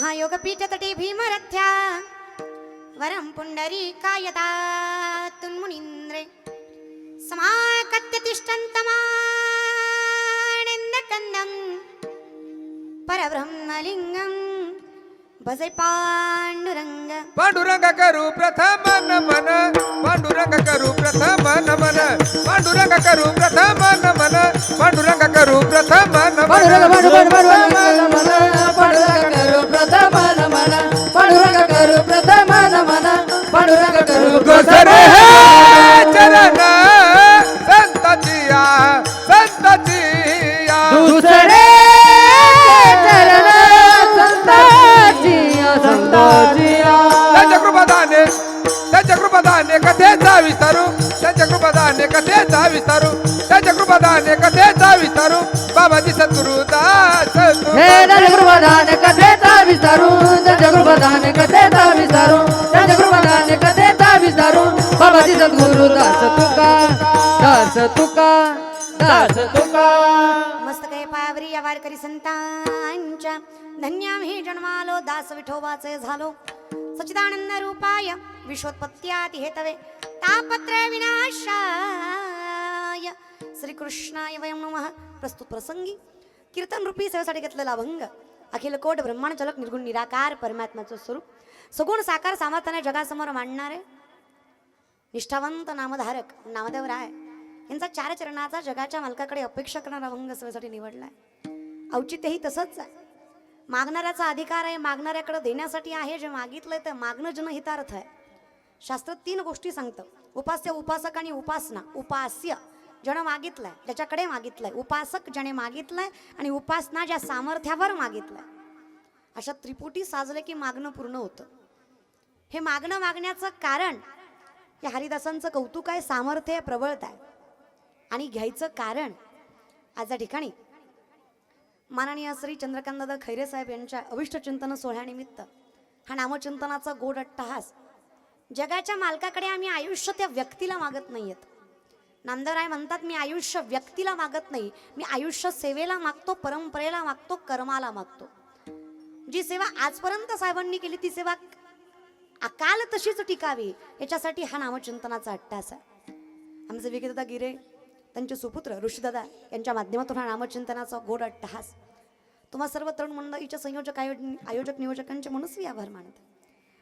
महायोगपीठतटे भीमरथ्या वरं पुण्डरीकायदातुन् मुनीन्द्रे समाकत्य तिष्ठन्तमानन्दकन्दं परब्रह्मलिङ्गं भजे पांडुरंग. पांडुरंग करू प्रथम नमन, पांडुरंग करू प्रथम नमन, पांडुरंग करू प्रथम नमन, पांडुरंग करू प्रथम नमन, पांडुरंग करू प्रथम नमन, पांडुरंग करू प्रथम नमन, पांडुरंग करू गोसरे चरण संततिया संततिया दुसरे चरण संताजिया संताजिया. त्यांच्या कृपादाने कथेचा विस्तारू, त्यांच्या कृपादाने कथेचा विस्तारू, त्यांच्या कृपादाने कथेचा विस्तारू, बाबाजी सद्गुरु दास हे कृपादान कथेचा विस्तारू, त्यांच्या कृपादान कथेचा विस्तारू, त्यांच्या कृपादान कथेचा विस्तारू, बाबाजी सद्गुरु दास तुका दास तुका दास तुका. मस्त काही पायावरी या वारकरी संतांच्या धन्याम हे जन्मालो दास विठोबाचे झालो. सच्चिदानंद रूपाय विश्वोत्पत्त्याति हेतवे तापत्रय विनाशाय श्री कृष्णाय वयं नमः. प्रस्तुत प्रसंगी कीर्तन रूपी सेवेसाठी घेतलेला अभंग अखिल कोट ब्रह्मांड चालक निर्गुण निराकार परमात्म्याचं स्वरूप सगुण साकार सामर्थ्याने जगासमोर मांडणारे निष्ठावंत नामधारक नामदेव राय यांचा 4 चरणाचा जगाच्या मालकाकडे अपेक्षा करणारा अभंग सेवेसाठी निवडलाय. औचित्यही तसंच आहे. मागणाऱ्याचा अधिकार आहे, मागणाऱ्याकडे देण्यासाठी आहे. जे मागितलंय ते मागणं जनहितार्थ आहे. शास्त्र 3 गोष्टी सांगतं. उपास्य, उपासक आणि उपासना. उपास्य ज्यानं मागितलंय, ज्याच्याकडे मागितलंय. उपासक ज्याने मागितलंय आणि उपासना ज्या सामर्थ्यावर मागितलंय. अशा त्रिपुटी साजले की मागणं पूर्ण होतं. हे मागणं मागण्याचं कारण या हरिदासांचं कौतुक आहे, सामर्थ्य आहे, प्रबळता आहे. आणि घ्यायचं कारण आज या ठिकाणी माननीय श्री चंद्रकांतदादा खैरे साहेब यांच्या अभिष्ट चिंतन सोहळ्यानिमित्त हा नामचिंतनाचा गोड अट्टहास. जगाच्या मालकाकडे आम्ही आयुष्य त्या व्यक्तीला मागत नाहीयेत. नामदेवराय म्हणतात, मी आयुष्य व्यक्तीला मागत नाही, मी आयुष्य सेवेला मागतो, परंपरेला मागतो, कर्माला मागतो. जी सेवा आजपर्यंत साहेबांनी केली ती सेवा अकाल तशीच टिकावी याच्यासाठी हा नामचिंतनाचा अट्टहास आहे. आमचे विकीदादा गिरे त्यांचे सुपुत्र ऋषीदादा यांच्या माध्यमातून हा नामचिंतनाचा गोड अट्टहास. तुम्हा सर्व तरुण मंडळीच्या संयोजक आयोजक नियोजकांचे मनस्वी आभार मानते.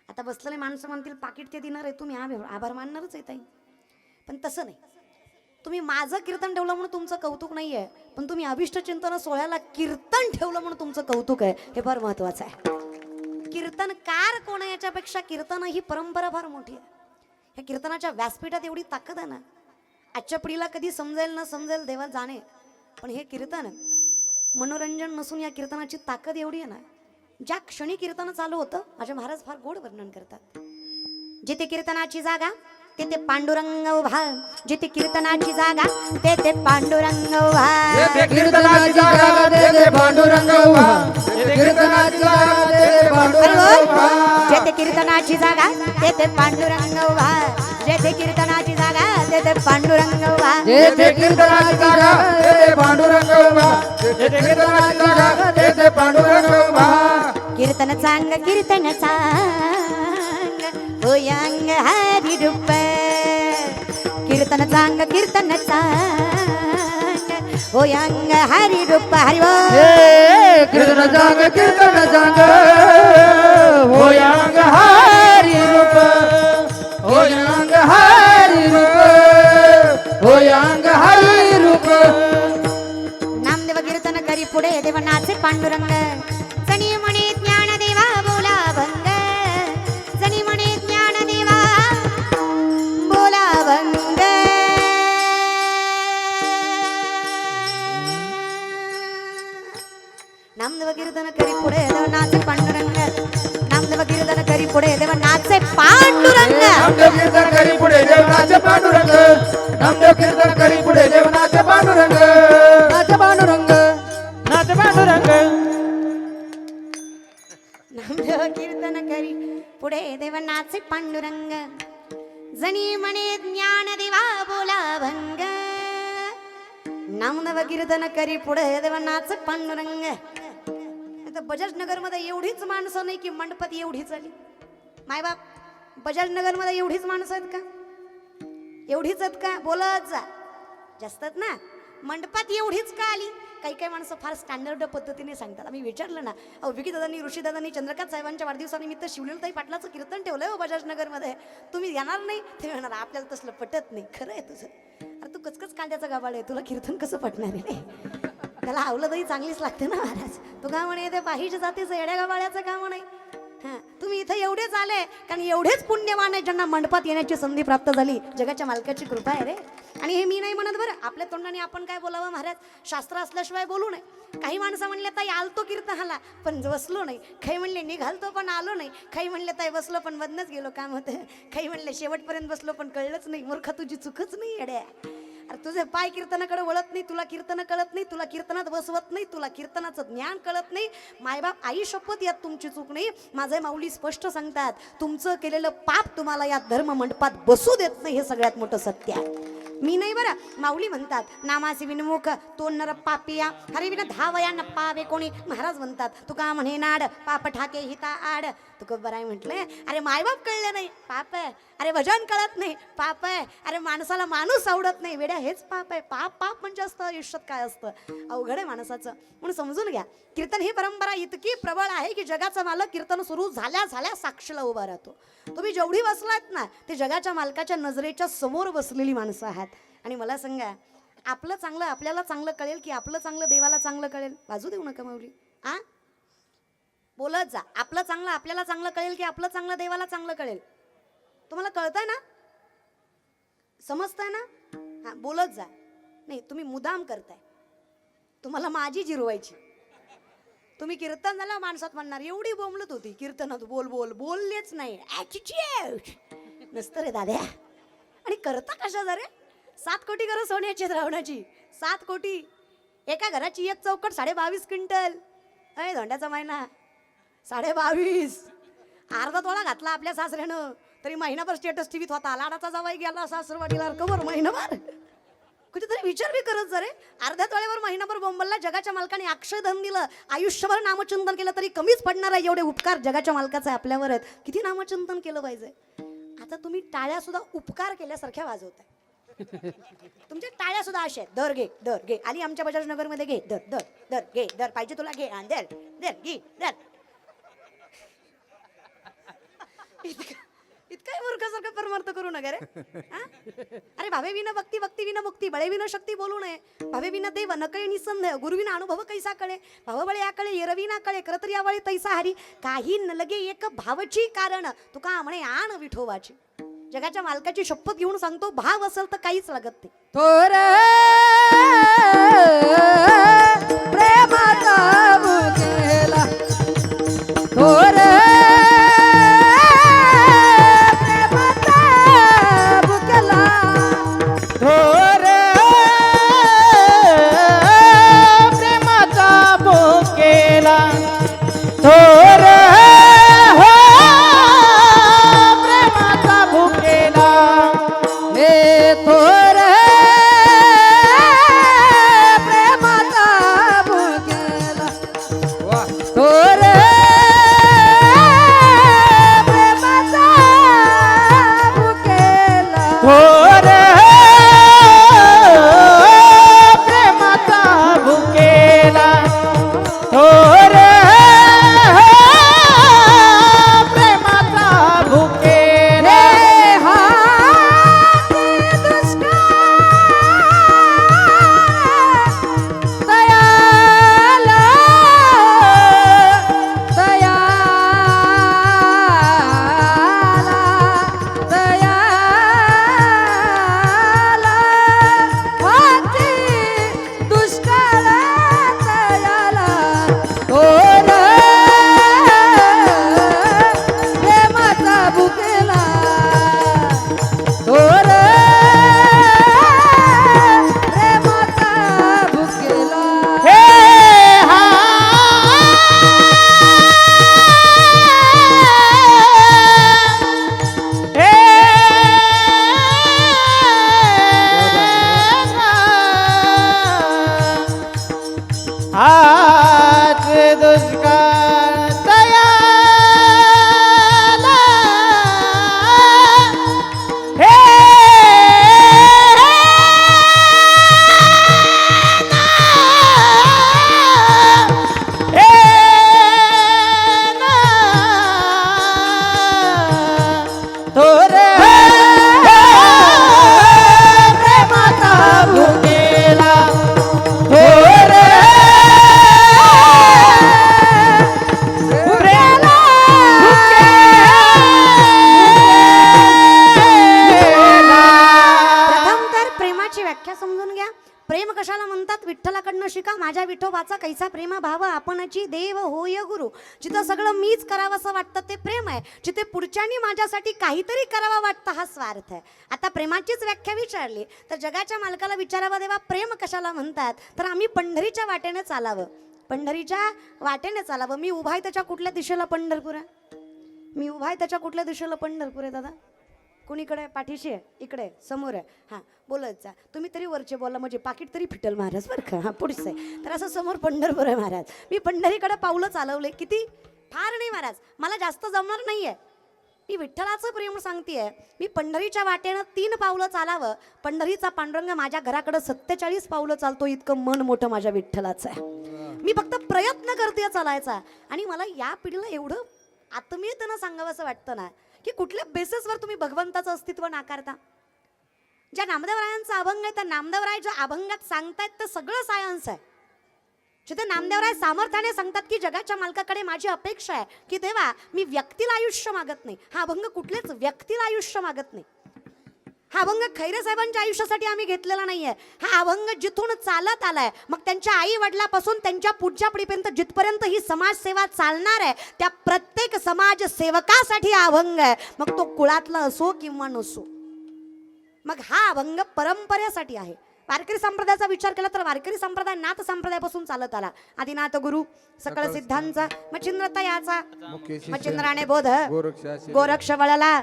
आता बसलेले माणसं म्हणतील पाकिट ते देणार आहे, तुम्ही आभार मानणारच आहे ताई. पण तसं नाही. तुम्ही माझं कीर्तन ठेवलं म्हणून तुमचं कौतुक नाही आहे, पण तुम्ही अभिष्ट चिंतन सोहळ्याला कीर्तन ठेवलं म्हणून तुमचं कौतुक आहे. हे फार महत्वाचं आहे. कीर्तनकार कोण आहे याच्यापेक्षा कीर्तन ही परंपरा फार मोठी आहे. ह्या कीर्तनाच्या व्यासपीठात एवढी ताकद आहे ना. आजच्या पिढीला कधी समजेल न समजेल देवा जाणे, पण हे कीर्तन मनोरंजन नसून या कीर्तनाची ताकद एवढी आहे ना. ज्या क्षणी कीर्तन चालू होतं माझे महाराज फार गोड वर्णन करतात. जिथे कीर्तनाची जागा तेथे पांडुरंग उभा, जिथे कीर्तनाची जागा तेथे पांडुरंग उभा, जिथे कीर्तनाची जागा तेथे पांडुरंग उभा, जिथे कीर्तनाची जागा तेथे पांडुरंग उभा, जेथे कीर्तनाची जागा तेथे पांडुरंग उभा, जेथे कीर्तनाची जागा तेथे पांडुरंग उभा, जिथे कीर्तनाची जागा तेथे पांडुरंग उभा, जिथे कीर्तनाची जागा तेथे पांडुरंग उभा. कीर्तन चांग होयांग हरी रूप, कीर्तन चांग होयांग हरी रूप. हरि कीर्तन चांग होयांग हरी रूप, होयांग हरी रूप, होयांग हरी रूप. नामदेव कीर्तन करी पुढे देव नाचे पांडुरंग, जनी म्हणे ज्ञान देवा बोला भंग, जनी म्हणे ज्ञान देवा बोला भंग. नामदेव कीर्तन करी पुढे देव नाचे पांडुरंग, नामदेव कीर्तन करी पुढे देव नाचे पांडुरंग, नामदेव कीर्तन करी पुढे देव नाचे पांडुरंग, नामदेव कीर्तन करी पुढे देव नाचे पांडुरंग, नाचे पांडुरंग, नाचे पांडुरंग. नामदेव कीर्तन करी पुढे देव नाचे पांडुरंग, जनी म्हणे ज्ञान देवा बोला भंग. नामदेव कीर्तन करी पुढे देव नाचे पांडुरंग. बजाजनगरमध्ये एवढीच माणसं नाही की मंडपात एवढीच आली. मायबाप बजाजनगरमध्ये एवढीच माणसं आहेत का? एवढीच आहेत का? बोलत जा. जास्त आहेत ना. मंडपात एवढीच का आली? काही काही माणसं फार स्टँडर्ड पद्धतीने सांगतात. आम्ही विचारलं ना, विकी दादांनी, ऋषी दादांनी चंद्रकांत साहेबांच्या वाढदिवसानिमित्त शिवलीलताई पाटलाचं कीर्तन ठेवलंय हो बजाजनगरमध्ये, तुम्ही येणार नाही? ते म्हणणार आपल्याला तसलं पटत नाही. खरं आहे तुझं. अरे तू कचकच कांद्याचा गाबाळ आहे, तुला कीर्तन कसं पटणार आहे? त्याला आवलं दही चांगलीच लागते ना महाराज. तू का म्हणे ते पाहिजे जातीचं येड्या गाबाळ्याचं का म्हणे? हां, तुम्ही इथं एवढेच आले कारण एवढेच पुण्यवान आहे ज्यांना मंडपात येण्याची संधी प्राप्त झाली. जगाच्या मालकाची कृपा आहे रे. आणि हे मी नाही म्हणत बरं, आपल्या तोंडाने आपण काय बोलावं महाराज? शास्त्र असल्याशिवाय बोलू नये. काही माणसं म्हणले ताई आलतो कीर्तनाला पण बसलो नाही, काही म्हणले निघालतो पण आलो नाही, काही म्हणले ताई बसलो पण बंदच गेलो काम होतं, काही म्हणले शेवटपर्यंत बसलो पण कळलंच नाही. मूर्खा तुझी चुकच नाही येड्या. अरे तुझे पाय कीर्तनाकडे वळत नाही, तुला कीर्तन कळत नाही, तुला कीर्तनात बसवत नाही, तुला कीर्तनाचं ज्ञान कळत नाही. मायबाप आई शपथ यात तुमची चूक नाही. माझे माऊली स्पष्ट सांगतात, तुमचं केलेलं पाप तुम्हाला या धर्म मंडपात बसू देत नाही. हे सगळ्यात मोठं सत्य आहे. मी नाही बरं. माऊली म्हणतात, नामासी विनमुख तो नर पापिया हरे विना धावया न पावे कोणी. महाराज म्हणतात, तुका म्हणे नाड पाप ठाके हिता आड. तुका बराय म्हटलंय. अरे मायबाप कळले नाही, पाप आहे. अरे भजन कळत नाही, पाप आहे. अरे माणसाला माणूस आवडत नाही, वेड्या हेच पाप आहे. पाप पाप म्हणजे असतं आयुष्यात काय असतं? अवघड आहे माणसाचं. म्हणून समजून घ्या, कीर्तन ही परंपरा इतकी प्रबळ आहे की जगाचा मालक कीर्तन सुरू झाल्या झाल्या साक्षीला उभा राहतो. तुम्ही जेवढी बसलात ना, ते जगाच्या मालकाच्या नजरेच्या समोर बसलेली माणसं आहात. आणि मला सांगा, आपलं चांगलं आपल्याला चांगलं कळेल की आपलं चांगलं देवाला चांगलं कळेल? बाजू देऊ नका माऊली. आ बोलत जा. आपलं चांगलं आपल्याला चांगलं कळेल की आपलं चांगलं देवाला चांगलं कळेल? तुम्हाला कळतंय ना? समजतंय ना? हां, बोलत जा. नाही, तुम्ही मुदाम करताय. तुम्हाला माझी जिरवायची. तुम्ही कीर्तन झालं माणसात म्हणणार एवढी बोंबलत होती कीर्तनात, बोल बोल बोललेच नाही. नसतं रे दाद्या. आणि करता कशा जरे? 7 कोटी घरं सोन्याची रावणाची. 7 कोटी. एका घराची एक चौकट 22.5 क्विंटल. अय धोंड्याचा महिना 22.5. अर्धा तोळा घातला आपल्या सासऱ्यानं तरी महिनाभर स्टेटस टीव्हीत होता. लाडाचा जावाई गेला सासरवाडीला कवर महिनाभर. कुठेतरी विचार बी करत जरे. अर्ध्या तोळ्यावर महिनाभर बोंबलला. जगाच्या मालकाने अक्षयधन दिलं. आयुष्यभर नामचिंतन केलं तरी कमीच पडणार आहे. एवढे उपकार जगाच्या मालकाचे आपल्यावर आहेत. किती नामचिंतन केलं पाहिजे? आता तुम्ही टाळ्या सुद्धा उपकार केल्यासारख्या वाजवताय. तुमच्या टाळ्या सुद्धा अशा आहेत. दर घे दर घे. आली आमच्या बजाजनगरमध्ये घे दर दर दर घे दर. पाहिजे तुला घे दर दर घे दर. इतकाही मूर्खासारखं परमार्थ करू नका रे. अरे भावे विना भक्ती भक्ती विना मुक्ती बळे विना शक्ती बोलू नये. भावे विना देव न कळे निसंदेह गुरु विना अनुभव कैसा कळे. भाव बळे आकळे येरवी ना कळे करत यावळी तैसा हरी. काही न लगे एक भावची कारण तुका म्हणे आण विठोबाची. जगाच्या मालकाची शपथ घेऊन सांगतो, भाव असेल तर काहीच लागत नाही. थोर प्रेमाचा भुकेला थोर विठोबाचा कैसा प्रेमा भाव आपणची देव होय गुरु. जिथं सगळं मीच करावं असं वाटतं ते प्रेम आहे. जिथे पुढच्यानी माझ्यासाठी काहीतरी करावं वाटतं हा स्वार्थ आहे. आता प्रेमाचीच व्याख्या विचारली तर जगाच्या मालकाला विचारावं देवा प्रेम कशाला म्हणतात, तर आम्ही पंढरीच्या वाटेने चालावं. पंढरीच्या वाटेने चालावं. मी उभा आहे त्याच्या कुठल्या दिशेला पंढरपूर आहे? मी उभा आहे त्याच्या कुठल्या दिशेला पंढरपूर आहे दादा? कुणीकडे पाठीशी आहे? इकडे समोर आहे. हां बोलत जा तुम्ही तरी वरचे बोला म्हणजे पाकिट तरी फिटल महाराज बरं का. हां पुढचं आहे तर असं समोर पंढरपूर आहे महाराज. मी पंढरीकडे पावलं चालवले किती फार नाही महाराज, मला जास्त जमणार नाही आहे. मी विठ्ठलाचं प्रेम सांगतेय. मी पंढरीच्या वाटेनं 3 पावलं चालावं. पंढरीचा पांडुरंग माझ्या घराकडे 47 पावलं चालतो, इतकं मन मोठं माझ्या विठ्ठलाचं आहे. मी फक्त प्रयत्न करते चालायचा. आणि मला या पिढीला एवढं आत्मीयतेनं सांगावं असं वाटतं ना की कुठल्या बेसिसवर तुम्ही भगवंताचं अस्तित्व नाकारता. ज्या नामदेवरायांचा अभंग आहे त्या नामदेवरायच्या अभंगात सांगतायत तर सगळं सायन्स आहे. जिथे नामदेवराय सामर्थ्याने सांगतात की जगाच्या मालकाकडे माझी अपेक्षा आहे की देवा मी व्यक्तीला आयुष्य मागत नाही. हा अभंग कुठलेच व्यक्तीला आयुष्य मागत नाही. हा अभंग खैरे साहेबांच्या आयुष्यासाठी आम्ही घेतलेला नाहीये. हा अभंग जिथून चालत आलाय मग त्यांच्या आई वडिलापासून त्यांच्या पुढच्या पिढीपर्यंत जिथपर्यंत ही समाजसेवा चालणार आहे त्या प्रत्येक समाजसेवकासाठी हा अभंग आहे. मग तो कुळातला असो किंवा नसो. मग हा अभंग परंपरेसाठी आहे. वारकरी संप्रदायाचा विचार केला तर वारकरी संप्रदाय नाथ संप्रदायापासून चालत आला. आदिनाथ गुरु सकळ सिद्धांचा मच्छिंद्रता याचा मच्छिंद्राने बोध गोरक्ष वळला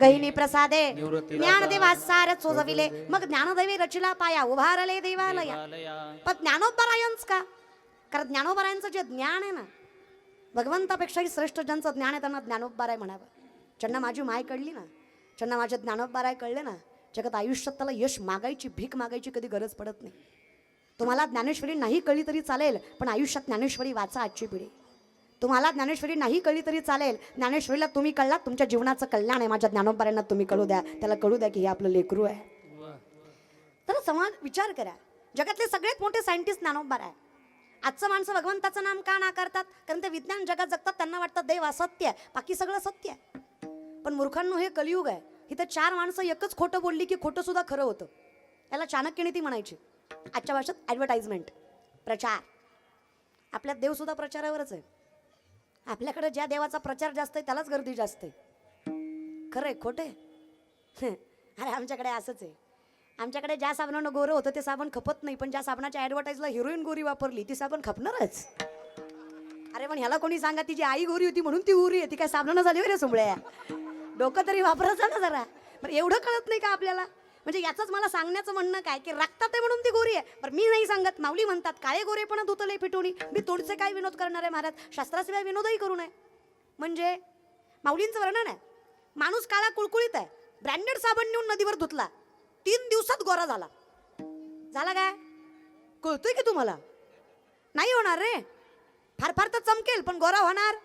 गहिनी प्रसादे ज्ञानदेवा सार चोजविले. मग ज्ञानदेवी रचिला पाया उभारले देवालया. पण ज्ञानोबरायांच का? कारण ज्ञानोबरायांचं जे ज्ञान आहे ना भगवंतापेक्षाही श्रेष्ठ ज्यांचं ज्ञान आहे त्यांना ज्ञानोबराय म्हणावं. ज्यांना माझी माय कळली ना, ज्यांना माझे ज्ञानोबराय कळले ना, जगात आयुष्यात त्याला यश मागायची भीक मागायची कधी गरज पडत नाही. तुम्हाला ज्ञानेश्वरी नाही कळली तरी चालेल पण आयुष्यात ज्ञानेश्वरी वाचा आजची पिढी. तुम्हाला ज्ञानेश्वरी नाही कळली तरी चालेल, ज्ञानेश्वरीला तुम्ही कळलात तुमच्या जीवनाचं कल्याण आहे. माझ्या ज्ञानोबरायांना तुम्ही कळू द्या, त्याला कळू द्या की हे आपलं लेकरू आहे. तर समाज विचार करा जगातले सगळ्यात मोठे सायंटिस्ट ज्ञानोबा आहे. आजचं माणसं भगवंताचं नाम का नाकारतात? कारण ते विज्ञान जगात जगतात त्यांना वाटतं देव असत्य आहे बाकी सगळं सत्य आहे. पण मूर्खांनो हे कलियुग आहे. इथं 4 माणसं एकच खोटं बोलली की खोटं सुद्धा खरं होतं. याला चाणक्य नीती म्हणायची. आजच्या भाषेत ॲडव्हर्टाइजमेंट प्रचार. आपल्यात देव सुद्धा प्रचारावरच आहे. आपल्याकडे ज्या देवाचा प्रचार जास्त आहे त्यालाच गर्दी जास्त आहे. खरं आहे खोटं आहे? अरे आमच्याकडे असंच आहे. आमच्याकडे ज्या साबणानं गोरं होतं ते साबण खपत नाही पण ज्या साबणाच्या ॲडव्हर्टाईजला हिरोईन गोरी वापरली ती साबण खपणारच. अरे पण ह्याला कोणी सांगा तिची आई गोरी होती म्हणून ती गोरी आहे, ती काय साबणानं झाली रे सुंबळ्या. डोकं तरी वापरायचं ना जरा. बरं एवढं कळत नाही का आपल्याला? म्हणजे याचंच मला सांगण्याचं म्हणणं काय की रक्तात आहे म्हणून ती गोरी आहे. बरं मी नाही सांगत, माऊली म्हणतात काळे गोरे पण धुतले फिटवणी. मी तोडचे काय विनोद करणार आहे महाराज? शास्त्राशिवाय विनोदही करू नये. म्हणजे माऊलींचं वर्णन आहे माणूस काळा कुळकुळीत आहे, ब्रँडेड साबण नेऊन नदीवर धुतला, 3 दिवसात गोरा झाला. झाला काय? कळतोय की तुम्हाला? नाही होणार रे. फार फार तर चमकेल पण गोरा होणार.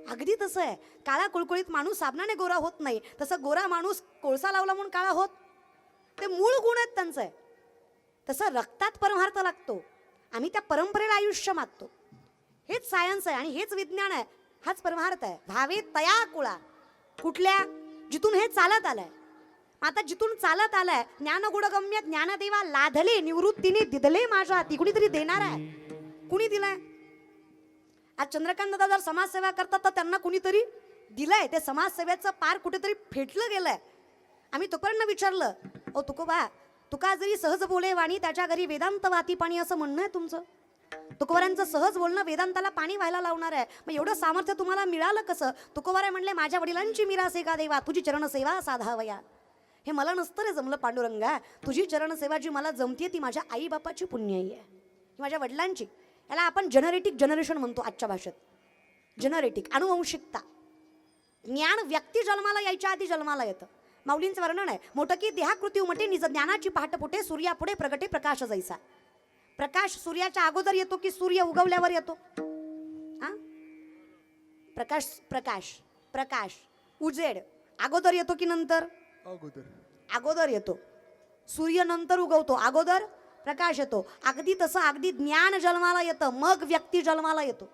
अगदी तसं आहे. काळा कुळकुळीत माणूस साबणाने गोरा होत नाही, तसं गोरा माणूस कोळसा लावला म्हणून काळा होत. ते मूळ गुण आहेत त्यांचं आहे. तसं रक्तात परमार्थ लागतो. आम्ही त्या परंपरेला आयुष्य मागतो. हेच सायन्स आहे आणि हेच विज्ञान आहे. हाच परमार्थ आहे. भावे तया कुळा. कुठल्या? जिथून हे चालत आलंय. आता जिथून चालत आलाय ज्ञानगुणगम्य ज्ञानदेवा लाधले निवृत्तीने दिदले माझ्या हाती. कुणीतरी देणार आहे. कुणी दिलाय? आज चंद्रकांत दादा जर समाजसेवा करतात तर त्यांना कुणीतरी दिलंय. ते समाजसेवेचं पार कुठेतरी फेटलं गेलंय. आम्ही तुकारांना विचारलं, ओ तुकोबा तुका जरी सहज बोले वाणी त्याच्या घरी वेदांत वाती पाणी असं म्हणणं आहे तुमचं. तुकोबारांचं सहज बोलणं वेदांताला पाणी व्हायला लावणार आहे. मग एवढं सामर्थ्य तुम्हाला मिळालं कसं? तुकोबाराय म्हणले माझ्या वडिलांची मिरासे का देवा तुझी चरणसेवा साधावया. हे मला नसतं रे जमलं पांडुरंगा. तुझी चरणसेवा जी मला जमतीये ती माझ्या आई बापाची पुण्याई आहे, माझ्या वडिलांची. याला आपण जेनरेटिक जनरेशन म्हणतो आजच्या भाषेत. जेनरेटिक अनुवंशिकता. ज्ञान व्यक्ती जन्माला यायच्या आधी जन्माला येतं. माऊलींचं वर्णन आहे मोठं की देहाकृती उमटे निज ज्ञानाची पहाट पुटे सूर्यापुढे प्रगटे प्रकाश जैसा. प्रकाश सूर्याच्या अगोदर येतो की सूर्य उगवल्यावर येतो? हा प्रकाश प्रकाश प्रकाश उजेड अगोदर येतो की नंतर? अगोदर येतो. सूर्य नंतर उगवतो, अगोदर प्रकाश येतो. अगदी तसं अगदी ज्ञान जन्माला येतं मग व्यक्ती जन्माला येतो.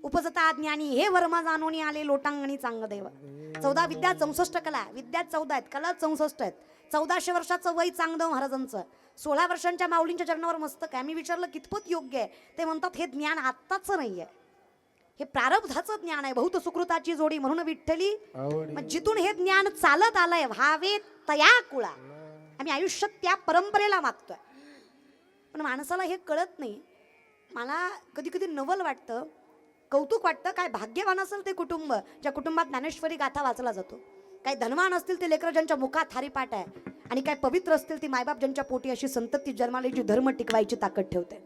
उपजता ज्ञानी हे वर्म जाणून आले लोटांगणी चांग देव. 14 विद्या 64 कला. विद्या 14 आहेत, कला 64 आहेत. 1400 वर्षाचं वय चांगदेव महाराजांचं. 16 वर्षांच्या माऊलींच्या चरणावर मस्तक आहे. मी विचारलं कितपत योग्य आहे, ते म्हणतात हे ज्ञान आत्ताचं नाही आहे, हे प्रारब्धाचं ज्ञान आहे, बहुत सुकृताची जोडी म्हणून विठ्ठली. मग जिथून हे ज्ञान चालत आलंय व्हावे तया कुळा, आम्ही आयुष्यात त्या परंपरेला मागतोय. पण माणसाला हे कळत नाही. मला कधी कधी नवल वाटतं, कौतुक वाटतं, काय भाग्यवान असेल ते कुटुंब ज्या कुटुंबात ज्ञानेश्वरी गाथा वाचला जातो, काही धनवान असतील ते लेकरं ज्यांच्या मुखात हरिपाठ आहे, आणि काय पवित्र असतील ती मायबाप ज्यांच्या पोटी अशी संतती जन्माला जी धर्म टिकवायची ताकद ठेवते.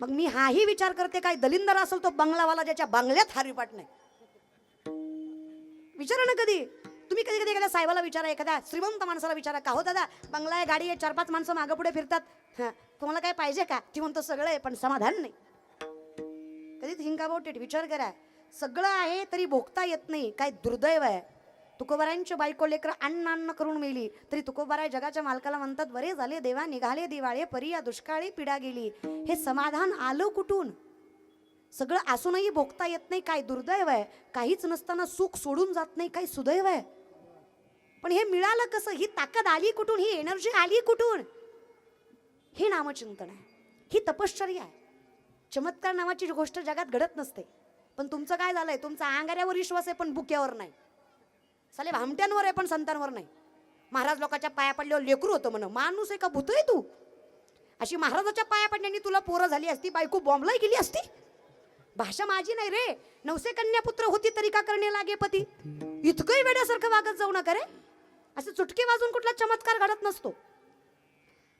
मग मी हाही विचार करते, काय दलिंदर असेल तो बंगलावाला ज्याच्या बंगल्यात हरिपाठ नाही. विचारा ना कधी तुम्ही, कधी कधी एखाद्या साहेबाला विचारा, एखाद्या श्रीमंत माणसाला विचारा, का हो दादा बंगला आहे, गाडी आहे, 4-5 माणसं मागं पुढे फिरतात, हां तुम्हाला काय पाहिजे का? ती म्हणतो सगळं आहे पण समाधान नाही. कधी थिंक अबाउट इट, विचार करा. सगळं आहे तरी भोगता येत नाही, काय दुर्दैव आहे. तुकोबारायांची बायको लेकर अन्न करून मेली तरी तुकोबाराय जगाच्या मालकाला म्हणतात, बरे झाले देवा निघाले दिवाळे परी, या दुष्काळी पिढा गेली. हे समाधान आलं कुठून? सगळं असूनही भोगता येत नाही, काय दुर्दैव आहे. काहीच नसताना सुख सोडून जात नाही, काय सुदैव आहे. पण हे मिळालं कसं? ही ताकद आली कुठून? ही एनर्जी आली कुठून? हे नामचिंतन आहे, ही तपश्चर्या आहे. चमत्कार नावाची गोष्ट जगात घडत नसते. पण तुमचं काय झालंय, तुमचा अंगाऱ्यावर विश्वास आहे पण बुक्यावर नाही. साले भामट्यांवर आहे पण संतांवर नाही. महाराज लोकांच्या पाया पडल्यावर लेकरू होतं म्हण, माणूस आहे का भूत आहे तू? अशी महाराजाच्या पाया पडण्याने तुला पोरं झाली असती, बायको बॉम्बलाई गेली असती. भाषा माझी नाही रे. 900 कन्यापुत्र होती तरी का करणे लागे पती. इतकंही वेड्यासारखं वागत जाऊ नका रे. असं चुटके वाजून कुठला चमत्कार घडत नसतो.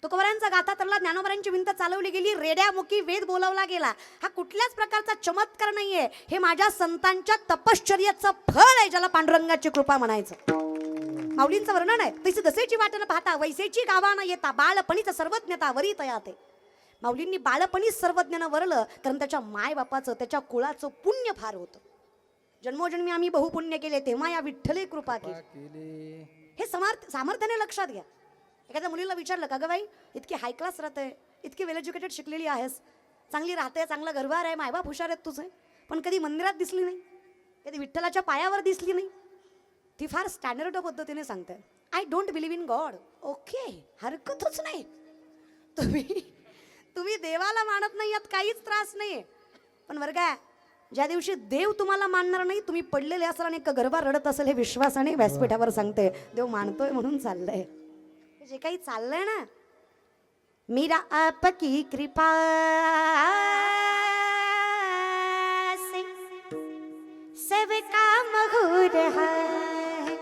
तुकोबारायांचा गाथा तरला, ज्ञानोबारांची भिंत चालवली गेली, रेड्यामुखी वेद बोलावला गेला. हा कुठल्याच प्रकारचा चमत्कार नाहीये, हे माझ्या संतांच्या तपश्चर्याचं फळ आहे, ज्याला पांडुरंगाची कृपा म्हणायचं. माऊलींचं वर्णन आहे, तैसे जसेची वाट न पाहता वैसेची गावा न येता, बाळपणीच सर्वज्ञता वरी तयाते. माऊलींनी बाळपणीच सर्वज्ञानं वरलं, कारण त्याच्या मायबापाचं त्याच्या कुळाचं पुण्य फार होतं. जन्मोजन्मी आम्ही बहुपुण्य केले तेव्हा या विठ्ठले कृपा केली. हे सामर्थ्याने लक्षात घ्या. एखाद्या मुलीला विचारलं का ग बाई, इतकी हाय क्लास राहते, इतकी वेल एज्युकेटेड शिकलेली आहेस, चांगली राहते, चांगला घरबार आहे, मायबाप हुशार आहेत तुझे, पण कधी मंदिरात दिसली नाही, कधी विठ्ठलाच्या पायावर दिसली नाही. ती फार स्टँडर्ड पद्धतीने सांगते, I don't believe in God. Okay, हरकतच नाही. तुम्ही देवाला मानत नाही यात काहीच त्रास नाही. पण बरं का, ज्या दिवशी देव तुम्हाला मानणार नाही, तुम्ही पडलेले असाल आणि एक गरबा रडत असेल, हे विश्वासाने व्यासपीठावर सांगते, देव मानतोय म्हणून चाललंय. जे काही चाललंय ना, मीरा आपकी कृपा से सब काम हो रहा है,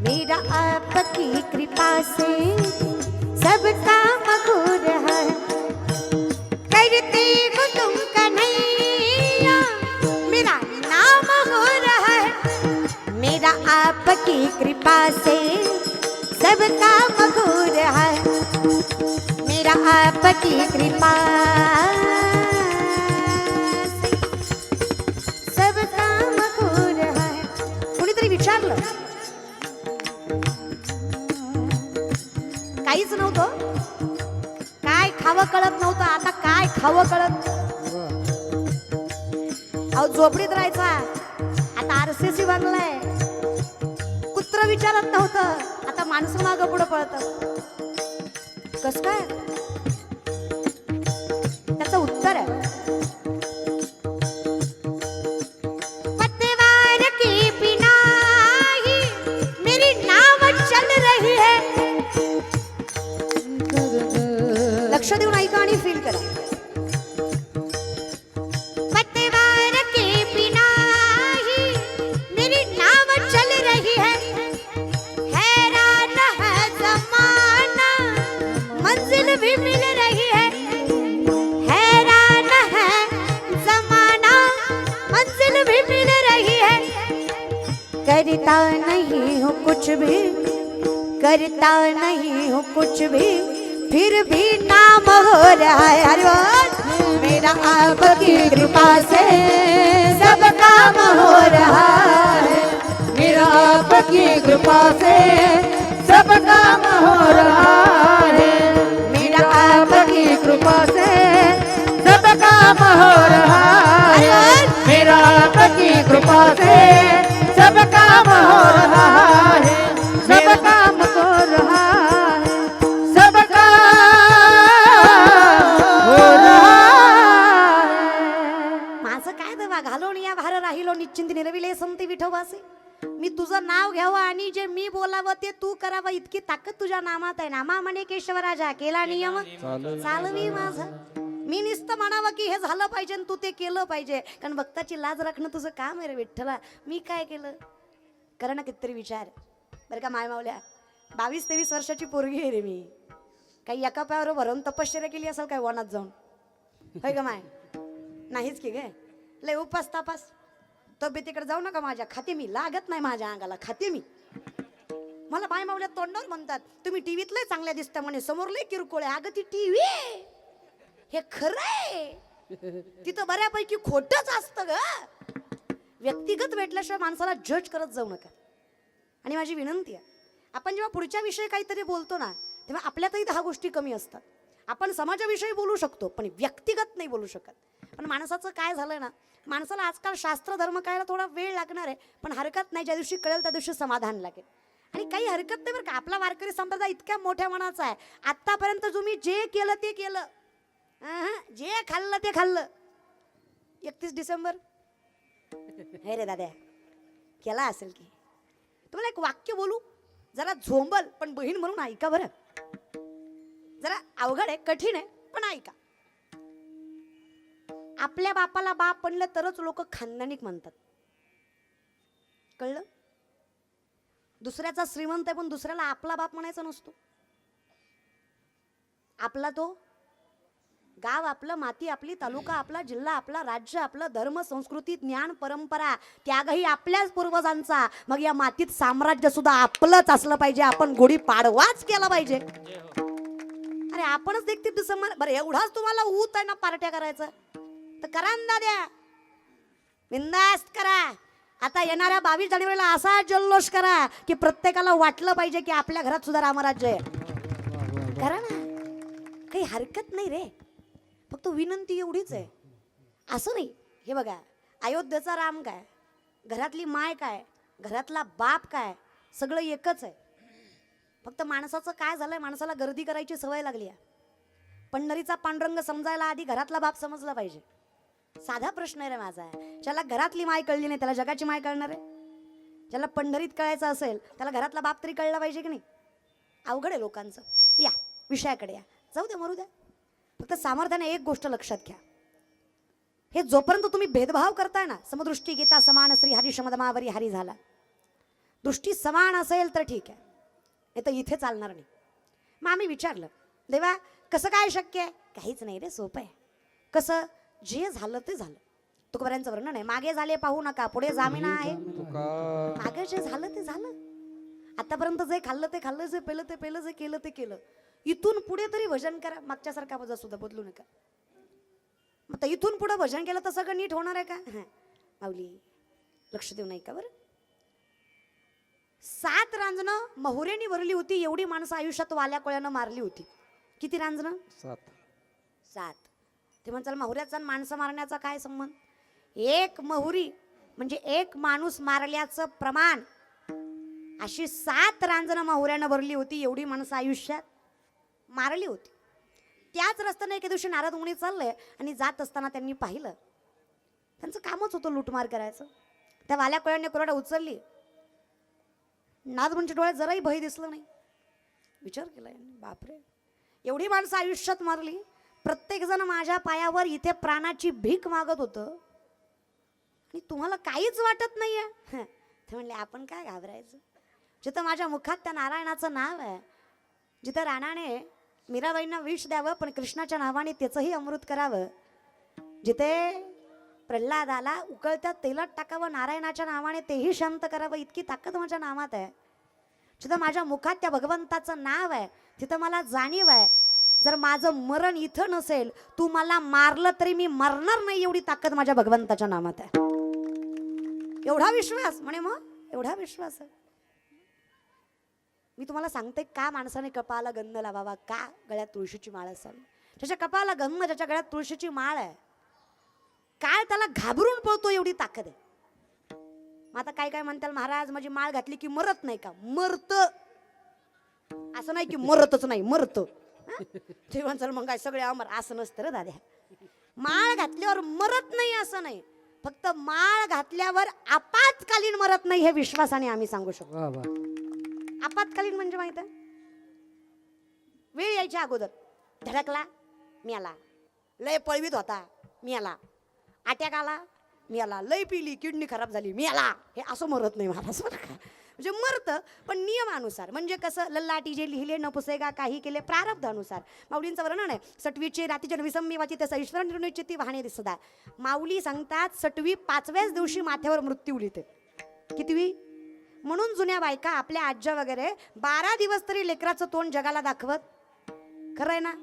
मीरा आपकी कृपा से सब काम हो रहा है, करते हो तुम कन्हैया मेरा नाम हो रहा है, मेरा आपकी कृपा से सब काम हो रहा है, मेरा आपकी कृपा से सब काम हो रहा है. कोणीतरी विचारलं, काहीच नव्हतं, काय खावं कळत नव्हतं, आता काय खावं कळत. अहो झोपडीत राहायचा, आता आरसीसी बनलाय. कुत्र विचारत नव्हतं, आता माणसं मागं पुढं पळतात. कस काय? त्याचं उत्तर आहे, पतवार के बिना ही मेरी नाव चल रही है. लक्ष देऊन ऐका आणि फील करा. पतवार के बिना ही मेरी नाव चल रही है, हैरान है जमाना मंजिल भी मिल रही है, हैरान है जमाना मंजिल भी मिल रही है, करता नहीं हूँ कुछ भी, करता नहीं हूँ कुछ भी, फिर भी नाम हो रहा है. अरे वाह, मेरा आपकी कृपा से सब काम हो रहा है, मेरा आपकी कृपा से सब काम हो रहा है, मेरा आपकी कृपा से सब काम हो रहा है, मेरा आपकी कृपा से सब काम हो रहा है, सब काम हो रहा है, सब काम असं काय देवा घालून या भार राहिलो निश्चिंत निरविले संती विठोबासे. मी तुझं नाव घ्यावं आणि जे मी बोलावं ते तू करावं इतकी ताकद तुझ्या नामात आहे. नामा म्हणे केशवराजा केला नियम चालवी माझा. मी नुसतं म्हणावं की हे झालं पाहिजे आणि तू ते केलं पाहिजे, कारण भक्ताची लाज राखणं तुझं काम आहे रे विठ्ठला. मी काय केलं करा ना कितीतरी विचार. बरं का माय मावल्या 22-23 वर्षाची पोरगी आहे रे मी. काही एका पायावर भरून तपश्चर्या केली असेल काय वनात जाऊन, होय का माय? नाहीच की गे. लय उपास तापास तब्येतीकडे जाऊ नका माझ्या. खाते मी, लागत नाही माझ्या अंगाला, खाते मी. मला माय मावल्या तोंडावर म्हणतात तुम्ही टीव्हीत लय चांगल्या दिसता म्हणे, समोर लय किरकोळ आहे. अगं ती टीव्ही हे खरं आहे, तिथं बऱ्यापैकी खोटच असतं ग. व्यक्तिगत भेटल्याशिवाय माणसाला जज करत जाऊ नका. आणि माझी विनंती आहे, आपण जेव्हा पुढच्या विषयी काहीतरी बोलतो ना तेव्हा आपल्यातही 10 गोष्टी कमी असतात. आपण समाजाविषयी बोलू शकतो पण व्यक्तिगत नाही बोलू शकत. पण माणसाचं काय झालंय ना, माणसाला आजकाल शास्त्र धर्म कळायला थोडा वेळ लागणार आहे, पण हरकत नाही. ज्या दिवशी कळेल त्या दिवशी समाधान लागेल. आणि काही हरकत नाही बरं का. आपला वारकरी संप्रदाय इतक्या मोठ्या मनाचा आहे. आतापर्यंत तुम्ही जे केलं ते केलं, जे खाल्लं ते खाल्लं. 31 डिसेंबर हे रे दादा केला असेल की. तुम्हाला एक वाक्य बोलू, जरा झोंबल पण बहीण म्हणून ऐका बरं. जरा अवघड आहे, कठीण आहे, पण ऐका. आपल्या बापाला बाप म्हणलं तरच लोक खानदानिक म्हणतात, कळलं? दुसऱ्याचा श्रीमंत आहे पण दुसऱ्याला आपला बाप म्हणायचा नसतो. आपला तो गाव आपलं, माती आपली, तालुका आपला, जिल्हा आपला, राज्य आपलं, धर्म संस्कृती ज्ञान परंपरा त्यागही आपल्याच पूर्वजांचा. मग या मातीत साम्राज्य सुद्धा आपलंच असलं पाहिजे. आपण गुढी पाडवाच केला पाहिजे. अरे आपणच देखते डिसेंबर. बरं एवढाच तुम्हाला ऊत आहे ना पार्ट्या करायचं तर करा ना दाद्या, बिंदास्त करा. आता येणाऱ्या 22 जानेवारीला असा जल्लोष करा की प्रत्येकाला वाटलं पाहिजे की आपल्या घरात सुद्धा रामराज्य आहे. करा ना, काही हरकत नाही रे. फक्त विनंती एवढीच आहे, असं नाही. हे बघा, अयोध्येचा राम काय, घरातली माय काय, घरातला बाप काय, सगळं एकच आहे. फक्त माणसाचं काय झालंय, माणसाला गर्दी करायची सवय लागली आहे. पंढरीचा पांडुरंग समजायला आधी घरातला बाप समजला पाहिजे. साधा प्रश्न आहे रे माझा. ज्याला घरातली माय कळली नाही त्याला जगाची माय कळणार आहे? ज्याला पंढरीत कळायचं असेल त्याला घरातला बाप तरी कळला पाहिजे की नाही? अवघड आहे लोकांचं. या विषयाकडे या, जाऊ द्या मरू द्या. फक्त सामर्थ्याने एक गोष्ट लक्षात घ्या, हे जोपर्यंत तुम्ही भेदभाव करताय ना, समदृष्टी गीता समान श्री हरी शमदमावरी हरी झाला. दृष्टी समान असेल तर ठीक आहे, नाही तर इथे चालणार नाही. मग आम्ही विचारलं देवा कसं काय शक्य आहे? काहीच नाही रे, सोपं आहे. कसं? जे झालं ते झालं. तुकोबारायांचं वर्णन आहे, मागे झाले पाहू नका पुढे जामिना आहे. मागे जे झालं ते झालं. आतापर्यंत जे खाल्लं ते खाल्लं, जे पेलं ते पेलं, जे केलं ते केलं. इथून पुढे तरी भजन करा, मागच्यासारखा वजा सुद्धा बदलू नका. मग इथून पुढे भजन केलं तर सगळं नीट होणार आहे का? माऊली लक्ष देऊ नाही का बरं. 7 रांजणं महुरेनी भरली होती, एवढी माणसं आयुष्यात वाल्या कोळ्यानं मारली होती. किती रांजणं? 7. ते म्हणतात महुऱ्याचा माणसं मारण्याचा काय संबंध? एक महुरी म्हणजे एक माणूस मारल्याचं प्रमाण. अशी 7 रांजणं महुऱ्यानं भरली होती, एवढी माणसं आयुष्यात मारली होती. त्याच रस्त्याने एके दिवशी नारद मुनी चालले आणि जात असताना त्यांनी पाहिलं, त्यांचं कामच होतं लूटमार करायचं. त्या वाल्या कोळ्याने कोरडा उचलली. नारद मुनीच्या डोळ्यात जराही भय दिसलं नाही. विचार केला बापरे, एवढी माणसं आयुष्यात मारली, प्रत्येक जण माझ्या पायावर इथे प्राणाची भीक मागत होतं आणि तुम्हाला काहीच वाटत नाहीये. ते म्हणले आपण काय घाबरायचं. जिथं माझ्या मुखात त्या नारायणाचं नाव आहे, जिथं राणाने मीराबाईंना विष द्यावं पण कृष्णाच्या नावाने त्याचंही अमृत करावं, जिथे प्रल्हादाला उकळत्या तेलात टाकावं नारायणाच्या नावाने तेही शांत करावं, इतकी ताकद माझ्या नावात आहे. जिथं माझ्या मुखात त्या भगवंताचं नाव आहे तिथं मला जाणीव आहे, जर माझं मरण इथं नसेल, तू मला मारलं तरी मी मरणार नाही, एवढी ताकद माझ्या भगवंताच्या नामात आहे. एवढा विश्वास म्हणे. मग एवढा विश्वास आहे. मी तुम्हाला सांगते का माणसाने कपाळाला गंध लावावा, का गळ्यात तुळशीची माळ असावी. ज्याच्या कपाळाला गंध, ज्याच्या गळ्यात तुळशीची माळ आहे, काय त्याला घाबरून पळतो एवढी ताकद आहे. मग आता काय काय म्हणताल महाराज माझी माळ घातली की मरत नाही का? मरत. असं नाही की मरतच नाही, मरत. ते म्हणताल मग काय सगळे अमर, असं नसतं रे दाद्या. माळ घातल्यावर मरत नाही असं नाही, फक्त माळ घातल्यावर आपत्कालीन मरत नाही हे विश्वासाने आम्ही सांगू शकतो. वा वा. आपत्कालीन म्हणजे माहित आहे, वेळ यायच्या अगोदर धडकला मी आला, लय पळवीत होता मी आला, अटॅक आला मी आला, लय पिली किडनी खराब झाली मी आला, हे असं मरत नाही महाराज बरं का. म्हणजे मरतं पण नियमानुसार. म्हणजे कसं, लल्लाटी जे लिहिले न पुसेगा काही केले प्रारब्धानुसार. माऊलींचं वर्णन आहे, सटवीचे रातीच्या विसंमीवाची त्याचा ईश्वर निर्णयची ती वाहणे दिसता. माऊली सांगतात सटवी 5व्याच दिवशी माथ्यावर मृत्यू लिहिते. कितवी? म्हणून जुन्या बायका आपल्या आज्या वगैरे 12 दिवस तरी लेकराचं तोंड जगाला दाखवत. खरं आहे ना?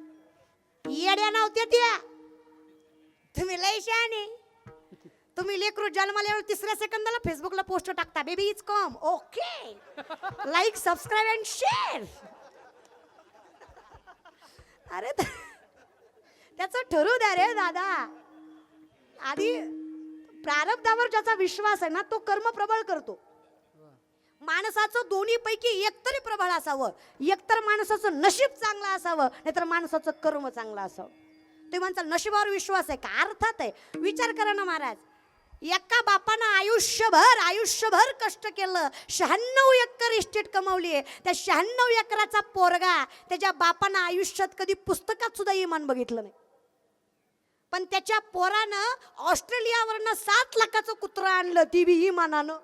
येड्या नव्हत्या त्या, तुम्ही लय शहाणे. तुम्ही लेकरू जन्माल्यावर 3ऱ्या सेकंदाला फेसबुकला पोस्ट टाकता, baby is come, okay, like subscribe and share. अरे त्याचं ठरू द्या रे दादा. आधी प्रारब्धावर ज्याचा विश्वास आहे ना तो कर्म प्रबळ करतो. माणसाचं दोन्ही पैकी एकतरी प्रबळ असावं. एकतर माणसाचं नशीब चांगलं असावं, नाहीतर माणसाचं कर्म चांगलं असावं. ते म्हणतात नशिबावर विश्वास आहे का? अर्थात आहे. विचार करा ना महाराज, एका बापानं आयुष्यभर कष्ट केलं, 96 एकर इस्टेट कमावली आहे. त्या 96 एकराचा पोरगा त्याच्या बापानं आयुष्यात कधी पुस्तकात सुद्धा इमान बघितलं नाही. पण त्याच्या पोरानं ऑस्ट्रेलियावरनं 7 लाखाचं कुत्रा आणलं, ती बी इमानानं.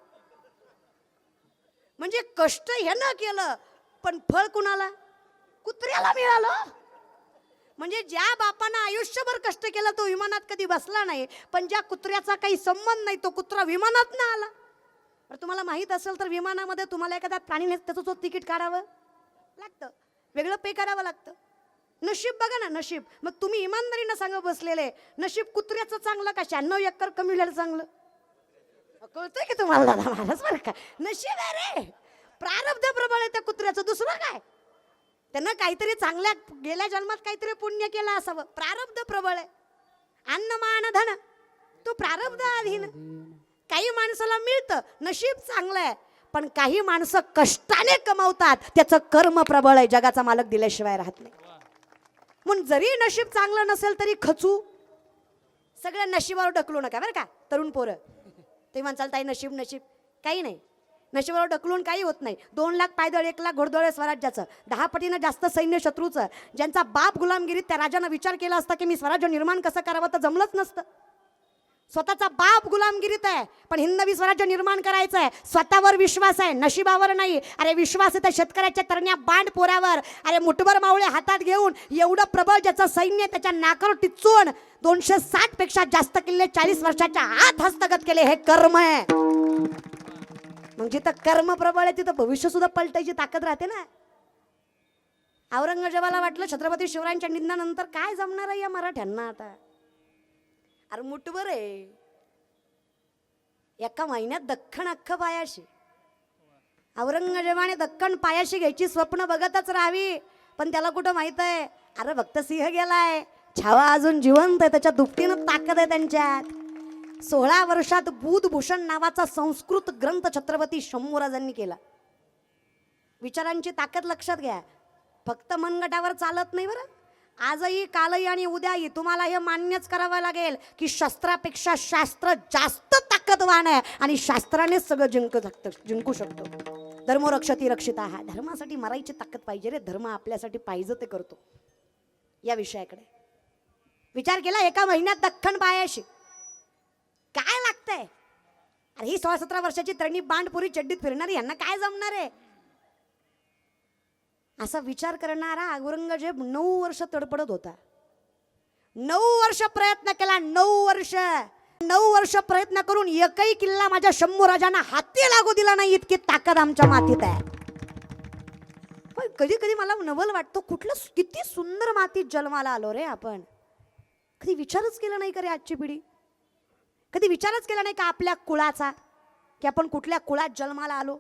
म्हणजे कष्ट ह्यानं केलं पण फळ कुणाला? कुत्र्याला मिळालं. म्हणजे ज्या बापानं आयुष्यभर कष्ट केलं तो विमानात कधी बसला नाही, पण ज्या कुत्र्याचा काही संबंध नाही तो कुत्रा विमानात ना आला. तर तुम्हाला माहित असेल तर विमानामध्ये तुम्हाला एखाद्या प्राणीने त्याचं तिकीट काढावं लागतं, वेगळं पे करावं लागतं. नशीब बघा ना, नशीब. मग तुम्ही इमानदारीनं सांगा बसलेले, नशीब कुत्र्याचं चांगलं का 96 एकर कमिवलेलं चांगलं? कळतंय की तुम्हाला दादा महाराज बरं का? नशीब आहे रे, प्रारब्ध प्रबळ आहे त्या कुत्र्याचं, दुसरं काय. त्यानं काहीतरी चांगल्या गेल्या जन्मात काहीतरी पुण्य केलं असावं, प्रारब्ध प्रबळ आहे. अन्न मान धन तो प्रारब्ध अधीन. काही माणसाला मिळतं, नशीब चांगलं आहे, पण काही माणसं कष्टाने कमावतात, त्याचं कर्म प्रबळ आहे, जगाचा मालक दिल्याशिवाय राहत नाही. म्हणून जरी नशीब चांगलं नसेल तरी खचू, सगळ्या नशिबावर ढकलू नका बरं का तरुण पोरं. ते म्हणचाल ताई नशीब नशीब, काही नाही. नशिबावर ढकलून काही होत नाही. 2 लाख पायदळ, 1 लाख घोडदळ स्वराज्याचं, 10 पटीनं जास्त सैन्य शत्रूचं. ज्यांचा बाप गुलामगिरीत, त्या राजानं विचार केला असता की मी स्वराज्य निर्माण कसं करावं, तर जमलंच नसतं. स्वतःचा बाप गुलामगिरीत आहे पण हिंदवी स्वराज्य निर्माण करायचं आहे. स्वतःवर विश्वास आहे, नशिबावर नाही. अरे विश्वास आहे त्या शेतकऱ्याच्या तरण्या बांड पोरावर. अरे मुठभर मावळे हातात घेऊन एवढं प्रबळ ज्याचं सैन्य त्याच्या नाकावर टिचून 260 पेक्षा जास्त किल्ले 40 वर्षाच्या आत हस्तगत केले, हे कर्म आहे. मग जिथं कर्म प्रबळ आहे तिथं भविष्य सुद्धा पलटायची ताकद राहते ना. औरंगजेबाला वाटलं छत्रपती शिवरायांच्या निधनानंतर काय जमणार आहे या मराठ्यांना आता. अरे मुठभर आहे, एका महिन्यात दख्खन अख्खं पायाशी. औरंगजेबाने दख्खन पायाशी घ्यायची स्वप्न बघतच राहावी, पण त्याला कुठं माहित आहे, अरे भक्त सिंह गेलाय, छावा अजून जिवंत आहे, त्याच्या दुपटीनं ताकद आहे त्यांच्यात. 16 वर्षात बुधभूषण नावाचा संस्कृत ग्रंथ छत्रपती शंभूराजांनी केला. विचारांची ताकद लक्षात घ्या. फक्त मनगटावर चालत नाही बरं. आजही, कालही आणि उद्याही तुम्हाला हे मान्यच करावं लागेल की शस्त्रापेक्षा शास्त्र जास्त ताकदवान आहे आणि शास्त्रानेच सगळं जिंकू शकतो. धर्म रक्षती रक्षिता. धर्मासाठी मरायची ताकद पाहिजे रे. धर्म आपल्यासाठी पाहिजे ते करतो. या विषयाकडे विचार केला. एका महिन्यात दख्खन पायाशी काय लागतंय? अरे ही 16-17 वर्षाची तरणी बांडपुरी चड्डीत फिरणारी, यांना काय जमणार आहे? असा विचार करणारा औरंगजेब 9 वर्ष तडपडत होता. 9 वर्ष प्रयत्न केला. 9 वर्ष प्रयत्न करून एकही किल्ला माझ्या शंभूराजांना हाती लागू दिला नाही, इतकी ताकद आमच्या मातीत आहे. कधी कधी मला नवल वाटतो, कुठलं किती सुंदर मातीत जन्माला आलो रे आपण. कधी विचारच केला नाही का रे आजची पिढी? कधी विचारच केला नाही का आपल्या कुळाचा, की आपण कुठल्या कुळात जन्माला आलो?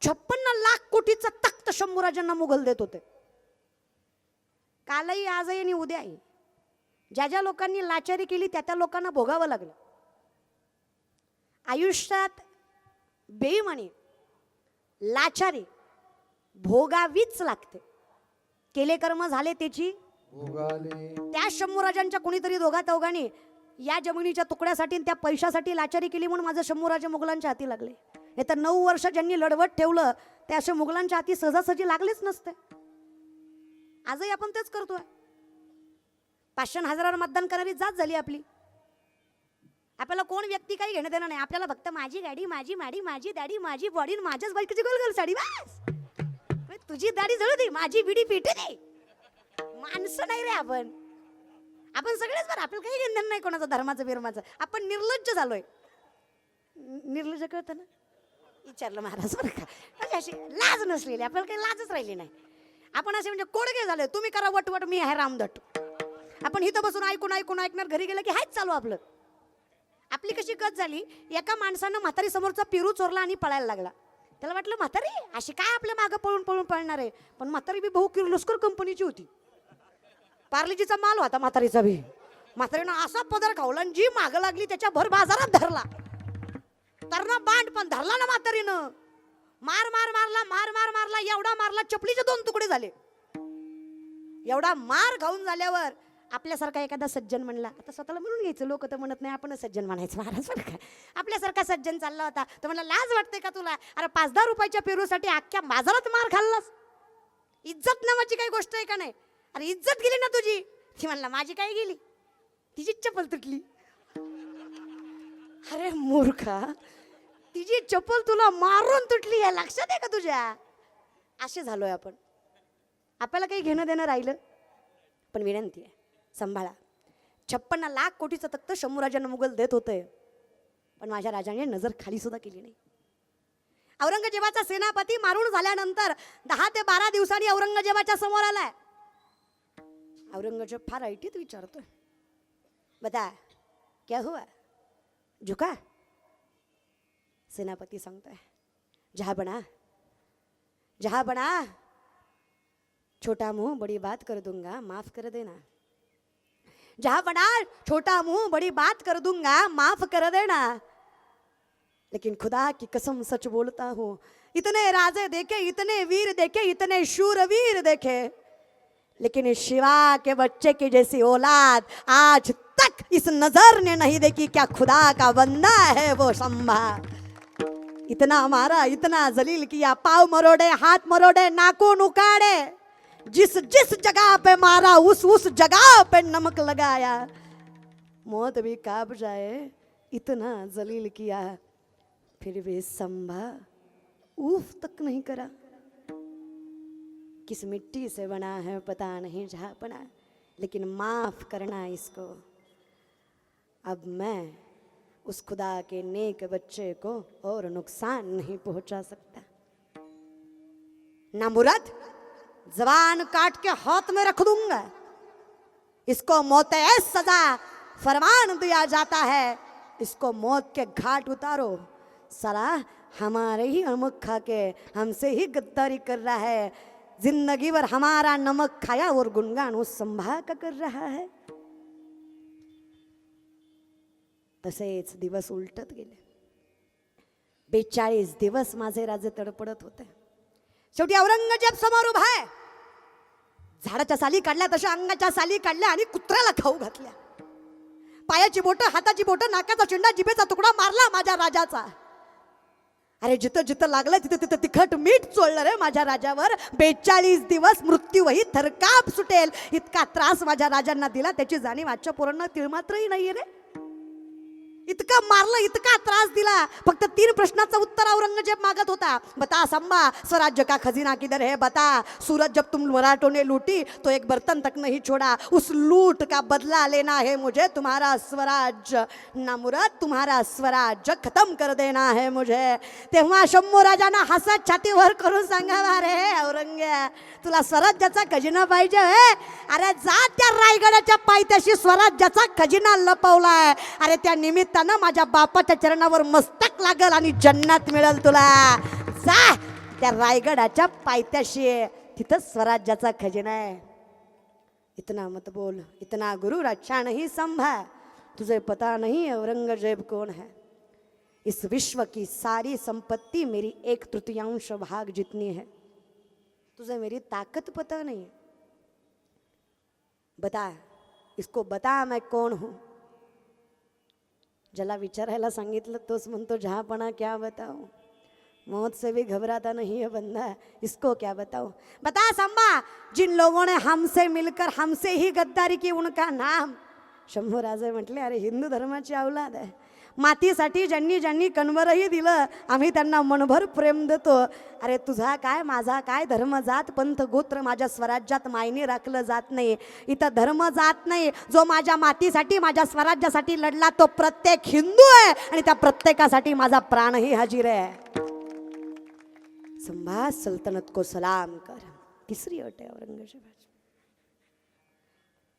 56 लाख कोटीचा तख्त शंभूराजांना मुघल देत होते. कालही, आजही आणि उद्याही ज्या ज्या लोकांनी लाचारी केली त्या त्या लोकांना भोगावं लागलं. आयुष्यात बेईमानी, लाचारी भोगावीच लागते. केले कर्म झाले त्याची. त्या शंभूराजांच्या कुणीतरी दोघा चौघांनी या जमिनीच्या तुकड्यासाठी आणि त्या पैशासाठी लाचारी केली म्हणून माझं शंभूराजे मुघलांच्या हाती लागले. नाही तर 9 वर्ष ज्यांनी लढवत ठेवलं ते असे मुघलांच्या हाती सहजासहजी लागलेच नसते. आजही आपण तेच करतोय. 500 आणि 1000 मतदान करणारी जात झाली आपली. आपल्याला कोण व्यक्ती काही घेणं देणं नाही. आपल्याला फक्त माझी गाडी, माझी माडी, माझी दाढी, माझी बॉडी, माझ्याच बायकोची गोल साडी, बस. तुझी दाढी जळू दे, माझी बिडी पेटू दे. माणसं नाही रे आपण. आपण सगळेच बरं, आपल्याला काही घेणं नाही कोणाचं धर्माचं बिर्माचं. आपण निर्लज्ज झालोय. निर्लज्ज कळतं ना, विचारलं महाराज बरं का. म्हणजे अशी लाज नसलेली, आपल्याला काही लाजच राहिली नाही. आपण असे म्हणजे कोडगे झाले. तुम्ही करा वटवट, मी आहे रामदट. आपण इथं बसून ऐकून ऐकून ऐकणार, घरी गेलं की हाच चालू आपलं. आपली कशी गत झाली, एका माणसानं म्हातारी समोरचा पेरू चोरला आणि पळायला लागला. त्याला वाटलं म्हातारी अशी काय आपल्या मागं पळून पळून पळणार आहे. पण म्हातारी बी भाऊ किर्लोस्कर कंपनीची होती. पार्लेजीचा माल होता म्हातारीचा बी. म्हातारीनं असा पदर खावला आणि जी मागं लागली त्याच्या भर बाजारात धरला. तर ना बांड पण धरला ना म्हातारीनं. मार मार मारला, मार मार मारला, एवढा मारला चपलीचे 2 तुकडे झाले. एवढा मार खाऊन झाल्यावर आपल्यासारखा एखादा सज्जन म्हणला, आता स्वतःला म्हणून घ्यायचं, लोक तर म्हणत नाही, आपणच सज्जन म्हणायचं. महाराज बरं का. आपल्यासारखा सज्जन चालला होता तर म्हणला, लाज वाटते का तुला? अरे 5-10 रुपयाच्या पेरूसाठी अख्ख्या बाजारात मार खाल्लास. इज्जत नावाची काही गोष्ट आहे का नाही? अरे इज्जत गेली ना तुझी. ती म्हणला माझी काय गेली, तिची चप्पल तुटली. अरे मूर्खा, तिची चप्पल तुला मारून तुटली आहे, लक्षात आहे का तुझ्या? असे झालोय आपण. आपल्याला काही घेणं देणं राहिलं. पण विनंती आहे, सांभाळा. 56 लाख कोटीचं तख्त शंभूराजांना मुघल देत होते, पण माझ्या राजाने नजर खाली सुद्धा केली नाही. औरंगजेबाचा सेनापती मारून झाल्यानंतर 10 ते 12 दिवसांनी औरंगजेबाच्या समोर आलाय. औरंगजेब फार ऐटीत विचारतोय, बता क्या हुआ, झुका? सेनापती सांगतोय, जहां बना, छोटा मुंह बड़ी बात कर दूंगा, माफ कर देना. जहां बना, छोटा मुंह बड़ी बात कर दूंगा, माफ कर देना. लेकिन खुदा की कसम सच बोलता हूं, इतने राजे देखे, इतने वीर देखे, इतने शूरवीर देखे, लेकिन इस शिवा के बच्चे की जैसी औलाद आज तक इस नजर ने नहीं देखी. क्या खुदा का बंदा है वो संभा. इतना मारा, इतना जलील किया, पाव मरोड़े, हाथ मरोड़े, नाखून उखाड़े, जिस जिस जगह पे मारा उस जगह पे नमक लगाया. मौत भी कांप जाए इतना जलील किया, फिर भी संभा उफ तक नहीं करा. किस मिट्टी से बना है पता नहीं जहापना, लेकिन माफ करना इसको. अब मैं उस खुदा के नेक बच्चे को और नुकसान नहीं पहुंचा सकता. ना मुराद, जबान काट के हाथ में रख दूंगा. इसको मौत सजा फरमान दिया जाता है, इसको मौत के घाट उतारो. साला हमारे ही नमक खा के हमसे ही गद्दारी कर रहा है. जिंदगी भर हमारा नमक खाया और गुणगान उस संभा का कर रहा है. तसेच दिवस उलटत गेले. 42 दिवस माझे राजे तडपडत होते. शेवटी औरंगजेब समोर उभा आहे. झाडाच्या साली काढल्या तशा अंगाच्या साली काढल्या आणि कुत्र्याला खाऊ घातल्या. पायाची बोटं, हाताची बोटं, नाकाचा चिंडा, जिभेचा तुकडा मारला माझ्या राजाचा. अरे जिथं जिथं लागलं तिथं तिथं तिखट मीठ चोळलं रे माझ्या राजावर. 42 दिवस मृत्यूही थरकाप सुटेल इतका त्रास माझ्या राजांना दिला, त्याची जाणीव आजच्या पोरांना तिळमात्रही नाहीये रे. इतका मारलं, इतका त्रास दिला. फक्त 3 प्रश्नाचं उत्तर औरंगजेब मागत होता. बता संभा, स्वराज्य का खजीना किधर है बता. सूरज जब तुम मराठों ने लूटी तो एक बर्तन तक नहीं छोड़ा. उस लूट का बदला लेना है मुझे, तुम्हारा स्वराज्य ना मुराद, तुम्हारा स्वराज्य खत्म कर देना है मुझे. तेव्हा शंभू राजांना हसत छातीवर करून सांगावा, रे औरंग्या तुला स्वराज्याचा खजिना पाहिजे. अरे जा त्या रायगडाच्या पायथ्याशी स्वराज्याचा खजिना लपवलाय. अरे त्या निमित्त माझ्या बापाच्या चरणावर मस्तक लागल आणि जन्नत मिळेल तुला. जा त्या रायगडाच्या पायथ्याशी, तिथं स्वराज्याचा खजिना आहे. इतना मत बोल, इतना गुरूर अच्छा नहीं संभा. तुझे पता नहीं औरंगजेब कौन है. इस विश्व की सारी संपत्ति मेरी 1/3 भाग जितनी है. तुझे मेरी ताकत पता नहीं है. बता, इसको बता मैं कौन हूं. ज्याला विचारायला सांगितलं तोच म्हणतो जहापणा क्या बताओ, मौत से भी घबराता नहीं है बंदा, इसको क्या बताओ. बता संबा, जिन लोगों ने हमसे मिलकर हमसे ही गद्दारी की उनका नाम. शंभूराजे म्हटले अरे हिंदू धर्माची औलाद आहे, मातीसाठी ज्यांनी ज्यांनी कणवरही दिलं आम्ही त्यांना मनभर प्रेम देतो. अरे तुझा काय माझा काय धर्म जात पंथ गोत्र माझ्या स्वराज्यात मायने राखलं जात नाही. इथं धर्म जात नाही. जो माझ्या मातीसाठी माझ्या स्वराज्यासाठी लढला तो प्रत्येक हिंदू आहे आणि त्या प्रत्येकासाठी माझा प्राणही हाजीर आहे. संभा सल्तनत को सलाम कर. तिसरी अट आहे औरंगजेबाची.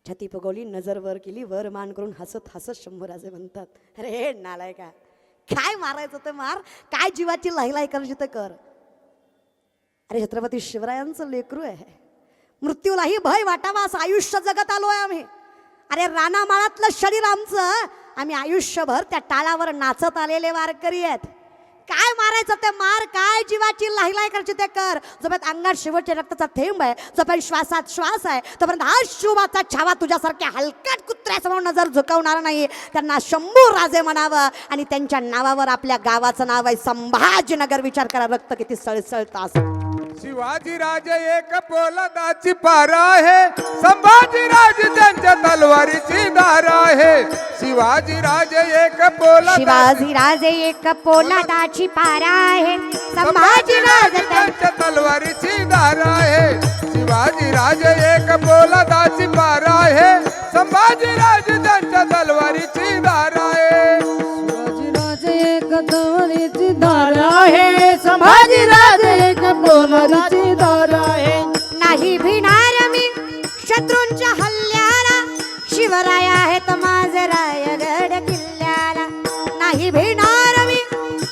छाती पगवली, नजर वर केली, वर मान करून हसत हसत शंभूराजे म्हणतात अरे नालायका, काय मारायचं ते मार, काय जीवाची लाहीलाई करायची ते कर. अरे छत्रपती शिवरायांचं लेकरू आहे, मृत्यूलाही भय वाटावा असं आयुष्य जगत आलोय आम्ही. अरे रानामाळातलं शरीर आमचं, आम्ही आयुष्यभर त्या टाळावर नाचत आलेले वारकरी आहेत. काय मारायचं ते मार, काय जीवाची लाहीलाई करायची ते कर. जोपर्यंत अंगात शेवटच्या रक्ताचा थेंब आहे, जोपर्यंत श्वासात श्वास आहे, तोपर्यंत हा शिवाचा छावा तुझ्यासारख्या हलकट कुत्र्यासमोर नजर झुकवणार नाही. त्यांना शंभूराजे म्हणावं आणि त्यांच्या नावावर आपल्या गावाचं नाव आहे संभाजीनगर. विचार करा रक्त किती सळसळतं असं. शिवाजी राजे एक पोलादाची पार आहे, संभाजी राजे त्यांच्या तलवारीची धार आहे. शिवाजी राजे एक पोलादाची, शिवाजी राजे एक पोलादाची पारा आहे, संभाजी राजे त्यांच्या तलवारीची धार आहे. शिवाजी राजे एक पोलादाची पार आहे, संभाजी राजे त्यांच्या तलवारीची धार आहे. शिवाजीराजे एक तलवारीची धार आहे, संभाजीराजे एक पोलादाची धार आहे. नाही भिणार मी शत्रूंच्या हल्ल्याला, शिवराय आहेत माझे रायगड किल्ल्याला. नाही भिणार मी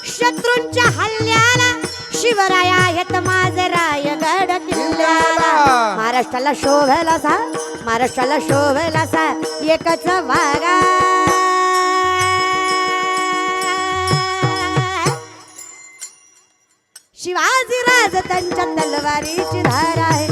शत्रूंच्या हल्ल्याला, शिवराय आहेत माझे रायगड किल्ल्याला. महाराष्ट्राला शोभेला सा, महाराष्ट्राला शोभेला सा एकच वागा. शिवाजी राज त्यांच्या तलवारीची धार आहे,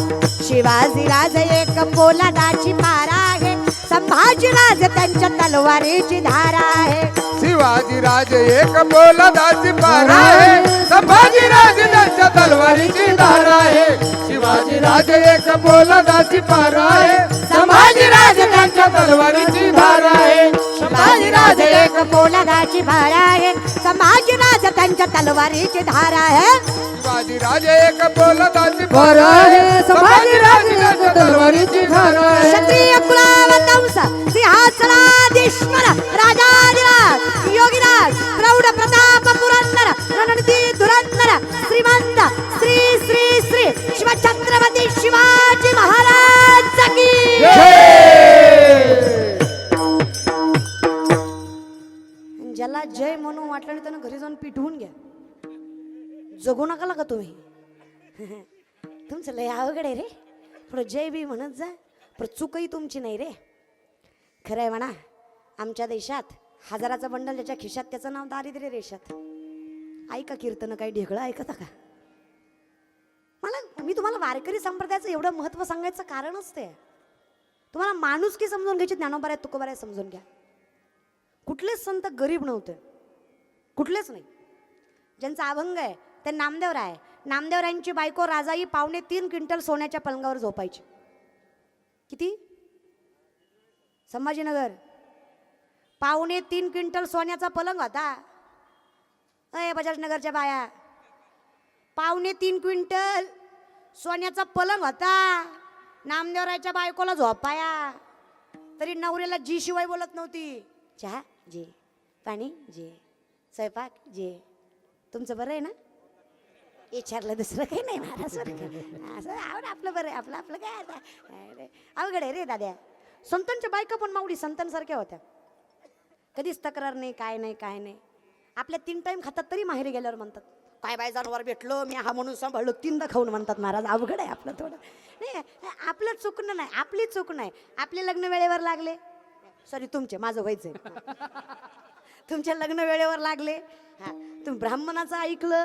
शिवाजी राज एक पोलादाची पार आहे, संभाजी राज त्यांच्या तलवारीची धार आहे. शिवाजी राजे एक पोलादाची पार आहे, संभाजी राजे त्यांच्या तलवारीची धार आहे. शिवाजी राजे एक पोलादाची पार आहे, संभाजी राजे त्यांच्या तलवारीची धार आहे. शिवाजी राज एक पोलादाची पार आहे, संभाजी राज त्यांच्या तलवारीची धार आहे. शिवाजी राजे एक पोलादाची पार आहे, संभाजीराजे त्यांच्या तलवारीची धार आहे. क्षत्रिय कुलावतंस सिंहासनाधीश्वर राजाधिराज योगीराज प्रौढ प्रताप पुरंदर रणनीती धुरंदर श्रीमंत श्री श्री श्री शिवछत्रपती शिवाजी महाराज की ज्याला जय म्हणून वाटलं त्यानं घरी जाऊन पिटवून घ्या. जगू नका का तुम्ही. तुमचं लय अवघड आहे रे. पुढं जय बी म्हणत जा, पण चूकही तुमची नाही रे. खरं आहे म्हणा, आमच्या देशात हजाराचं बंडल ज्याच्या खिशात त्याचं नाव दारिद्र्य रेषात. ऐका कीर्तन काही ढेकळं ऐकता का. मी तुम्हाला वारकरी संप्रदायाचं एवढं महत्त्व सांगायचं कारणच ते. तुम्हाला माणुसकी समजून घ्यायची, ज्ञानोबा तुकोबा समजून घ्या. कुठलेच संत गरीब नव्हते, कुठलेच नाही. ज्यांचा अभंग आहे ते नामदेवराय आहे. नामदेवरायांची बायको राजाई 3.5 क्विंटल सोन्याच्या पलंगावर झोपायची. किती? संभाजीनगर 3.5 क्विंटल सोन्याचा पलंग होता. अय बजाजनगरच्या बाया, 3.5 क्विंटल सोन्याचा पलंग होता. नामदेवरायच्या बायकोला झोपाया, तरी नवऱ्याला जी शिवाय बोलत नव्हती. चहा जे, पाणी जे, स्वयंपाक जे. तुमचं बरं आहे ना? विचारलं दुसरं काही नाही महाराज. असं आपलं बरं आहे, आपलं आपलं काय आता. अवघड आहे रे दाद्या. संतांच्या बायका पण मावडी संतांसारख्या होत्या. कधीच तक्रार नाही, काय नाही काय नाही. आपल्या 3 टाइम खातात तरी माहेरी गेल्यावर म्हणतात काय बाय जनावर भेटलो मी हा म्हणून सांभाळलो 3दा खाऊन म्हणतात महाराज. अवघड आहे आपलं थोडं. नाही आपलं चुकणं नाही, आपली चूक नाही. आपले लग्न वेळेवर लागले, सॉरी तुमचे, माझं व्हायचंय. तुमचे लग्न वेळेवर लागले, हां तुम्ही ब्राह्मणाचं ऐकलं.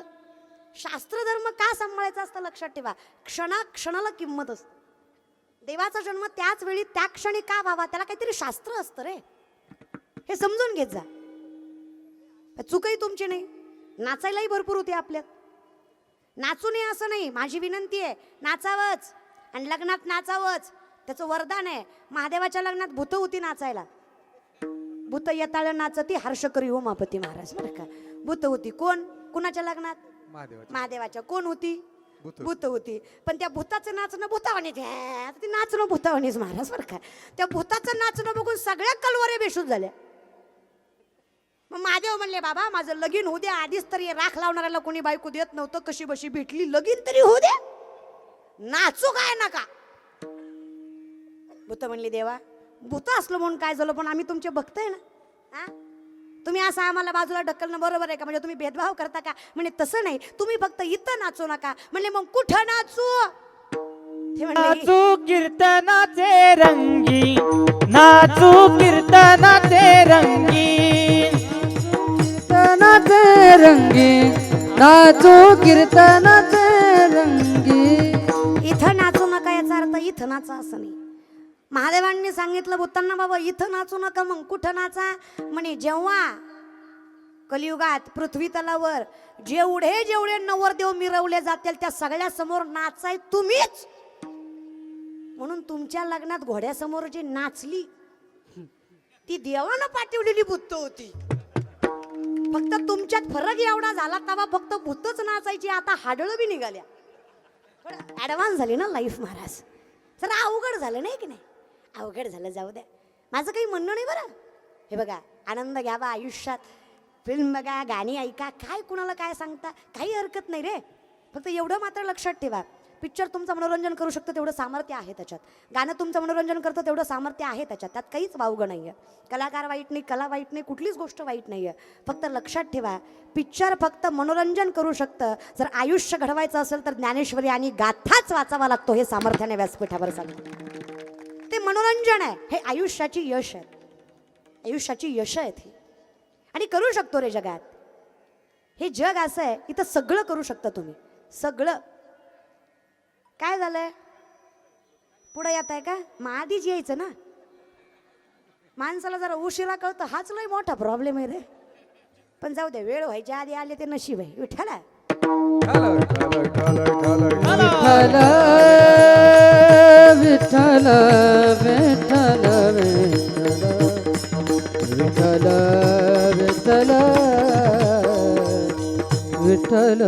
शास्त्र धर्म का सांभाळायचा असतं लक्षात ठेवा. क्षणाला किंमत असते. देवाचा जन्म त्याच वेळी त्या क्षणी का व्हावा, त्याला काहीतरी शास्त्र असतं रे. हे समजून घेत जा. चूकही तुमची नाही, नाचायलाही भरपूर होते आपल्यात. नाचू नये असं नाही, माझी विनंती आहे, नाचावंच आणि लग्नात नाचावंच, त्याचं वरदान आहे. महादेवाच्या लग्नात भूत होती नाचायला, भूत येताळ नाचती हर्षकरी उमापती महाराज बरं का. भूत होती. कोण? कुणाच्या लग्नात? महादेवाच्या. कोण होती? भूत होती. पण त्या भूताचं नाचणं भूतावानीच, ते नाचणं भूतावानीच महाराज बरं का. त्या भूताचं नाचणं बघून सगळ्या कलवरे बेशुद्ध झाल्या. मग महादेव म्हणले, बाबा माझं लगीन होऊ द्या, आधीच तरी राख लावणाऱ्याला कोणी बायको देत नव्हतं, कशी बशी भेटली, लगीन तरी होऊ द्या, नाचू काय नका. भूत म्हणले, देवा भूत असलं म्हणून काय झालं, पण आम्ही तुमचे भक्त आहे ना, हा तुम्ही असं आम्हाला बाजूला ढकलणं बरोबर आहे का? म्हणजे तुम्ही भेदभाव करता का? म्हणजे तसं नाही, तुम्ही फक्त इथं नाचू नका. म्हणले मग कुठं नाचू? ते म्हणले, नाचू कीर्तनाचे रंगी, नाचू कीर्तनाचे रंगी, कीर्तनाचे रंगी, नाचू कीर्तनाचे रंगी. इथं नाचू नका याचा अर्थ इथं नाचा असं नाही. महादेवांनी सांगितलं भूतांना, बाबा इथं नाचू नका, मग कुठं नाचा? म्हणे जेव्हा कलियुगात पृथ्वी तलावर जेवढे नवरदेव मिरवले जातील त्या सगळ्या समोर नाचाय तुम्हीच. म्हणून तुमच्या लग्नात घोड्यासमोर जी नाचली ती देवानं पाठवलेली भूत होती. फक्त तुमच्यात फरक एवढा झाला, तेव्हा फक्त भूतच नाचायची, आता हाडळं बी निघाल्या. ऍडव्हान्स झाली ना लाईफ महाराज. जरा अवघड झालं नाही की नाही? अवघड झालं, जाऊ द्या, माझं काही म्हणणं नाही बरं. हे बघा, आनंद घ्यावा आयुष्यात, फिल्म बघा, गाणी ऐका, काय कुणाला काय सांगता, काही हरकत नाही रे. फक्त एवढं मात्र लक्षात ठेवा, पिक्चर तुमचं मनोरंजन करू शकतं तेवढं सामर्थ्य आहे त्याच्यात, गाणं तुमचं मनोरंजन करतं तेवढं सामर्थ्य आहे त्याच्यात, त्यात काहीच वावगं नाही आहे. कलाकार वाईट नाही, कला वाईट नाही, कुठलीच गोष्ट वाईट नाही आहे. फक्त लक्षात ठेवा, पिक्चर फक्त मनोरंजन करू शकतं. जर आयुष्य घडवायचं असेल तर ज्ञानेश्वरी आणि गाथाच वाचावा लागतो, हे सामर्थ्याने व्यासपीठावर सांगतो. ते मनोरंजन आहे, हे आयुष्याची यश आहे, आयुष्याची यश आहेत ही. आणि करू शकतो रे जगात. हे जग असं आहे, इथं सगळं करू शकता तुम्ही, सगळं. काय झालंय? पुढे येत आहे का? मग आधीच यायचं ना. माणसाला जरा उशिरा कळतं, हाच लय मोठा प्रॉब्लेम आहे रे. पण जाऊ दे, वेळ व्हायच्या आधी आले ते नशीब आहे. विठ्ठला विठ्ठल विठ्ठल विठ्ठल विठ्ठल विठ्ठल.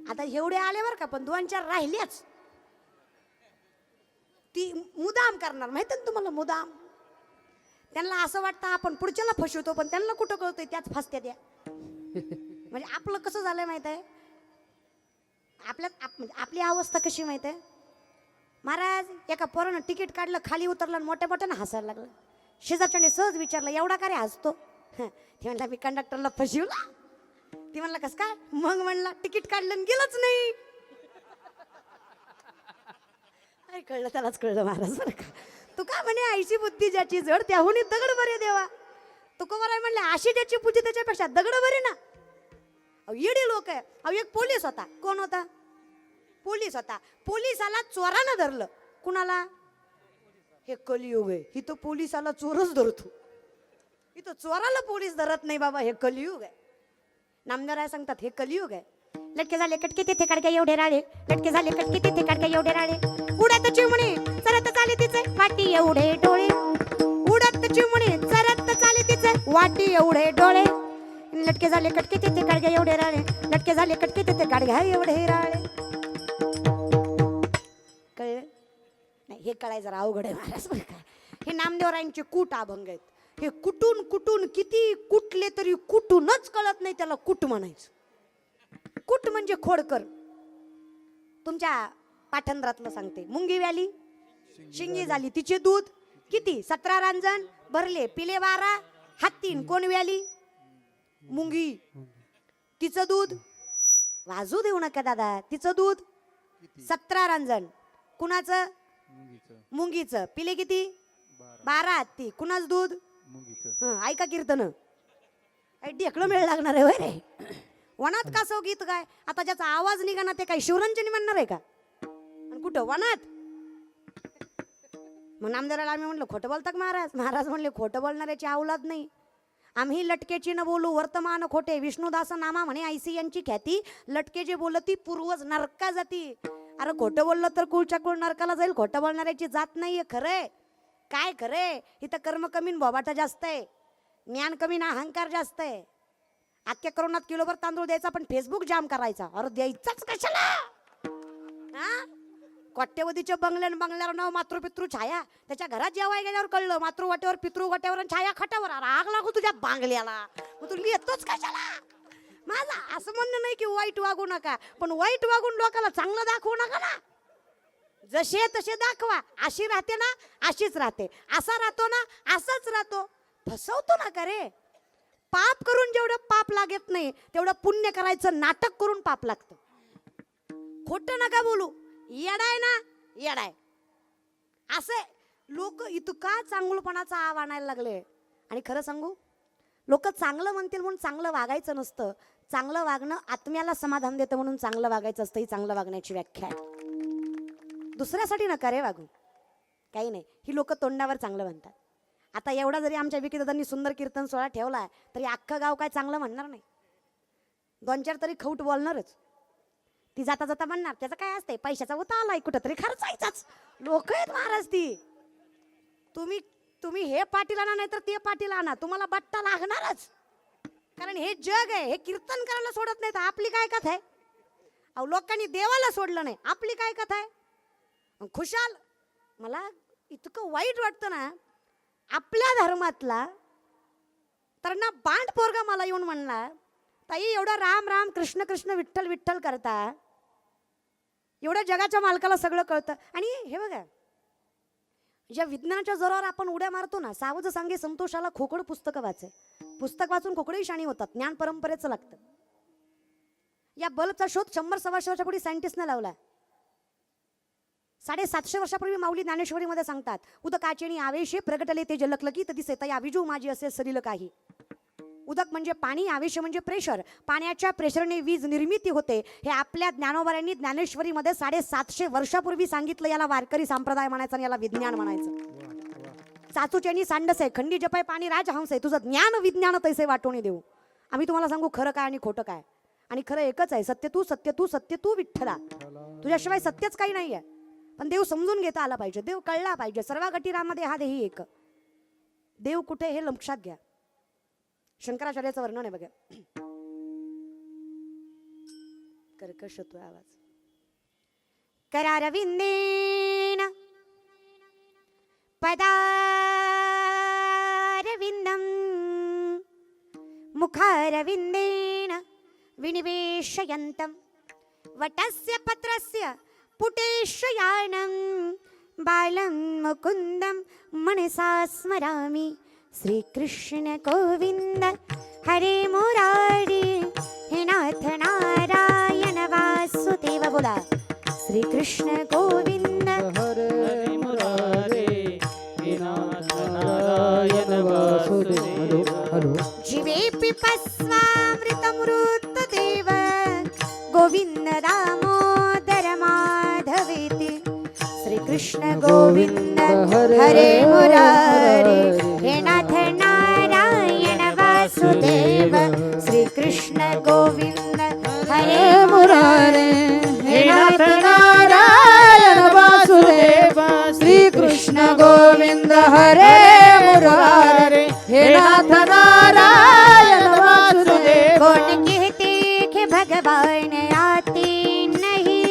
आता एवढे आले बरं का, पण 2-4 राहिल्याच. ती मुदाम करणार, माहिती ना तुम्हाला, मुदाम. त्यांना असं वाटतं आपण पुढच्याला फसवतो, पण त्यांना कुठं कळतंय त्याच फासत्या द्या. म्हणजे आपलं कसं झालंय माहित आहे, आपली अवस्था कशी माहित आहे महाराज. एका पोरानं तिकीट काढलं, खाली उतरलं आणि मोठ्या मोठ्यानं हसायला लागलं. शेजारच्याने सहज विचारलं, एवढा का रे हसतो? ते म्हणला, मी कंडक्टरला फसवला. ती म्हणला, कस काय? मग म्हणला, तिकीट काढलं आणि गेलंच नाही. अरे कळलं, त्यालाच कळलं महाराज बरं का. तू का म्हणे, आईची बुद्धी ज्याची जड त्याहून दगड बरे देवा. तुका बरं म्हणले, अशी ज्याची बुद्धी त्याच्यापेक्षा दगड बरे ना. येडी लोक आहे. अहो एक पोलीस होता. कोण होता? पोलीस होता. पोलिसाला चोरानं धरलं. कुणाला? हे कलियुग आहे, इथं पोलिसाला चोरच धरतो, इथं चोराला पोलीस धरत नाही बाबा. हे कलियुग आहे. नामदेवराय सांगतात, हे कलियुग आहे. लटके झाले कटके तिथे काढके एवढे राळे, लटके झाले कटके तिथे काढके एवढे राळे, उडत चिमणे चरत चाले तिचे वाटी एवढे डोळे, उडत चिमणे चरत चाले तिचे वाटी एवढे डोळे, लटके झाले कटके तिथे काढके एवढे राळे, लटके झाले कटके तिथे काढके एवढे राळे. कळलं नाही? हे कळाय जरा अवघड आहे महाराज बरं का. हे नामदेवरायांचे कूट अभंग आहेत. हे कुठून कुठून किती कुठले तरी कुठूनच कळत नाही त्याला कुट म्हणायचं. कुट म्हणजे खोडकर. तुमच्या पाठंद्रातलं सांगते. मुंगी व्याली, शिंगी झाली, तिचे दूध किती? 17 रांजण भरले, पिले 12, हत्तीन कोण व्याली? मुंगी. तिचं दूध वाजू देऊ नका दादा. तिचं दूध 17 रांजण. कुणाचं? मुंगीचं. पिले किती? 12 हत्ती. कुणाच दूध? ऐका कीर्तन, ढेकळं मिळ लागणार आहे रे. वनात कासव गीत काय? आता ज्याचा आवाज निघाना ते काय शिवरंजनी म्हणणार आहे का? आणि कुठं वनात? मग नामदेवराला आम्ही म्हणलं, खोटं बोलतात महाराज. महाराज म्हणले, खोटं बोलणाऱ्याची अवलाद नाही. आम्ही लटकेची न बोलू वर्तमान खोटे, विष्णुदास नामा म्हणे ऐसी यांची ख्याती, लटके जे बोलती पूर्वज नरका जाती. अरे खोटं बोललं तर कुळच्या कुळ नरकाला जाईल. खोटं बोलणाऱ्याची जात नाहीये. खरंय काय खरंय, इथं कर्म कमी न बोबाटा जास्त आहे, ज्ञान कमी ना अहंकार जास्त आहे. अख्ख्या करोनात किलोभर तांदूळ द्यायचा पण फेसबुक जाम करायचा. अरे द्यायचाच कशाला? हा, कोट्यवधीच्या बंगल्यावर नाव मातृपितृ छाया. त्याच्या घरात जेवाय गेल्यावर कळलं मातृ वाट्यावर पितृ वाट्यावर आणि छाया खटावर. अरे आग लागू तुझ्या बांगल्याला, मग तू लिहितोच कशाला? माझं असं म्हणणं नाही की वाईट वागू नका, पण वाईट वागून लोकांना चांगलं दाखवू नका ना. जसे तसे दाखवा. अशी राहते ना अशीच राहते, असा राहतो ना असाच राहतो. फसवतो ना का रे? पाप करून जेवढं पाप लागत नाही तेवढं पुण्य करायचं नाटक करून पाप लागतं. खोटं नका बोलू. येडाय ना येडाय. असे लोक इतका चांगलपणाचा आव आणायला लागले. आणि खरं सांगू, लोक चांगलं म्हणतील म्हणून चांगलं वागायचं नसतं. चांगलं वागणं आत्म्याला समाधान देतं म्हणून चांगलं वागायचं असतं. ही चांगलं वागण्याची व्याख्या आहे. दुसऱ्यासाठी नका रे वागू. काही नाही, ही लोक तोंडावर चांगलं म्हणतात. आता एवढा जरी आमच्या विकीदादांनी सुंदर कीर्तन सोहळा ठेवला तरी अख्खं गाव काय चांगलं म्हणणार नाही. 2-4 तरी खौट बोलणारच. ती जाता जाता म्हणणार त्याचं काय असते, पैशाचा होता आलाय कुठं तरी खर्चायचाच. लोक आहेत महाराज ती. तुम्ही हे पाटील आणा नाही तर ते पाटील आणा, तुम्हाला बट्टा लागणारच. कारण हे जग आहे, हे कीर्तन करायला सोडत नाही. तर आपली काय कथा आहे? अहो लोकांनी देवाला सोडलं नाही, आपली काय कथा आहे? खुशाल मला इतकं वाईट वाटतं ना आपल्या धर्मातला. तर ना बांड पोरगा मला येऊन म्हणला, ताई एवढा राम राम कृष्ण कृष्ण विठ्ठल विठ्ठल करता, एवढ्या जगाच्या मालकाला सगळं कळतं. आणि हे बघा, ज्या विज्ञानाच्या जोरावर आपण उड्या मारतो ना, सावज सांगे संतोषाला खोकड पुस्तकं वाचे. पुस्तक वाचून खोकडही शाणी होतात. ज्ञान परंपरेचं लागतं. या बल्बचा शोध 100-125 वर्षापूर्वी सायंटिस्टने लावला. 750 वर्षापूर्वी माऊली ज्ञानेश्वरीमध्ये सांगतात, उदकाचेणी आवेशे प्रगटले ते जलकलकी तदी सेता या विजू माझी असे सरील काही. उदक म्हणजे पाणी, आवेश म्हणजे प्रेशर. पाण्याच्या प्रेशरने वीज निर्मिती होते. हे आपल्या ज्ञानोबाऱ्यांनी ज्ञानेश्वरीमध्ये 750 वर्षापूर्वी सांगितलं. याला वारकरी संप्रदाय म्हणायचं आणि याला विज्ञान म्हणायचं. चाचूचेनी सांडस आहे, खंडी जपाय पाणी राजहंस आहे. तुझं ज्ञान विज्ञान तैसे वाटवणी देऊ. आम्ही तुम्हाला सांगू खरं काय आणि खोटं काय. आणि खरं एकच आहे, सत्य तू सत्य तू सत्य तू विठ्ठला. तुझ्याशिवाय सत्यच काही नाही आहे. पण देव समजून घेता आला पाहिजे, देव कळला पाहिजे. सर्व गटीरामध्ये हा देही एक. देव कुठे हे लक्षात घ्या. शंकराचार्याचं वर्णन आहे बघा. कर्कश होतोय आवाज. करारविंदेन पदारविंदम मुखारविंदेन विनिवेशयन्तं वटस्य पत्रस्य पुटेशयानं बालं मुकुन्दं मनसा स्मरामि. श्रीकृष्ण गोविंद हरे मुरारी हे नाथ नारायण वासुदेव. बोला श्रीकृष्ण गोविंद हरे मुरारे हे नाथ नारायण वासुदेव. जीवे पिपस्वामृतमृतदेव गोविंद दामोदर माधवेति. श्रीकृष्ण गोविंद हरे मुरारे हे नाथ नारायण वासुदेव. श्रीकृष्ण गोविंद हरे मुरारे हे नाथ नारायण वासुदेव. श्रीकृष्ण गोविंद हरे मुरारे हे नाथ नारायण वासुदेव. कौन कहते कि भगवान आते नहीं,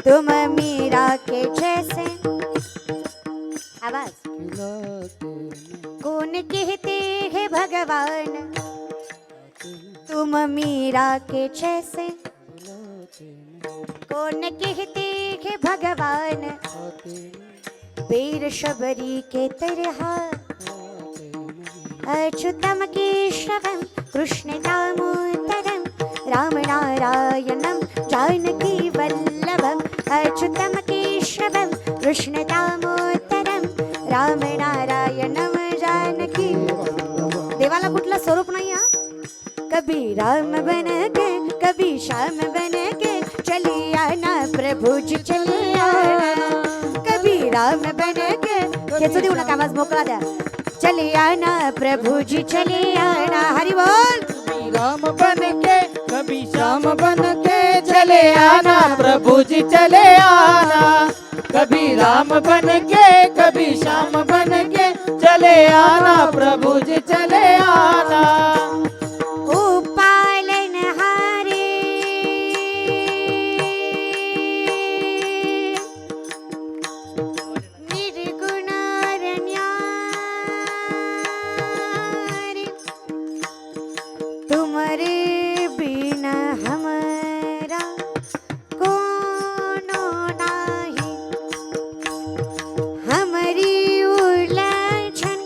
तुम मीरा के जैसे. आवाज. कौन कहते हैं भगवान तुम मीरा के जैसे. कौन कहते हैं भगवान वीर शबरी के तरह. अच्युतम केशवम कृष्ण दामोदरम राम नारायणम जानकी वल्लभम. अच्युतम केशवम कृष्ण दामोदरम राम नारायणम जानकी. देवाला कुठलं स्वरूप नाही हा. कभी राम बन के कभी श्याम बन के चली आना प्रभु जी चली आना. कभी राम बन के खेचू देऊ नका, आवाज मोकळा द्या. चले आना प्रभुजी चले आना, हरी बोल. राम बन के कभी श्याम बन के चले आना प्रभु जी चले आना. कभी राम बन के कभी श्याम बन के चले आना प्रभु जी चले आना. ओ पालनहारे निर्गुणारण्यारे, तुम्हारे बिना हमारा कोनो नाही. हमारी उलझन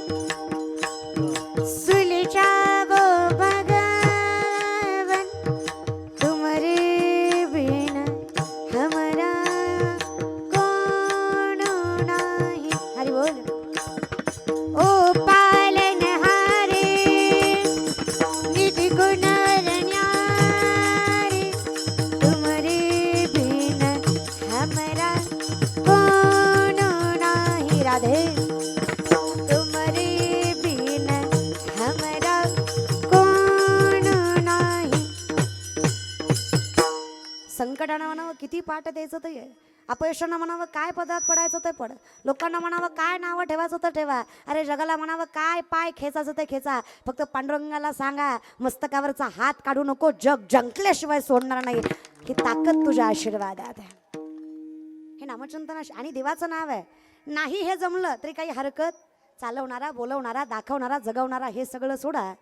सुलझावो भगवन, तुम्हारे बिना हमारा कोनो नाही. हरि बोल. ओ पालनहारे निर्गुणारण्यारे, तुम्हारे बिना हमारा कोनो नाही. राधे. तुम्हारे बिना हमारा कोण नाही. संकटानं म्हणावं किती पाठ द्यायचं ते आहे, अपयशानं म्हणावं काय पदात पडायचं ते पड, लोकांना म्हणावं काय नावं ठेवायचं तर ठेवा, अरे जगाला म्हणावं काय पाय खेचायचं ते खेचा. फक्त पांडुरंगाला सांगा मस्तकावरचा हात काढू नको, जग जिंकल्याशिवाय सोडणार नाही. ही ताकद तुझ्या आशीर्वादात आहे. हे नामचिंतन आणि देवाचं नाव आहे. नाही हे जमलं तरी काही हरकत, चालवणारा बोलवणारा दाखवणारा जगवणारा हे सगळं सोडा.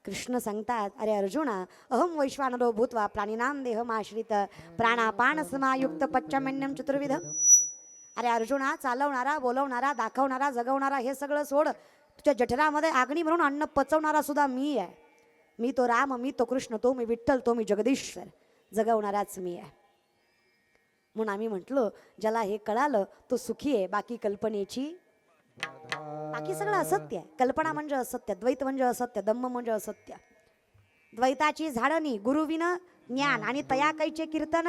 कृष्ण सांगतात, अरे अर्जुना अहम वैश्वानरो भूत्वा प्राणिनाम देहमाश्रित प्राणापान समायुक्त पच्चमन्यम चतुर्विध. अरे अर्जुना चालवणारा बोलवणारा दाखवणारा जगवणारा हे सगळं सोड, तुझ्या जठरामध्ये आग्नी भरून अन्न पचवणारा सुद्धा मी आहे. मी तो राम, मी तो कृष्ण, तो मी विठ्ठल, तो मी जगदीश्वर, जगवणाराच मी आहे. म्हणून आम्ही म्हटलो ज्याला हे कळालं तो सुखी आहे. बाकी कल्पनेची, बाकी सगळं असत्य आहे. कल्पना म्हणजे असत्य, द्वैत म्हणजे असत्य, धम्म म्हणजे असत्य. द्वैताची झाडणी गुरुविन ज्ञान आणि तया कैचे कीर्तन,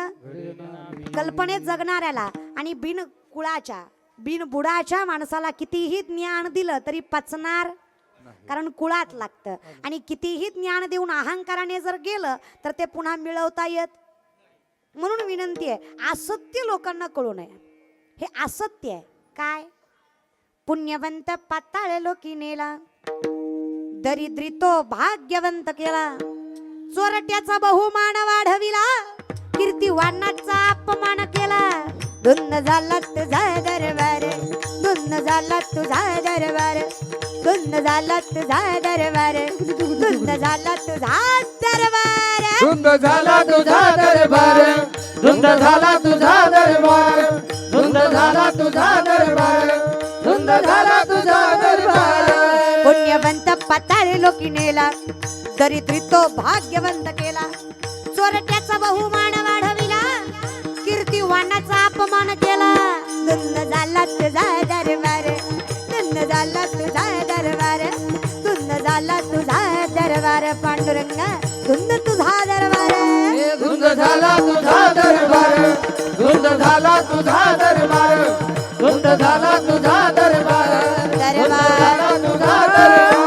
कल्पनेत जगणाऱ्याला आणि बिन कुळाच्या बिन बुडाच्या माणसाला कितीही ज्ञान दिलं तरी पचणार, कारण कुळात लागतं. आणि कितीही ज्ञान देऊन अहंकाराने जर गेलं तर ते पुन्हा मिळवता येत. म्हणून विनंती आहे, असत्य लोकांना कळू नये. हे असत्य आहे. काय? पुण्यवंत पाताळ लोकी नेला, दरिद्री तो भाग्यवंत केला. चोरट्याचा बहुमान वाढविला, कीर्तिवानाचा अपमान केला. धुंद झाला तुझा दरबार, धुंद झाला तुझा दरबार, धुंद झाला तुझा दरबार, धुंद झाला तुझा दरबार, धुंद झाला तुझा दरबार, धुंद झाला तुझा दरबार, धुंद झाला तुझा दरबार, धुंद झाला तुझा दरबार. पुण्यवंत पाताळ लोकी नेला, दरिद्री तो भाग्यवंत केला. चोरट्याचा बहुमान वाढविला, कीर्तिवानाचा अपमान केला. धुंद झाला तुझा दरबार, धुंद झाला तुझा दरबार, धुंद झाला तुझा दरबार. पांडुरंगा धुंद तुझा दरबार, धुंद झाला तुझा दरबार, धुंद झाला तुझा दरबार, धुंद झाला तुझा दरबार, दरबार तुझा दरबार.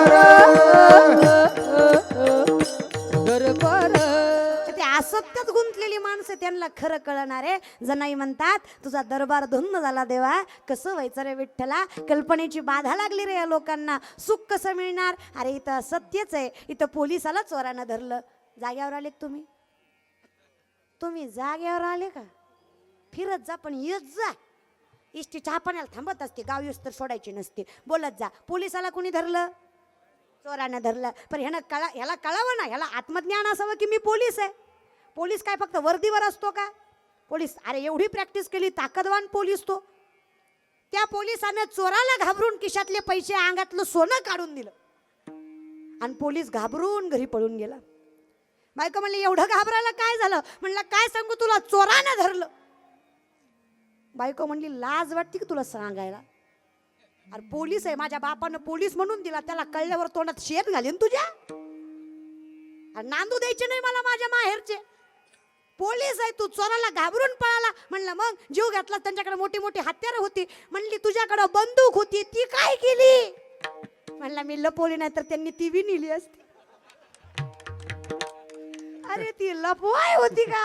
ते असत्यात गुंतलेली माणसं त्यांना खरं कळणार आहे. जनाई म्हणतात तुझा दरबार धुंद झाला देवा, कसं व्हायचं रे विठ्ठला, कल्पनेची बाधा लागली रे या लोकांना, सुख कसं मिळणार. अरे इथं सत्यच आहे. इथं पोलिसाला चोरानं धरलं, जाग्यावर आले का तुम्ही? तुम्ही जाग्यावर आले का? फिरत जा पण येत जा. इष्टी चहा पाण्याला थांबत असते, गाव येऊस तर सोडायची नसते, बोलत जा. पोलिसाला कोणी धरलं? चोरानं धरलं. पण ह्याला कळावं ना, ह्याला आत्मज्ञान असावं की मी पोलीस आहे. पोलीस काय फक्त वर्दीवर असतो का? पोलीस अरे एवढी प्रॅक्टिस केली, ताकदवान पोलीस तो. त्या पोलिसाने चोराला घाबरून खिशातले पैसे अंगातलं सोनं काढून दिलं आणि पोलीस घाबरून घरी पळून गेला. बायको म्हणली एवढं घाबरायला काय झालं? म्हणलं काय सांगू तुला, चोरानं धरलं. बायको म्हणली लाज वाटते की तुला सांगायला? अरे पोलीस आहे, माझ्या बापानं पोलीस म्हणून दिला, त्याला कळल्यावर तोंडात शेत घालीन तुझ्या. नांदू द्यायचे नाही मला माझ्या माहेरचे. पोलीस आहे तू, चोराला घाबरून पळाला. म्हणलं मग जीव घातला, त्यांच्याकडे मोठी मोठी हत्यारं होती. म्हणली तुझ्याकडे बंदूक होती, ती काय केली? म्हणला मी लपवली, नाही तर त्यांनी ती बी नेली असती. अरे ती लपवाय होती का?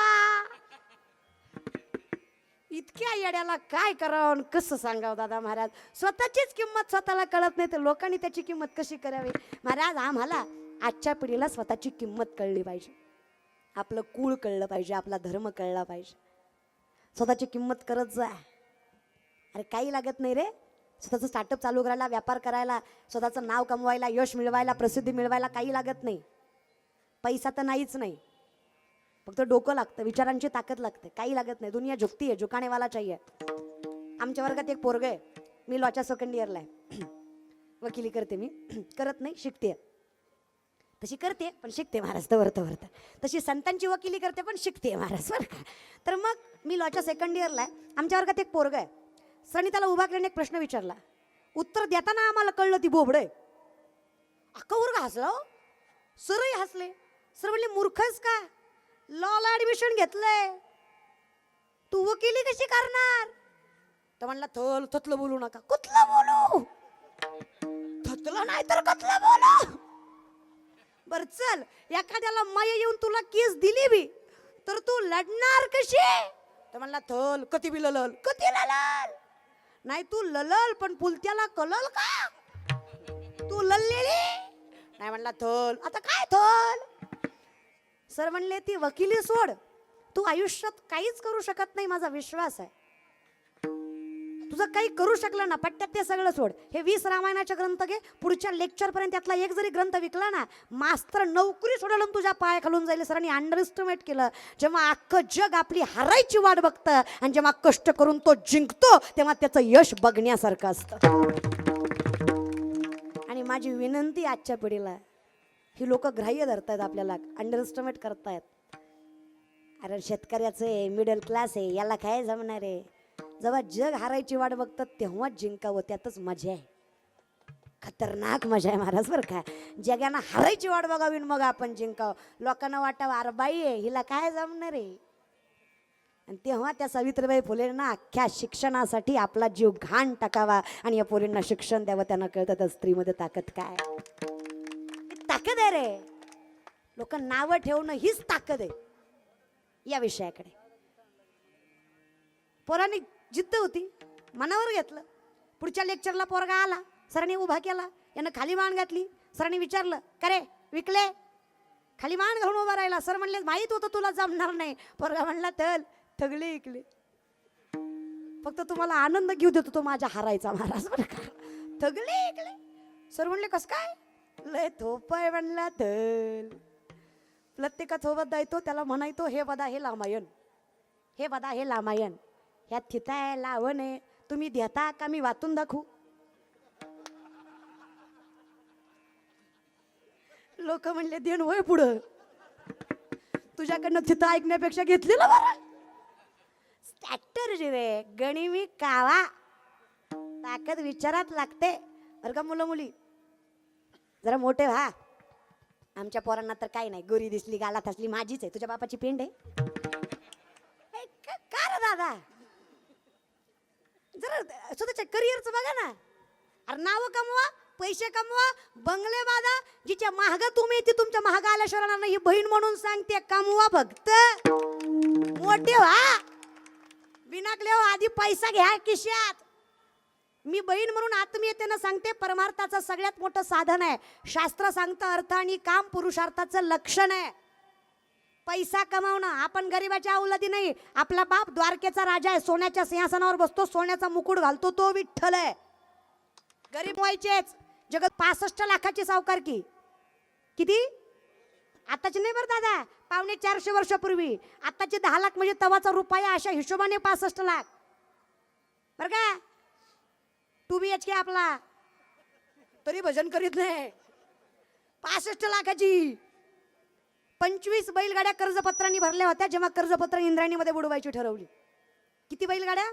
इतक्या येड्याला काय करावं, कसं सांगावं दादा महाराज. स्वतःचीच किंमत स्वतःला कळत नाही तर लोकांनी त्याची किंमत कशी करावी. महाराज आम्हाला आजच्या पिढीला स्वतःची किंमत कळली पाहिजे, आपलं कुळ कळलं पाहिजे, आपला धर्म कळला पाहिजे. स्वतःची किंमत करत जा. अरे काही लागत नाही रे, स्वतःचं स्टार्टअप चालू करायला, व्यापार करायला, स्वतःचं नाव कमवायला, यश मिळवायला, प्रसिद्धी मिळवायला काही लागत नाही. पैसा तर नाहीच नाही, फक्त डोकं लागतं, विचारांची ताकद लागते, काही लागत नाही. दुनिया झुकती आहे, झुकानेवाला चाहिए. आमच्या वर्गात एक पोरग आहे, मी लॉच्या सेकंड इयरला आहे, वकिली करते मी. करत नाही, शिकते. तशी करते पण शिकते महाराज, तवर तशी संतांची वकिली करते पण शिकते महाराज बरं का. तर मग मी लॉच्या सेकंड इयरला आहे, आमच्या वर्गात एक पोरग आहे. सरांनी त्याला उभा केल्याने एक प्रश्न विचारला, उत्तर देताना आम्हाला कळलं ती बोबड आहे. अख्खा वर्ग हसला हो, सरही हसले. सर म्हणले मूर्खच का, लॉला ऍडमिशन घेतलंय, तू वकिली कशी करणार? तर म्हणला थतलं बोलू नका. कुठलं बोलू? थतलं नाही तर कतलं बोलू. बर चल, एखाद्याला माया येऊन तुला केस दिली बी तर तू लढणार कशी? तर म्हणला थल कती बी ललल, कती ललल नाही, तू ललल पण पुलत्याला कलल का? तू लललेली नाही. म्हणला थल. आता काय थल? सर म्हणले ती वकिली सोड, तू आयुष्यात काहीच करू शकत नाही, माझा विश्वास आहे. तुझं काही करू शकलं ना पट्ट्यात ते सगळं सोड. हे 20 रामायणाचे ग्रंथ घे, पुढच्या लेक्चर पर्यंत त्यातला एक जरी ग्रंथ विकला ना, मास्तर नोकरी सोडलं तुझ्या पाया खालून जाईल. सरांनी अंडर एस्टिमेट केलं. जेव्हा अख्खं जग आपली हारायची वाट बघतं आणि जेव्हा कष्ट करून तो जिंकतो तेव्हा त्याचं यश बघण्यासारखं असतं. आणि माझी विनंती आजच्या पिढीला, ही लोक ग्राह्य धरतायत, आपल्याला अंडर एस्टिमेट करतायत. अरे शेतकऱ्याचं आहे, मिडल क्लास आहे, याला काय जमणार आहे? जेव्हा जग हारायची वाट बघतात तेव्हाच जिंकावं, त्यातच मजा आहे, खतरनाक मजा आहे महाराज बरं का. जगानं हारायची वाट बघावी मग आपण जिंकावं. लोकांना वाटावं अरे बाई आहे, हिला काय जमणार आहे. आणि तेव्हा त्या सावित्रीबाई फुलेंना अख्ख्या शिक्षणासाठी आपला जीव घाण टाकावा आणि या पोरींना शिक्षण द्यावं. त्यांना कळतं त्या स्त्रीमध्ये ताकद काय, ताकद आहे रे. लोक नावं ठेवणं हीच ताकद आहे. या विषयाकडे पोरांनी जिद्द होती, मनावर घेतलं. पुढच्या लेक्चरला पोरगा आला, सरांनी उभा केला, यानं खाली मान घातली. सरांनी विचारलं का रे विकले? खाली मान घालून उभा राहिला. सर म्हणले माहित होतं तुला जमणार नाही. पोरगा म्हणला तल थगले इकले, फक्त तुम्हाला आनंद घेऊ देतो तो माझ्या हारायचा महाराज बरं का. थगले इकले. सर म्हणले कस काय? लय थोपाय म्हणला. तल प्रत्येकासोबत जायतो, त्याला म्हणायतो हे बदा हे लामायन, हे बदा हे लामायन, ह्यात थिताय लावण आहे, तुम्ही देता का मी वाचून दाखवू? लोक म्हणले देण होय पुढं, तुझ्याकडनं थिता ऐकण्यापेक्षा घेतलेलं बरं. स्ट्रॅटर्जी रे, गणिमी कावा, ताकद विचारात लागते बरं का. मुलं मुली जरा मोठे व्हा. आमच्या पोरांना तर काही नाही, गोरी दिसली गालात असली माझीच आहे, तुझ्या बापाची पेंड आहे का रे दादा? जरा स्वतःच्या करिअरचं बघा ना. अरे नाव कमवा, पैसे कमवा, बंगले बांधा, जिच्या महाग तुम्ही ती तुमच्या महाग आल्याशिवाय ही बहीण म्हणून सांगते, कमवा फक्त, मोठे व्हा, बिनाकले हो, आधी पैसा घ्या खिशात. मी बहीण म्हणून आत्मीयतेनं सांगते, परमार्थाचं सगळ्यात मोठं साधन आहे. शास्त्र सांगतं अर्थ आणि काम पुरुषार्थाचं लक्षण आहे. पैसा कमावणं. आपण गरीबाच्या औलादी नाही. आपला बाप द्वारकेचा राजा आहे, सोन्याच्या सिंहासनावर बसतो, सोन्याचा मुकुट घालतो, तो विठ्ठल आहे. गरीब व्हायचेच. जगत 65 लाखाची सावकारकी. किती? आताची नाही बरं दादा, 450 वर्षापूर्वी. आताचे 10 लाख म्हणजे तवाचा रुपया, अशा हिशोबाने 65 लाख बरं का. 2 BHK आपला, तरी भजन करीत नाही. 65 लाखाची. 25 बैलगाड्या कर्जपत्रांनी भरल्या होत्या जेव्हा कर्जपत्र इंद्रायणीमध्ये बुडवायची ठरवली. किती बैलगाड्या?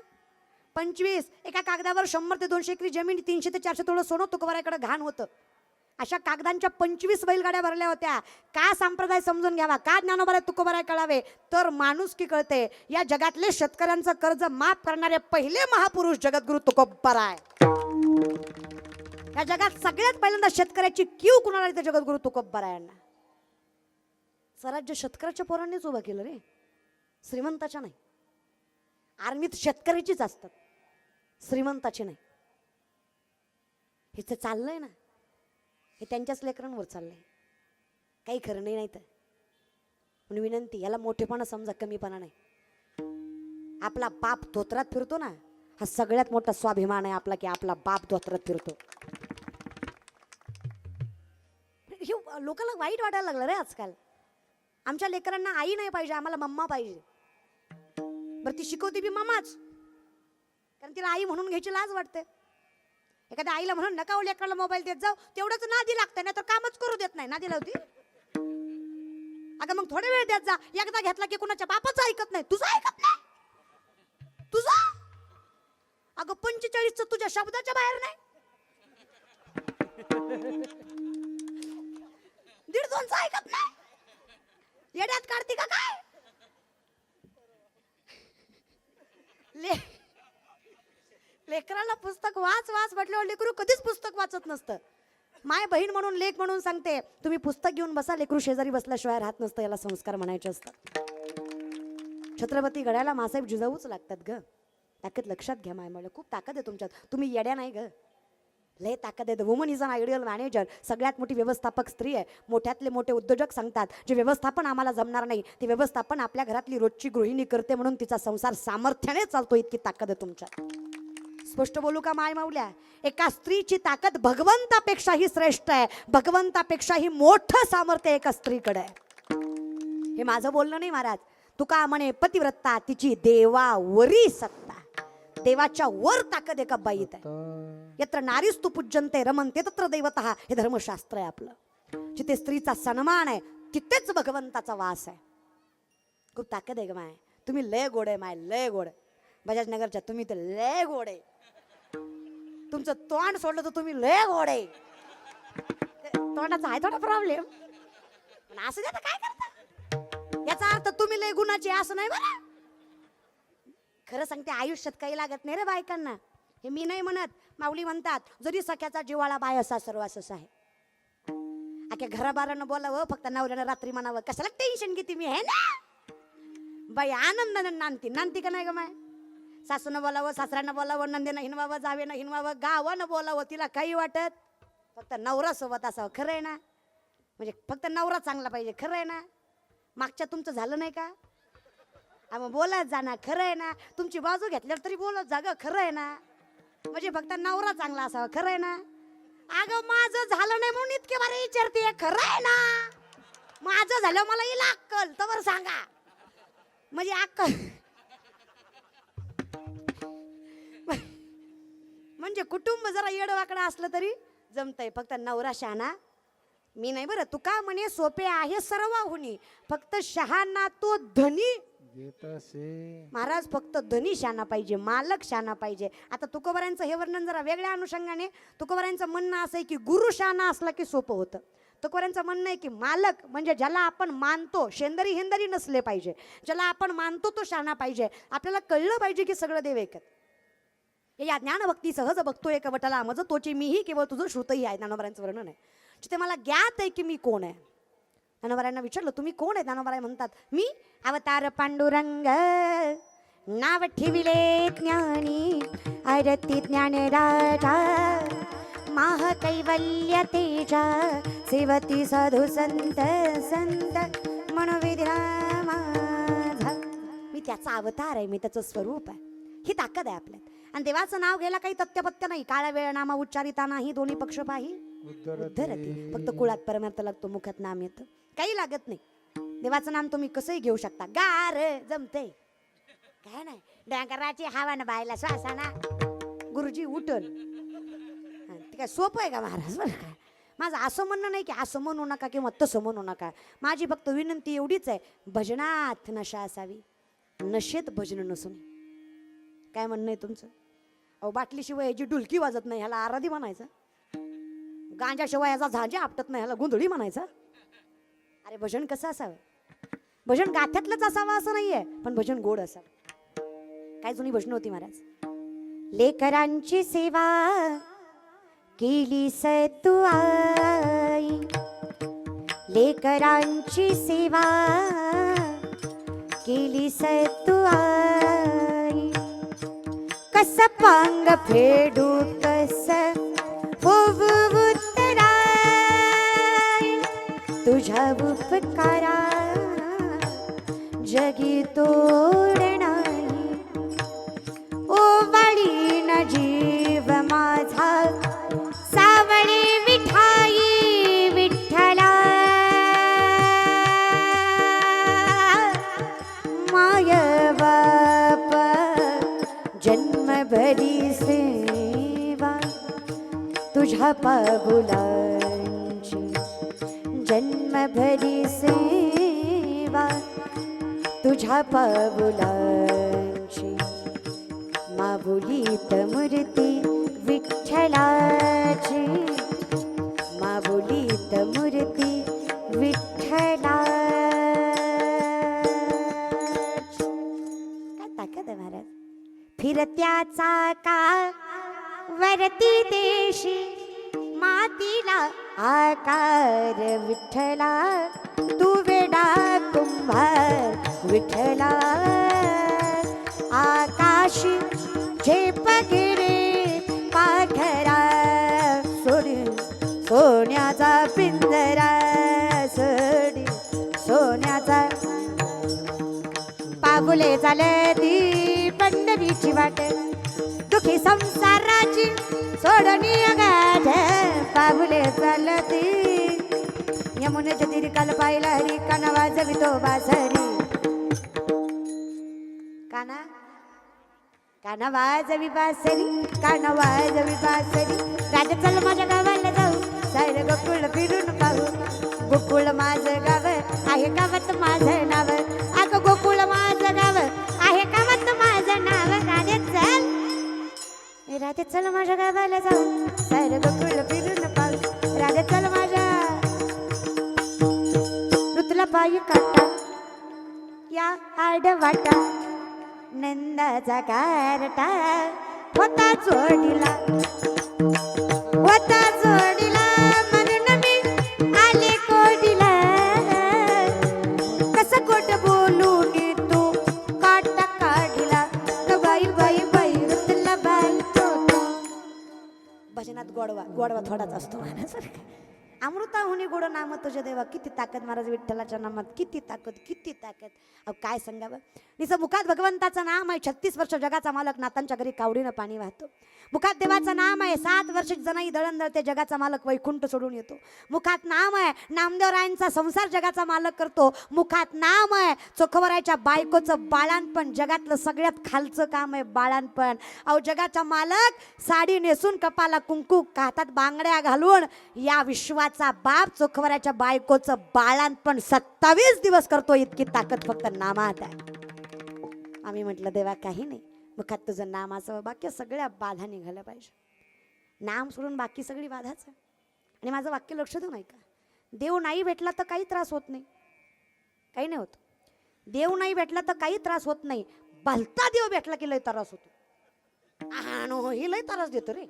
25. एका कागदावर 100 ते 200 एकरी जमीन, 300 ते 400 तोळं सोनं तुकोबाराकडे घाण होतं. अशा कागदांच्या 25 बैलगाड्या भरल्या होत्या. का संप्रदाय समजून घ्यावा, का ज्ञानोबा तुकोबराय कळावे, तर माणुसकी कळते. या जगातले शेतकऱ्यांचं कर्ज माफ करणारे पहिले महापुरुष जगद्गुरु तुकोबराय. या जगात सगळ्यात पहिल्यांदा शेतकऱ्याची कीव कुणाला ते जगद्गुरु तुकोबरायांना. स्वराज्य शेतकऱ्याच्या पोरांनीच उभं केलं रे, श्रीमंताच्या नाही. आर्मीत शेतकऱ्याचीच असतात, श्रीमंताची नाही. हे जे चाललंय ना, हे त्यांच्याच लेकरांवर चाललंय. काही खरं नाही. नाही तर म्हणून विनंती, याला मोठेपणा समजा, कमीपणा नाही. आपला बाप धोत्रात फिरतो ना, हा सगळ्यात मोठा स्वाभिमान आहे आपला, की आपला बाप धोत्रात फिरतो. हे लोकांना वाईट वाटायला लागलं रे आजकाल. आमच्या लेकरांना आई नाही पाहिजे, आम्हाला मम्मा पाहिजे. बरं ती शिकवते बी मम्माच, कारण तिला आई म्हणून घ्यायची लाज वाटते. एखाद्या आईला म्हणून नका हो लेकराला मोबाईल देत जाऊ, तेवढंच नादी लागतं, नाही तर कामच करू देत नाही. नादी लावती अगं, मग थोडा वेळ देत जा. एकदा घेतला की कुणाच्या बापाचं ऐकत नाही, तुझं ऐकत नाही. तुझा अगं 45 तुझ्या शब्दाच्या बाहेर नाही. 1.5-2 ऐकत नाही. येड्यात काढती का काय? लेकराला पुस्तक वाच वाच म्हटल्यावर लेकरू कधीच पुस्तक वाचत नसतं. माय बहीण म्हणून, लेक म्हणून सांगते, तुम्ही पुस्तक घेऊन बसा, लेकरू शेजारी बसल्याशिवाय राहत नसतं. याला संस्कार म्हणायचे असतात. छत्रपती गड्याला मासाहेब जिजाऊच लागतात ग. ताकद लक्षात घ्या. माय मला खूप ताकद आहे तुमच्यात, तुम्ही येड्या नाही ग, लय ताकद आहे. Woman is an ideal manager. सगळ्यात मोठी व्यवस्थापक स्त्री आहे. मोठ्यातले मोठे उद्योजक सांगतात, जे व्यवस्थापन आम्हाला जमणार नाही, ते व्यवस्थापन आपल्या घरातली रोजची गृहिणी करते, म्हणून तिचा संसार सामर्थ्याने चालतो. इतकी ताकद आहे तुमच्यात. स्पष्ट बोलू का माय माऊल्या? एका स्त्रीची ताकद भगवंतापेक्षाही श्रेष्ठ आहे. भगवंतापेक्षाही मोठं सामर्थ्य एका स्त्रीकडे आहे. हे माझं बोलणं नाही महाराज. तुका म्हणे पतिव्रता तिची देवावरी सत्ता. देवाच्या वर ताकद एका बाईत आहे. यत्र नारीस्तु पूज्यन्ते रमन्ते तत्र दैवतः. हे धर्मशास्त्र आहे आपलं. जिथे स्त्रीचा सन्मान आहे तिथेच भगवंताचा वास आहे. खूप ताकद आहे ग माय. तुम्ही लय गोड आहे माय, लय गोड. बजाजनगरच्या तुम्ही तर लय गोड आहे. तुमचं तोंड सोडलं तर तुम्ही लय गोड आहे. तोंडाचा आहे थोडा प्रॉब्लेम, पण असं द्या काय करता. याचा अर्थ तुम्ही लय गुणाची असं नाही बरं. खरं सांगते, आयुष्यात काही लागत नाही रे बायकांना. हे मी नाही म्हणत, माऊली म्हणतात, जरी सख्याचा जिवाळा बाय असा सर्वासच आहे. अख्या घराबारानं बोलावं, फक्त नवऱ्यानं रात्री म्हणावं, कशाला टेन्शन घेते मी, हे ना बाई आनंदानं नांदती. नांदती का नाही ग माय? सासूनं बोलावं, सासऱ्यानं बोलावं, नंदेनं हिनवावं, जावेनं हिनवावं, गावानं बोलावं, तिला काही वाटत. फक्त नवरा सोबत असावं. खरं आहे ना? म्हणजे फक्त नवरा चांगला पाहिजे. खरं आहे ना? मागच्या तुमचं झालं नाही का? मग बोलत जा ना. खरं आहे ना? तुमची बाजू घेतल्यावर तरी बोलत जा ग. खरं आहे ना? म्हणजे फक्त नवरा चांगला असावा. खरं आहे ना? अगं माझं झालं नाही म्हणून इतके बारे विचारते. खरं आहे ना? माझं झालं मला येईल अक्कल, तर सांगा. म्हणजे अक्कल म्हणजे कुटुंब जरा येडवाकडं असलं तरी जमतंय. फक्त नवरा शहाणा मी नाही बरं. तुका म्हणे सोपे आहे सर्वाहुनी, फक्त शहाणा तो धनी. महाराज फक्त धनी शहाणा पाहिजे, मालक शहाणा पाहिजे. आता तुकोबारायांचं हे वर्णन जरा वेगळ्या अनुषंगाने. तुकोबारायांचं म्हणणं असं आहे की गुरु शहाणा असला की सोपं होतं. तुकोबारायांचं म्हणणं आहे की मालक म्हणजे ज्याला आपण मानतो, शेंदरी हेंदरी नसले पाहिजे. ज्याला आपण मानतो तो शहाणा पाहिजे. आपल्याला कळलं पाहिजे की सगळं देव एकच. या ज्ञानभक्ती सहज बघतो एक वटाला मज तोची मीही केवळ तुझं श्रुतही आहे. ज्ञानोबारायांचं वर्णन आहे. जिथे मला ज्ञात आहे की मी कोण आहे. ज्ञानोबारायांना विचारलं तुम्ही कोण आहे? ज्ञानोबाराय म्हणतात मी अवतार पांडुरंग, नाव ठेविले ज्ञानी, आरती ज्ञान राजा, माह कैवल्य तेजा, सेवती साधू संत संत मनोविद्या माझा. मी त्याचा अवतार आहे, मी त्याचं स्वरूप आहे. ही ताकद आहे आपल्यात. आणि देवाचं नाव घ्यायला काही तथ्यपत्य नाही. काळा वेळ नामा उच्चारिता नाही, दोन्ही पक्ष पाही उद्धरती. फक्त कुळात परमार्थ लागतो, मुखात नाम येतं. काही लागत नाही. देवाचं नाम तुम्ही कसंही घेऊ शकता. गार जमते काय नाही. डांगराची हवान बायला श्वासाना गुरुजी उठल. ते काय सोपं आहे का महाराज? बरं काय माझं असं म्हणणं नाही की असं म्हणू नका किंवा तसं म्हणू नका. माझी फक्त विनंती एवढीच आहे, भजनात नशा असावी, नशेत भजन नसून. काय म्हणणं आहे तुमचं? अहो बाटलीशिवाय जी डुलकी वाजत नाही ह्याला आराधी म्हणायचं. गांजाशिवाय याचा झांजा आपटत नाही, ह्याला गोंधळी म्हणायचा. अरे भजन कसं असावं? भजन गाथ्यातलंच असावं असं नाहीये, पण भजन गोड असावं. काय जुनी भजन होती महाराज. लेकरांची सेवा केली तू आई, लेकरांची सेवा केली तू आई, कस पांग फेडू कस होऊ उतराई, तुझ्या उपकारा जगी तोड नाही, ओवाळीन जीव माझा सावळी विठाई विठ्ठला, माय बाप जन्मभरी सेवा तुझ्या पाऊलांची, जन्मभरी सेवा तुझ्या पाऊलांची, माऊलीत मूर्ती विठ्ठलाची, माऊलीत मूर्ती विठ्ठलाची. काय ताकद आहे महाराज. फिरत्याचा का वरती देशी मातीला आकार विठ्ठला, तू वेडा कुंभार विठ्ठला, आकाशी झेप गिरे पाखरा सोडी, सोन्याचा पिंजरा सोडी, सोन्याचा पाऊले चालती पंढरीची वाट, दुखी संसाराची सोडणी गाठ, पाऊले चालती यमुनेच्या तीरी काल पाहिला हरी, काना वाजवितो बासरी, काना काना वाजवी बासरी, काना वाजवी बासरी, राजा चल माझ्या गावाला जाऊ, सारे गोकुळ फिरून पाहू, गोकुळ माझं गाव आहे गावात माझं नाव, अगं गोकुळ माझं गाव आहे गावात माझं नाव, राजा चल, राजा चल माझ्या गावाला जाऊ, सारे गोकुळ फिरून पाहू, राजा चल माझ्या ऋतुला पायी काटा या आडवाटा, नंदाचा कारटा होता जोडीला, होता जोडीला, म्हणून मी आले कोडीला, कसं खोट बोलून तू काटा काढिला, बाई बाई बाई ऋतुला बालतो. भजनात गोडवा गोडवा थोडाच असतो म्हणण्यासारखं. अमृताहुनी गोड नाम तुझे देवा, किती ताकद महाराज विठ्ठलाच्या नामात, किती ताकद किती ताकद. अहो काय सांगावं. निसं मुखात भगवंताचं नाम आहे, 36 वर्ष जगाचा मालक, नातांच्या घरी कावडीनं पाणी वाहतो. मुखात देवाचं नाम आहे, 7 वर्ष जनाई दळण दळते, जगाचा मालक वैकुंठ सोडून येतो. मुखात नाम आहे, नामदेवरायांचा संसार जगाचा मालक करतो. मुखात नाम आहे, चोखवरायच्या बायकोचं बाळांपण, जगातलं सगळ्यात खालचं काम आहे बाळांपण. अहो जगाचा मालक साडी नेसून, कपाला कुंकू, हातात बांगड्या घालून, या विश्वाचा बाप चोखवरायच्या बायकोचं बाळांपण 27 दिवस करतो. इतकी ताकद फक्त नामात आहे. आम्ही म्हटलं देवा काही नाही, मुखात तुझं नाम असावं, बाकी सगळ्या बाधा निघाल्या पाहिजे. नाम सोडून बाकी सगळी बाधाच आहे. आणि माझं वाक्य लक्ष देऊ नाही का, देव नाही भेटला तर काही त्रास होत नाही, काही नाही होत. देव नाही भेटला तर काही त्रास होत नाही, भलता देव भेटला की लय त्रास होतो. नो ही लय त्रास देतो रे.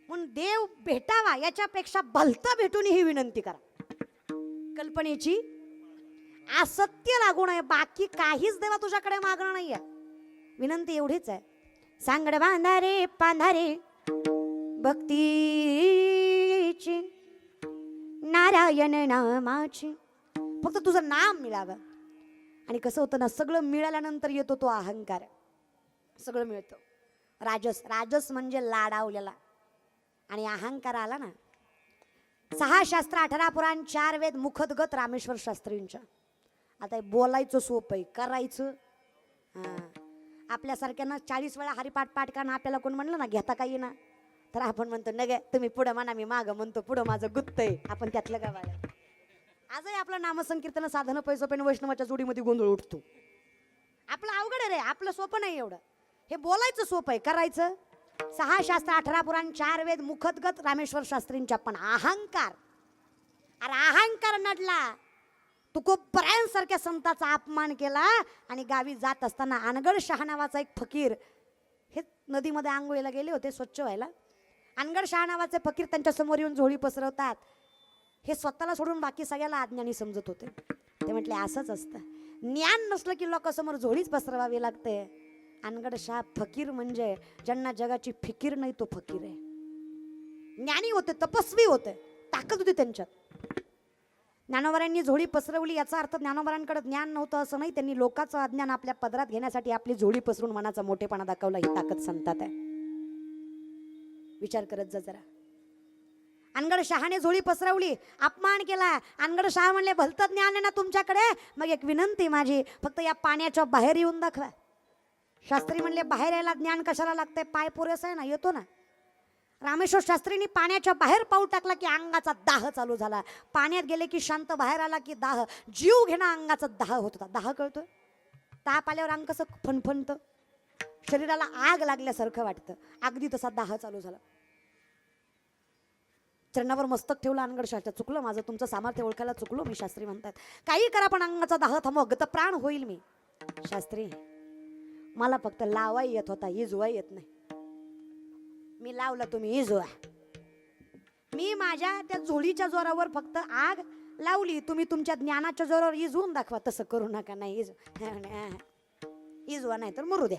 म्हणून देव भेटावा याच्यापेक्षा भलता भेटून ही विनंती करा. कल्पनेची असत्य लागू नये, बाकी काहीच देवा तुझ्याकडे मागणं नाहीये. विनंती एवढीच आहे, सांगड बांधारे पांधारे भक्तीची, नारायण नामाची, फक्त तुझं नाम मिळावं. आणि कसं होतं ना, सगळं मिळाल्यानंतर येतो तो अहंकार. सगळं मिळतं. राजस, राजस म्हणजे लाडावलेला. आणि अहंकार आला ना, 6 शास्त्र 18 पुराण 4 वेद मुखदगत रामेश्वर शास्त्रींच्या. आता हे बोलायचं सोपं आहे, करायचं आपल्यासारख्यांना 40 वेळा हरिपाठ पाठ करणं आपल्याला कोण म्हणलं ना घेता काही ना, तर आपण म्हणतो न गे तुम्ही पुढं म्हणा, मी मागं म्हणतो पुढं माझं गुत्त आहे. आपण त्यातलं गावाला आजही आपलं नामसंकीर्तन साधनं पैसोपेन वैष्णवाच्या जोडीमध्ये गोंधळ उठतो. आपलं अवघड आहे रे, आपलं सोपं नाही एवढं. हे बोलायचं सोपं आहे, करायचं 6 शास्त्र 18 पुराण 4 वेद मुखतगत रामेश्वर शास्त्रींच्या पण अहंकार, अरे अहंकार नडला. तुकोबरायांसारख्या संतांचा अपमान केला आणि गावी जात असताना अनगड शहा नावाचा एक फकीर, हे नदीमध्ये आंघोळीला गेले होते स्वच्छ व्हायला. अनगड शहा नावाचे फकीर त्यांच्या समोर येऊन झोळी पसरवतात. हे स्वतःला सोडून बाकी सगळ्याला अज्ञानी समजत होते. ते म्हटले असंच असतं, ज्ञान नसलं की लोकांसमोर झोळीच पसरवावी लागते. अनगड शहा फकीर म्हणजे ज्यांना जगाची फिकीर नाही तो फकीर आहे. ज्ञानी होते, तपस्वी होते, ताकद होती त्यांच्यात. ज्ञानोबरांनी झोळी पसरवली याचा अर्थ ज्ञानोबरांकडे ज्ञान नव्हतं असं नाही. त्यांनी लोकांचं अज्ञान आपल्या पदरात घेण्यासाठी आपली झोळी पसरून मनाचा मोठेपणा दाखवला. ही ताकद संतात आहे. विचार करत जा जरा. अनगड शहाने झोळी पसरवली, अपमान केला. अनगड शहा म्हणले भलतं ज्ञान आहे ना तुमच्याकडे, मग एक विनंती माझी, फक्त या पाण्याच्या बाहेर येऊन दाखवा. शास्त्री म्हणले बाहेर यायला ज्ञान कशाला लागतंय, पाय पुरेसा आहे ना, येतो ना. रामेश्वर शास्त्रींनी पाण्याच्या बाहेर पाऊल टाकला की अंगाचा दाह चालू झाला. पाण्यात गेले की शांत, बाहेर आला की दाह, जीव घेणा अंगाचा दाह होत होता. दाह कळतोय? ताप आल्यावर अंग कसं फणफणतं, शरीराला आग लागल्यासारखं वाटतं, अगदी तसा दाह चालू झाला. चरणावर मस्तक ठेवलं अनगड शहाच्या. चुकलं माझं, तुमचं सामर्थ्य ओळखायला चुकलो मी. शास्त्री म्हणतात काही करा पण अंगाचा दाह थांबव, गत प्राण होईल मी. शास्त्री मला फक्त लावाई येत होता, इजवाई येत नाही. मी लावला, तुम्ही इजवा. मी माझ्या त्या झोळीच्या जोरावर फक्त आग लावली, तुम्ही तुमच्या ज्ञानाच्या जोरावर इजवून दाखवा. तसं करू नका. नाही इजवा नाही तर मरू द्या.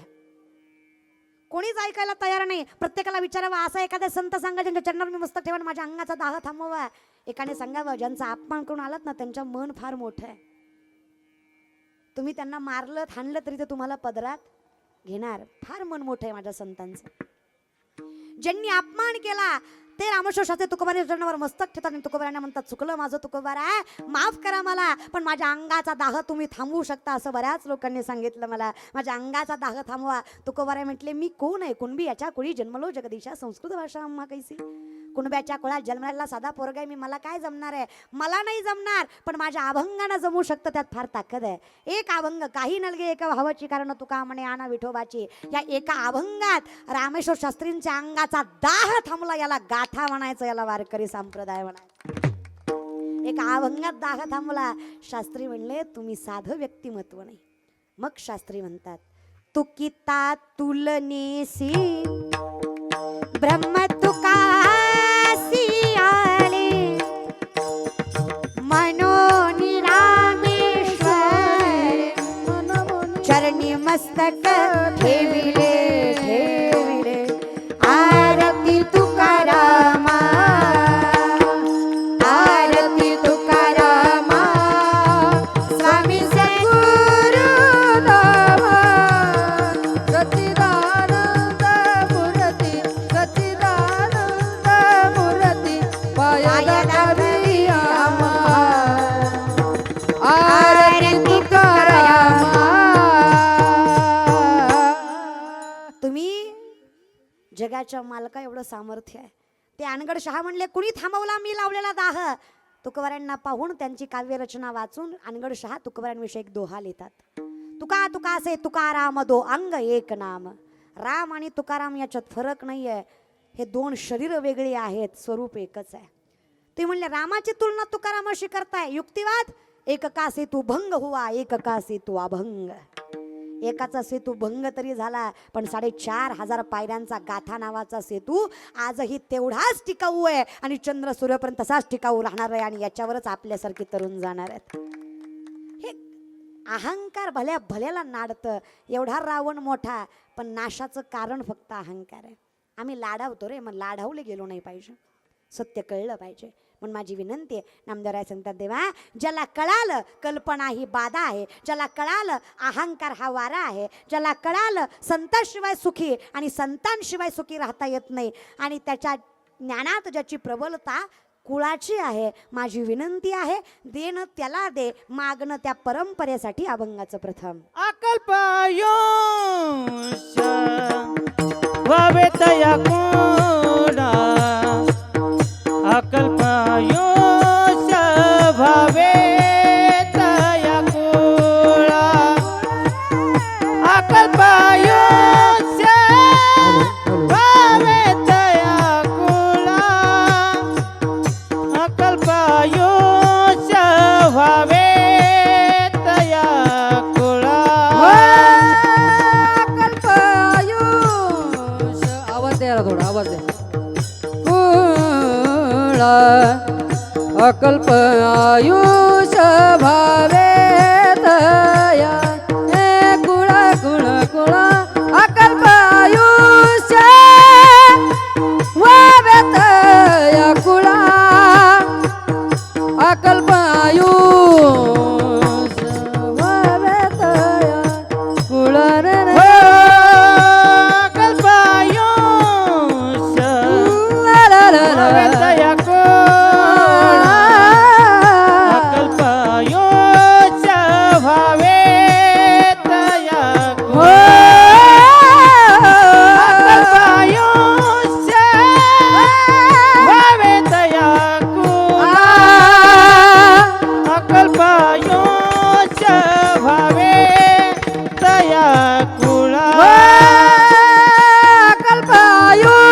कोणीच ऐकायला तयार नाही. प्रत्येकाला विचारावा, असा एखाद्या संत सांगा ज्यांच्या चरणावर मी मस्तक ठेवा, माझ्या अंगाचा दाह थांबवा. एकाने सांगावं, ज्यांचा अपमान करून आलात ना त्यांचं मन फार मोठं आहे. तुम्ही त्यांना मारलं हाणलं तरी ते तुम्हाला पदरात घेणार. फार मन मोठं आहे माझ्या संतांचं. ज्यांनी अपमान केला ते रामेश्वर शास्त्री तुकोबाराच्या चरणावर मस्तक ठेवतात आणि तुकोबारांना म्हणतात चुकलं माझं तुकोबारा, माफ करा मला, पण माझ्या अंगाचा दाह तुम्ही थांबवू शकता. असं बऱ्याच लोकांनी सांगितलं मला, माझ्या अंगाचा दाह थांबवा. तुकोबारा म्हटले मी कोण आहे? कुणबी याच्या कुळी जन्मलो जगदीशा, संस्कृत भाषा अम्मा कैसी. कुणब्याच्या कुळात जन्माला साधा पोरगा आहे मी, मला काय जमणार आहे? मला नाही जमणार, पण माझ्या अभंगानं जमू शकतं, त्यात फार ताकद आहे. एक अभंग काही नलगे एका भावाची, कारण तुका म्हणे आना विठोबाची. या एका अभंगात रामेश्वर शास्त्रींच्या अंगाचा दाह थांबला. याला गाथा म्हणायचं, याला वारकरी संप्रदाय म्हणायचं. एका अभंगात दाह थांबला. शास्त्री म्हणले तुम्ही साधं व्यक्तिमत्व नाही. मग शास्त्री म्हणतात तुकिता तुलनेसी ब्रह्म तुका चरणी मस्तक ठेविले ठेविले, आरती तुकारामा, आरती तुकारामा, स्वामी सद्गुरुदेवा, सच्चिदानंद मूर्ती, सच्चिदानंद मूर्ती, पायाला आमा, आरती तुकारामा. जगाच्या मालका एवढं सामर्थ्य आहे. ते अनगड शहा म्हणले कुणी थांबवला मी लावलेला दाह. तुकोबारांना पाहून त्यांची काव्यरचना वाचून अनगड शहा तुकोबारांविषयी एक दोहा लिहितात. तुका तुका से तुकाराम दो अंग एक नाम. राम आणि तुकाराम याच्यात फरक नाही आहे. हे दोन शरीर वेगळी आहेत, स्वरूप एकच आहे. ते म्हणले रामाची तुलना तुकारामाशी करताय, युक्तिवाद. एक का सेतू भंग हुआ, एक का सेतू अभंग. एकाचा सेतू भंग तरी झाला, पण 4,500 पायऱ्यांचा गाथा नावाचा सेतू आजही तेवढाच टिकाऊ आहे आणि चंद्र सूर्यपर्यंत तसाच टिकाऊ राहणार आहे. आणि याच्यावरच आपल्यासारखे तरुण जाणार आहेत. हे अहंकार भल्या भल्याला नाडतं. एवढा रावण मोठा, पण नाशाचं कारण फक्त अहंकार आहे. आम्ही लाडावतो रे, मग लाडावले गेलो नाही पाहिजे. सत्य कळलं पाहिजे. म्हणून माझी विनंती आहे, नामदेवराय सांगतात देवा, ज्याला कळालं कल्पना ही बाधा आहे, ज्याला कळालं अहंकार हा वारा आहे, ज्याला कळालं संतांशिवाय सुखी आणि संतांशिवाय सुखी राहता येत नाही, आणि त्याच्या ज्ञानात ज्याची प्रबलता कुळाची आहे, माझी विनंती आहे, देणं त्याला दे, मागणं त्या परंपरेसाठी अभंगाचं प्रथम. अकल्पायुष भावे तया कोणा, अकल्पायुष भावे तया कोणा, अकल्पायुष भावे अकल्प आयुष भावे दया हे कुळा कुळा कुळा अकल्प आयुष भावे दया कुळा अकल्प आयुष भावे दया कुळा रे रे कल्पायुष ला ला ला ला दया कल्पायुष भावे दया हो कल्पायुष भावे दया अकल्पायुष भावे दया कुळा कल्पायुष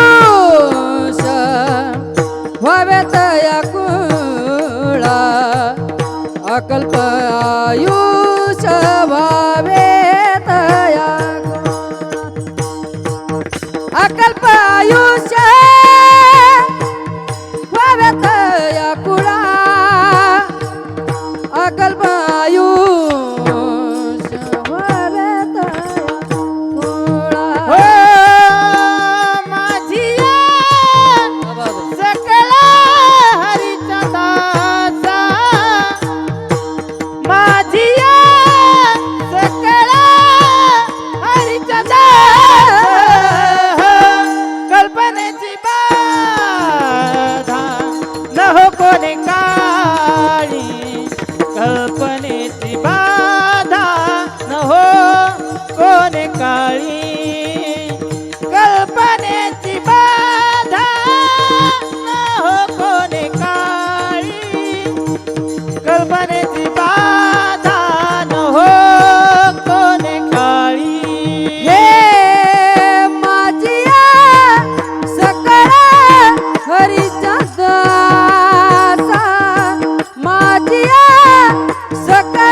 भावे दया कुळा अकल्प आयुष भावे दया अकल्प आयुष भावे दया कुळा अकल्प आयुष भावे दया कुळा हो माझिया सकल हरीचा दासा माझिया सकल हरीचा दासा कल्पनेची बाधा न हो कोणी काळी कल्पनेची बाधा न हो कोणी काळी कल्पनेची बाधा न हो कोणी काळी कल्पनेची बाधा न हो कोणी काळी हे माझिया सकळ हरीचा दासा माझिया सकळ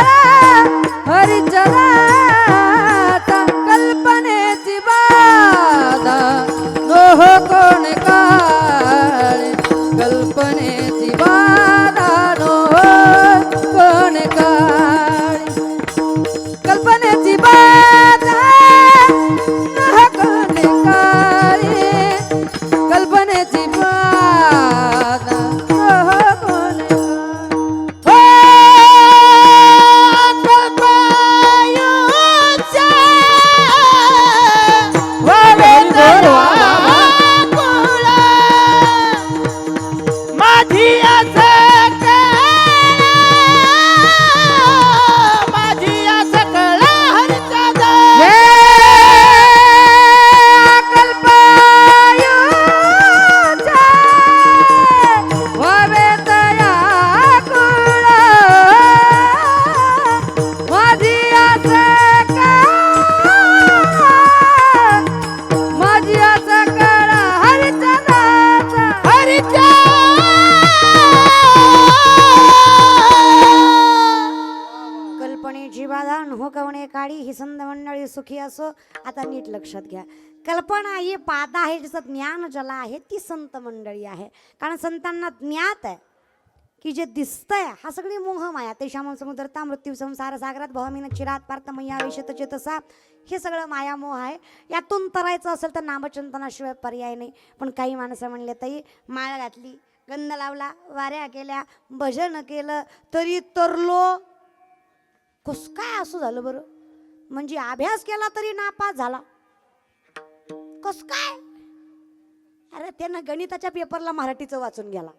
हरीचा दासा कल्पनेची बाधा नोह कोण काळे कल्पनेची बाधा नोह कोण काळे कल्पनेची बाधा नोह कोण काळे कल्पनेची बाधा नोह कोण काळी ही संत मंडळी सुखी असो. आता नीट लक्षात घ्या, कल्पना ही बाधा आहे, जिचं ज्ञान ज्याला आहे ती संत मंडळी आहे. कारण संतांना ज्ञात आहे की जे दिसतंय हा सगळी मोहमाया. तेशाम समुद्रता मृत्यू संसार सागरात भवमीन चिरात पार्थ मैया विशेत चेतसा, हे सगळं मायामोह आहे. यातून तरायचं असेल तर नामचिंतनाशिवाय पर्याय नाही. पण काही माणसं म्हणले ताई माळ घातली, गंध लावला, वाऱ्या केल्या, भजन केलं तरी तरलो. कस काय असं झालं बरं? म्हणजे अभ्यास केला तरी नापास झाला, कस काय? अरे त्यानं गणिताच्या पेपरला मराठीचं वाचून गेला,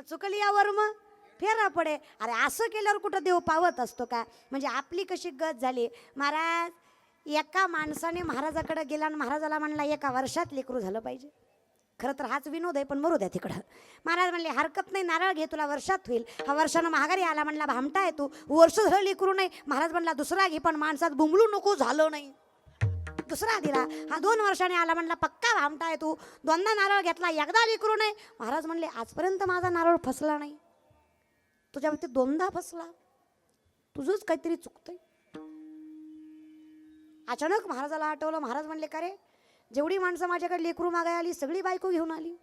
चुकली यावर मग फेरा पडे. अरे असं केल्यावर कुठं देव पावत असतो का? म्हणजे आपली कशी गत झाली. महाराज एका माणसाने महाराजाकडे गेला आणि महाराजाला म्हणला एका वर्षात लेकरू झालं पाहिजे. खरं तर हाच विनोद आहे, पण मरू द्या तिकडं. महाराज म्हणले हरकत नाही, नारळ घे, तुला वर्षात होईल. हा वर्षानं महागारी आला, म्हणला भामटा आहे तू, वर्ष झालं लेकरू नाही. महाराज म्हणला दुसरा घे, पण माणसात बुंबलू नको, झालं नाही. दुसरा दिला. हा 2 वर्षाने आला, म्हणला पक्का भामटा आहे तू, दोनदा नारळ घेतला, एकदा लेकरू नाही. महाराज म्हणले आजपर्यंत माझा नारळ फसला नाही, तुझ्या बाबतीत 2दा फसला, तुझंच काहीतरी चुकतंय. अचानक महाराजाला आठवलं. महाराज म्हणले का रे, जेवढी माणसं माझ्याकडे लेकरू मागाय आली सगळी बायको घेऊन आली.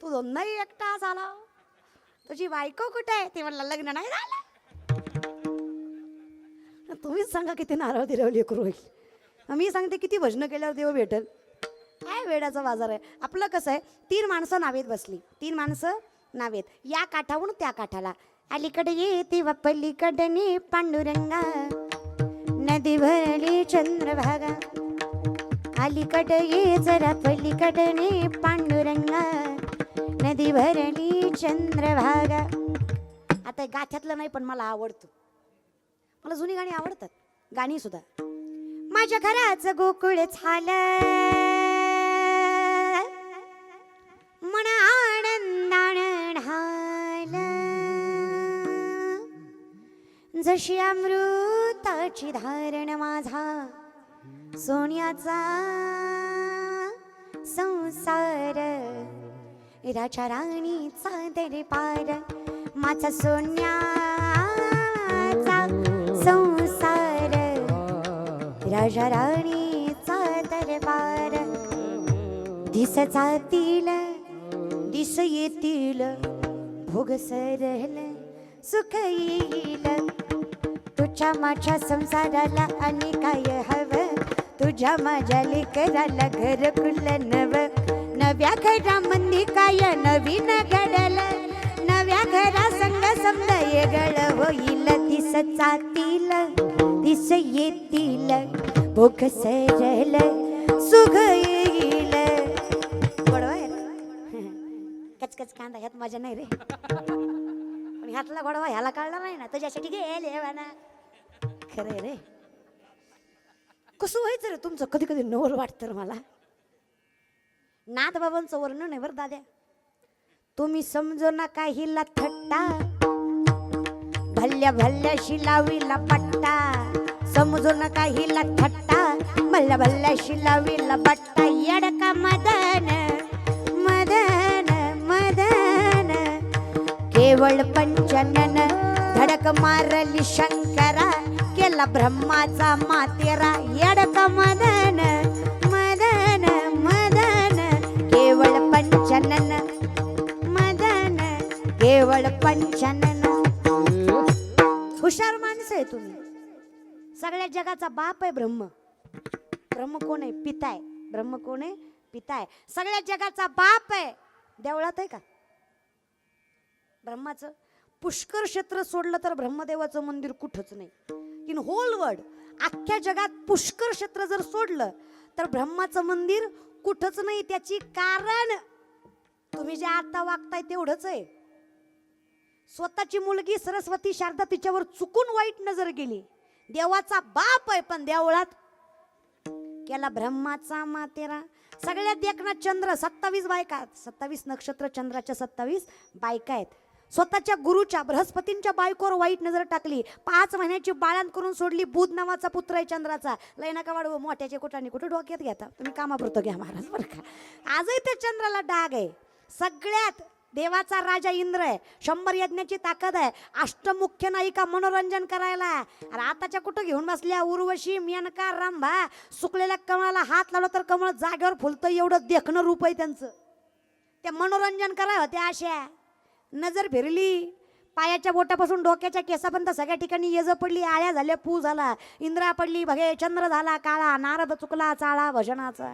तू दोनही एकटा झाला, तुझी बायको कुठे आहे? ते म्हणलं लग्न नाही झालं. तुम्हीच सांगा किती नारळ दिल्यावर लेकरू होईल. मी सांगते किती भजनं केल्यावर देव भेटेल. काय वेडाचा बाजार आहे आपलं. कसं आहे, 3 माणसं नावेत बसली, 3 माणसं नावेत, या काठावरून त्या काठाला. अलीकडे येते व पलीकडे पांडुरंगा, नदी भरली चंद्रभागा. अलीकडे ये जरा पलीकडे पांडुरंगा, नदी भरली चंद्रभागा. आता गाथ्यातलं नाही पण मला आवडतं. मला जुनी गाणी आवडतात, गाणी सुद्धा. माझ्या घराचं गोकुळ झालं मन आनंदानं ढालं, जशी अमृताची धारण माझा सोन्याचा संसार. राजा राणीचा दरबार माझा सोन्याचा संसार. राजा राणीचा दरबार. दिस जातील दिस येतील भोग सरल सुख येईल. तुझ्या माझ्या संसाराला आणि काय हवं, तुझ्या माझ्या लेकराला घर खुलं नव. नव्या घरामध्ये काय नवीन घडल, नव्या घरा संग समजा येगळ होईल. दिस जातील दिस येतील भोग सरल सुख येईल. गोडवा आहे रे. कचकच कांदा ह्यात मजा नाही रे, पण ह्यातला गोडवा ह्याला कळणार नाही ना, तुझ्यासाठी गेले ना. खरंय रे. कसं व्हायचं रे तुमचं, कधी कधी नवल वाटतं रे मला. नाथ बाबांचं वर्णन आहे बरं दाद्या. तुम्ही समजू नका हिला थट्टा, भल्ल्या भल्ल्याशी लावीला पट्टा. समजू नका हिला थट्टा, भल्ल्या भल्ल्याशी लावीला पट्टा. येडका मदन मदन मदन केवळ पंचनन. धडक मारली शंकरा, केला ब्रह्माचा मातेरा. येडका मदन मदन मदन केवळ पंचनन, मदन केवळ पंचनन. हुशार माणसं आहे तुम्ही. सगळ्या जगाचा बाप आहे ब्रह्म. ब्रह्म कोण आहे? पिता आहे. ब्रह्म कोण आहे? पिता आहे. सगळ्या जगाचा बाप आहे. देवळात आहे का ब्रह्माचं? पुष्कर क्षेत्र सोडलं तर ब्रह्मदेवाचं मंदिर कुठंच नाही. इन होल वर्ल्ड, अख्ख्या जगात पुष्कर क्षेत्र जर सोडलं तर ब्रह्माचं मंदिर कुठंच नाही. त्याची कारण तुम्ही जे आता वागताय तेवढंच आहे. स्वतःची मुलगी सरस्वती शारदा तिच्यावर चुकून वाईट नजर गेली. देवाचा बाप आहे पण देवळात केला ब्रह्माचा मातेरा. सगळ्यात देखना चंद्र 27 बायका, 27 नक्षत्र चंद्राच्या 27 बायका आहेत. स्वतःच्या गुरुच्या बृहस्पतींच्या बायकोवर वाईट नजर टाकली. 5 महिन्याची बाळांत करून सोडली. बुध नावाचा पुत्र आहे चंद्राचा. लय नका वाढवू, मोठ्याचे कुठाने कुठे डोक्यात घेता तुम्ही, कामापुरतं घ्या महाराज बरं का. आजही त्या चंद्राला डाग आहे. सगळ्यात देवाचा राजा इंद्र आहे. 100 यज्ञाची ताकद आहे. अष्टमुख्य नायिका मनोरंजन करायला. अरे आताच्या कुठं घेऊन बसल्या उर्वशी, मेनका, रंभा. सुकलेल्या कमळाला हात लावला तर कमळ जागेवर फुलतं एवढं देखणं रूप आहे त्यांचं. त्या मनोरंजन कराय होत्या अशा. नजर फिरली पायाच्या बोटापासून डोक्याच्या केसापर्यंत सगळ्या ठिकाणी येज पडली. आळ्या झाल्या, पू झाला. इंद्रा पडली बघे, चंद्र झाला काळा. नारद चुकला चाळा भजनाचा.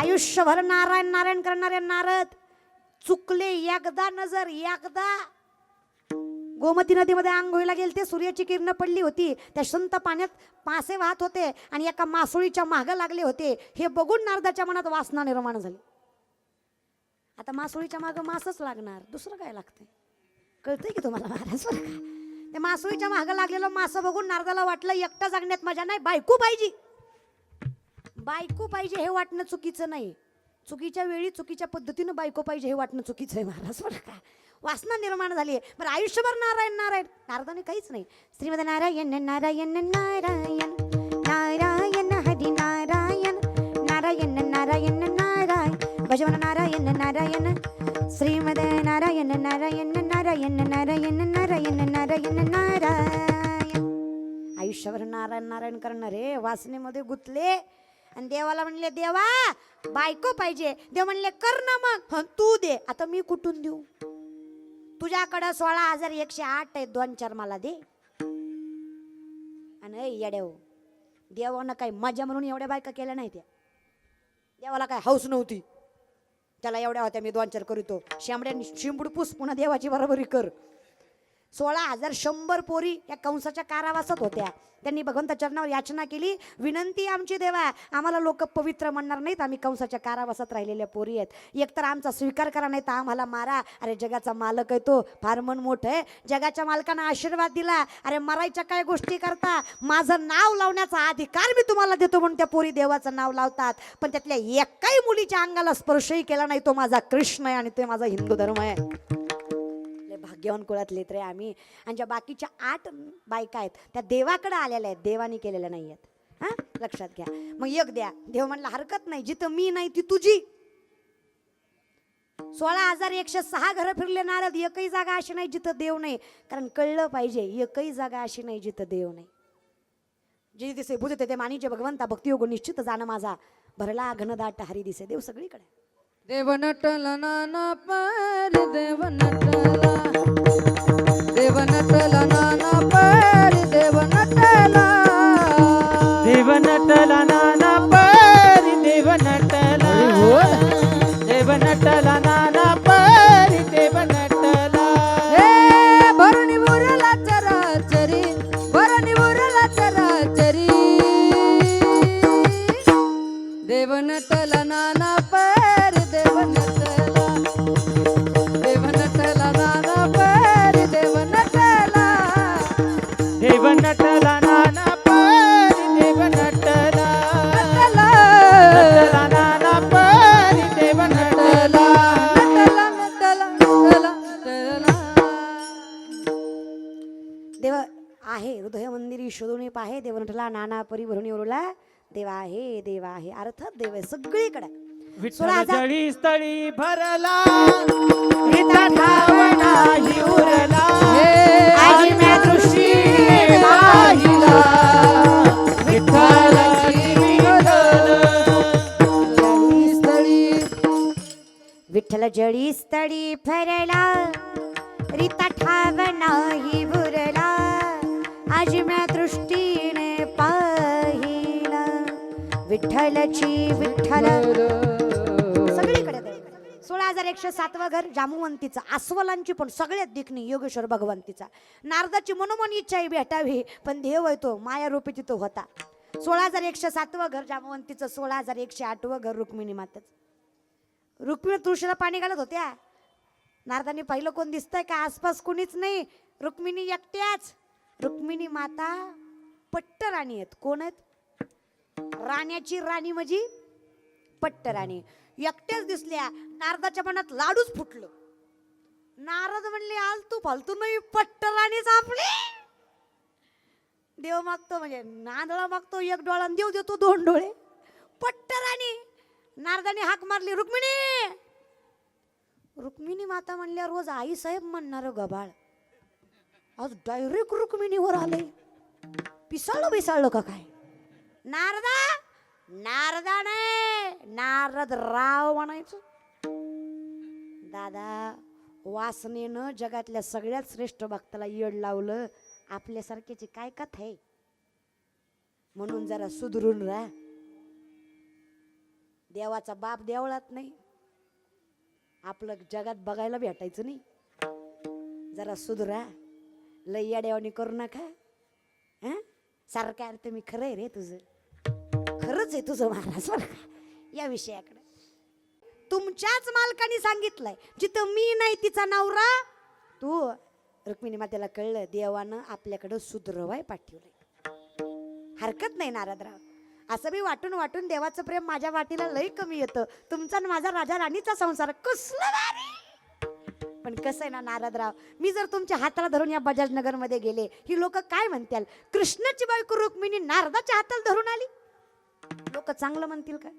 आयुष्यभर नारायण नारायण करणारे नारद चुकले एकदा नजर. एकदा गोमती नदीमध्ये आंघोळीला गेले ते, सूर्याची किरण पडली होती. त्या संत पाण्यात मासे वाहत होते आणि एका मासोळीच्या मागं लागले होते. हे बघून नारदाच्या मनात वासना निर्माण झाली. आता मासोळीच्या मागं मासच लागणार, दुसरं काय लागतंय? कळतंय की तुम्हाला महाराज बरं का. ते मासोळीच्या मागं लागलेलं मासं बघून नारदाला वाटलं एकटा जागण्यात मजा नाही, बायको पाहिजे. बायको पाहिजे हे वाटणं चुकीचं नाही. चुकीच्या वेळी चुकीच्या पद्धतीनं बायको पाहिजे हे वाटणं चुकीचं आहे महाराज बरं का. वासना निर्माण झाली आहे. बरं आयुष्यभर नारायण नारायण. नारदाने काहीच नाही. श्रीमद नारायण नारायण नारायण नारायण हरी नारायण नारायण नारायण नारायण भजवन नारायण नारायण श्रीमद नारायण नारायण नारायण नारायण नारायण नारायण नारायण. आयुष्यभर नारायण नारायण करणारे वासनेमध्ये गुंतले आणि देवाला म्हणले देवा बायको पाहिजे. देव म्हणले कर ना मग. हं, तू दे. आता मी कुठून देऊ? तुझ्याकडं 16,108 आहेत, 2-4 मला दे. आणि येड्याव देवानं काही मजा म्हणून एवढ्या बायका केल्या नाही त्या. देवाला काय हौस नव्हती. त्याला एवढ्या होत्या मी 2-4 करीतो. शेंबड्याने शिंबूड पुस पुन्हा देवाची बरोबरी कर. 16,100 पोरी या कंसाच्या कारावासात होत्या. त्यांनी भगवंत चरणावर याचना केली, विनंती आमची देवा, आम्हाला लोक पवित्र म्हणणार नाहीत, आम्ही कंसाच्या कारावासात राहिलेल्या पोरी आहेत. एकतर आमचा स्वीकार करा नाही तर आम्हाला मारा. अरे जगाचा मालक आहे तो, फार मन मोठं आहे. जगाच्या मालकानं आशीर्वाद दिला. अरे मरायच्या काय गोष्टी करता, माझं नाव लावण्याचा अधिकार मी तुम्हाला देतो म्हणून त्या पोरी देवाचं नाव लावतात. पण त्यातल्या एकाही मुलीच्या अंगाला स्पर्शही केला नाही. तो माझा कृष्ण आहे आणि ते माझा हिंदू धर्म आहे. भाग्यवान कुळातले तर आम्ही. आणि ज्या बाकीच्या 8 बायका आहेत त्या देवाकडे आलेल्या आहेत, देवानी केलेल्या नाही आहेत. हां, लक्षात घ्या. मग एक द्या. देव म्हणला हरकत नाही, जिथं मी नाही ती तुझी. 16,106 घरं फिरले नारद. एकही जागा अशी नाही जिथं देव नाही. कारण कळलं पाहिजे, एकही जागा अशी नाही जिथं देव नाही. जे दिसे बुजते ते मानीचे भगवंता, भक्तियोग निश्चित जाणं माझा भरला घनदाट हरी दिसे. देव सगळीकडे. देव नटला नाना पर देव नटला, देव नटला नाना पर देव नटला, देव नटला नाना परी देव नटला, देव नटला नाना परी देव नटला. हे भरणी उरला चराचरी, भरणी उरला चराचरी, देव नटला नाना पर देव नटला, देव नटला नाना पर देव नटला, देव नटला नाना परी देव नटला, नटला, नटला नाना परी देव नटला. नटला, नटला, नटला, नटला. देव आहे हृदय मंदिरी शोधून पाहे. देव नटला नाना परी भरून उरला. देव आहे, देव आहे, अर्थात देव आहे सगळीकडे. विठ्ठल जळी स्थळी भरला, इथं ठाव नाही उरला. आजी म्या दृष्टीने पाहिला, विठ्ठलाची विठ्ठल. विठ्ठल जळी स्थळी फरला, रीता ठाव नाही उरला. आज म्या दृष्टीने पाहिला, विठ्ठलची विठ्ठल. सगळीकडे 16,107 घर जामुवंतीचं, अस्वलांची पण सगळ्यात दिखणी योगेश्वर भगवंतीचा. नारदाची मनोमन इच्छा भेटावी, पण देव आहे तो माया रूपी तिथं होता. 16,107 घर जामुवंतीचं, 16,108 घर रुक्मिणी माताचं. रुक्मिणी तुळशीला पाणी घालत होत्या. नारदांनी पाहिलं कोण दिसतंय का, आसपास कोणीच नाही, रुक्मिणी एकट्याच. रुक्मिणी माता पट्ट राणी आहेत. कोण आहेत? राण्याची राणी म्हणजे पट्ट राणी. एकट्याच दिसल्या. नारदाच्या मनात लाडूच फुटलं. नारद म्हणले आलतू फालतू नाही, पट्ट राणीच आपली. देव मागतो म्हणजे नांदळा मागतो 1 डोळा, देव देतो 2 डोळे. पट्ट राणी. नारदाने हाक मारली, रुक्मिणी. रुक्मिणी माता म्हणल्या रोज आई साहेब म्हणणार गबाळ, आज डायरेक्ट रुक्मिणीवर आले. पिसाळलं का काय? नारदा, नारदा नाही नारद राव म्हणायचं. दादा वासनेनं जगातल्या सगळ्यात श्रेष्ठ भक्ताला येड लावलं. आपल्यासारख्याची काय कथा आहे? म्हणून जरा सुधरून राहा. देवाचा बाप देवळात नाही, आपलं जगात बघायला भेटायचं नाही. जरा सुधरा, लय येड्यावानी करू नका. सारखा अर्थ मी खरं आहे रे तुझं, खरंच आहे तुझं महाराज बरं का. या विषयाकडे तुमच्याच मालकाने सांगितलंय, जिथं मी नाही तिचा नवरा तू. रुक्मिणी मातेला कळलं देवानं आपल्याकडं सुधरवाय पाठवलंय. हरकत नाही नारदराव, असं बी वाटून वाटून देवाचं प्रेम माझ्या वाटीला लई कमी येतं. तुमचा आणि माझा राजा राणीचा संसार कसला भारी. पण कसं आहे ना नारदराव, मी जर तुमच्या हाताला धरून या बजाजनगर मध्ये गेले, ही लोक काय म्हणतील? कृष्णाची बायको रुक्मिणी नारदाच्या हाताला धरून आली. लोक चांगलं म्हणतील का?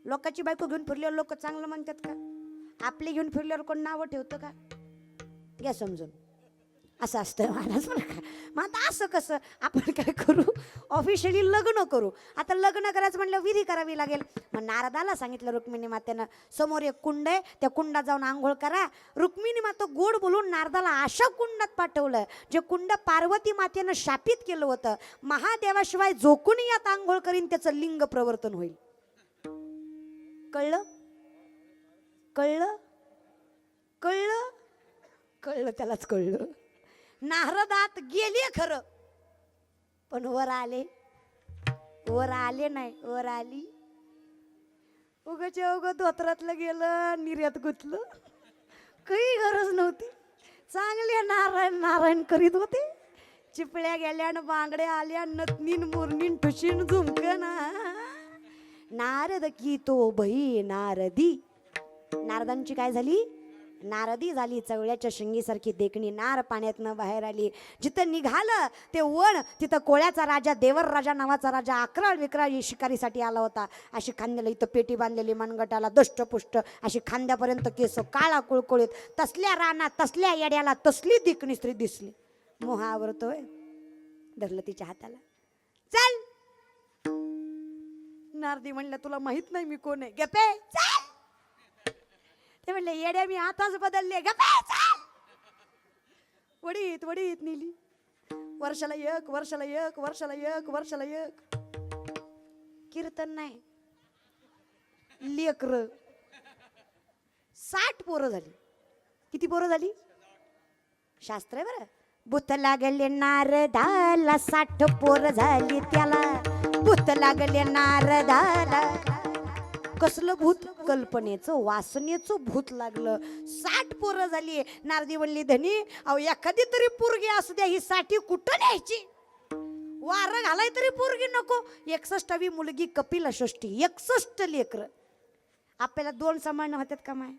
लोकांची बायको घेऊन फिरल्यावर लोक चांगलं म्हणतात का? आपले घेऊन फिरल्यावर कोण नावं ठेवतं का? घ्या समजून. असं असतं महाराज बरं का. मग आता असं कसं आपण काय करू, ऑफिशियली लग्न करू. आता लग्न करायचं म्हणलं विधी करावी लागेल. मग नारदाला सांगितलं रुक्मिणी मातेनं, समोर एक कुंड आहे, त्या कुंडात जाऊन आंघोळ करा. रुक्मिणी माता गोड बोलून नारदाला अशा कुंडात पाठवलं जे कुंड पार्वती मातेनं शापित केलं होतं. महादेवाशिवाय जो कोणी यात आंघोळ करीन त्याचं लिंग प्रवर्तन होईल. कळलं कळलं कळलं कळलं त्यालाच कळलं. नारदात गेले खरं, पण वर आले नाही, वर आली. उगाच्या उगं धोत्रातलं गेलं, निर्यात गुतलं, काही गरज नव्हती. चांगले नारायण नारायण करीत होते. चिपळ्या गेल्या न बांगड्या आल्या, नतनीन मुरनीन ठुशीन झुमकना. नारद की तो बही नारदी. नारदांची काय झाली, नारदी झाली. चवळ्याच्या शिंगीसारखी देखणी नार पाण्यातनं बाहेर आली. जिथं निघालं ते वण, तिथं कोळ्याचा राजा देवर राजा नावाचा राजा अकराळ विक्राळ शिकारीसाठी आला होता. अशी खांद्याला इथं पेटी बांधलेली, मनगटाला दष्टपुष्ट अशी खांद्यापर्यंत केस, काळा कुळकुळीत. तसल्या रानात तसल्या येड्याला तसली देखणी स्त्री दिसली. मोह आवरतोय, धरलं तिच्या हाताला. चल. नारदी म्हणलं तुला माहित नाही मी कोण आहे, गप्पे चल. ते म्हणले येड्या मी आताच बदलले, गप्पे चल. वडीत वडीत नेली. वर्षाला एक, वर्षाला एक, वर्षाला एक, वर्षाला एक. कीर्तन नाही, लेकर. 60 पोरं झाली. किती पोरं झाली? शास्त्र आहे बरं. भूत लागले नारदाला, 60 पोरं झाली त्याला. भूत लागले नारदाला. कसलं भूत? कल्पनेचं, वासनेचं भूत लागलं. 60 पोरं झाली. नारदी म्हणली धनी अहो एखादी तरी पोरगी असू द्या, ही 60 कुठं न्यायची? वार घालाय तरी पोरगी नको. 61वी मुलगी कपिल षष्ठी, 61 लेकर. आपल्याला 2 सांभाळणं होत्यात का माय?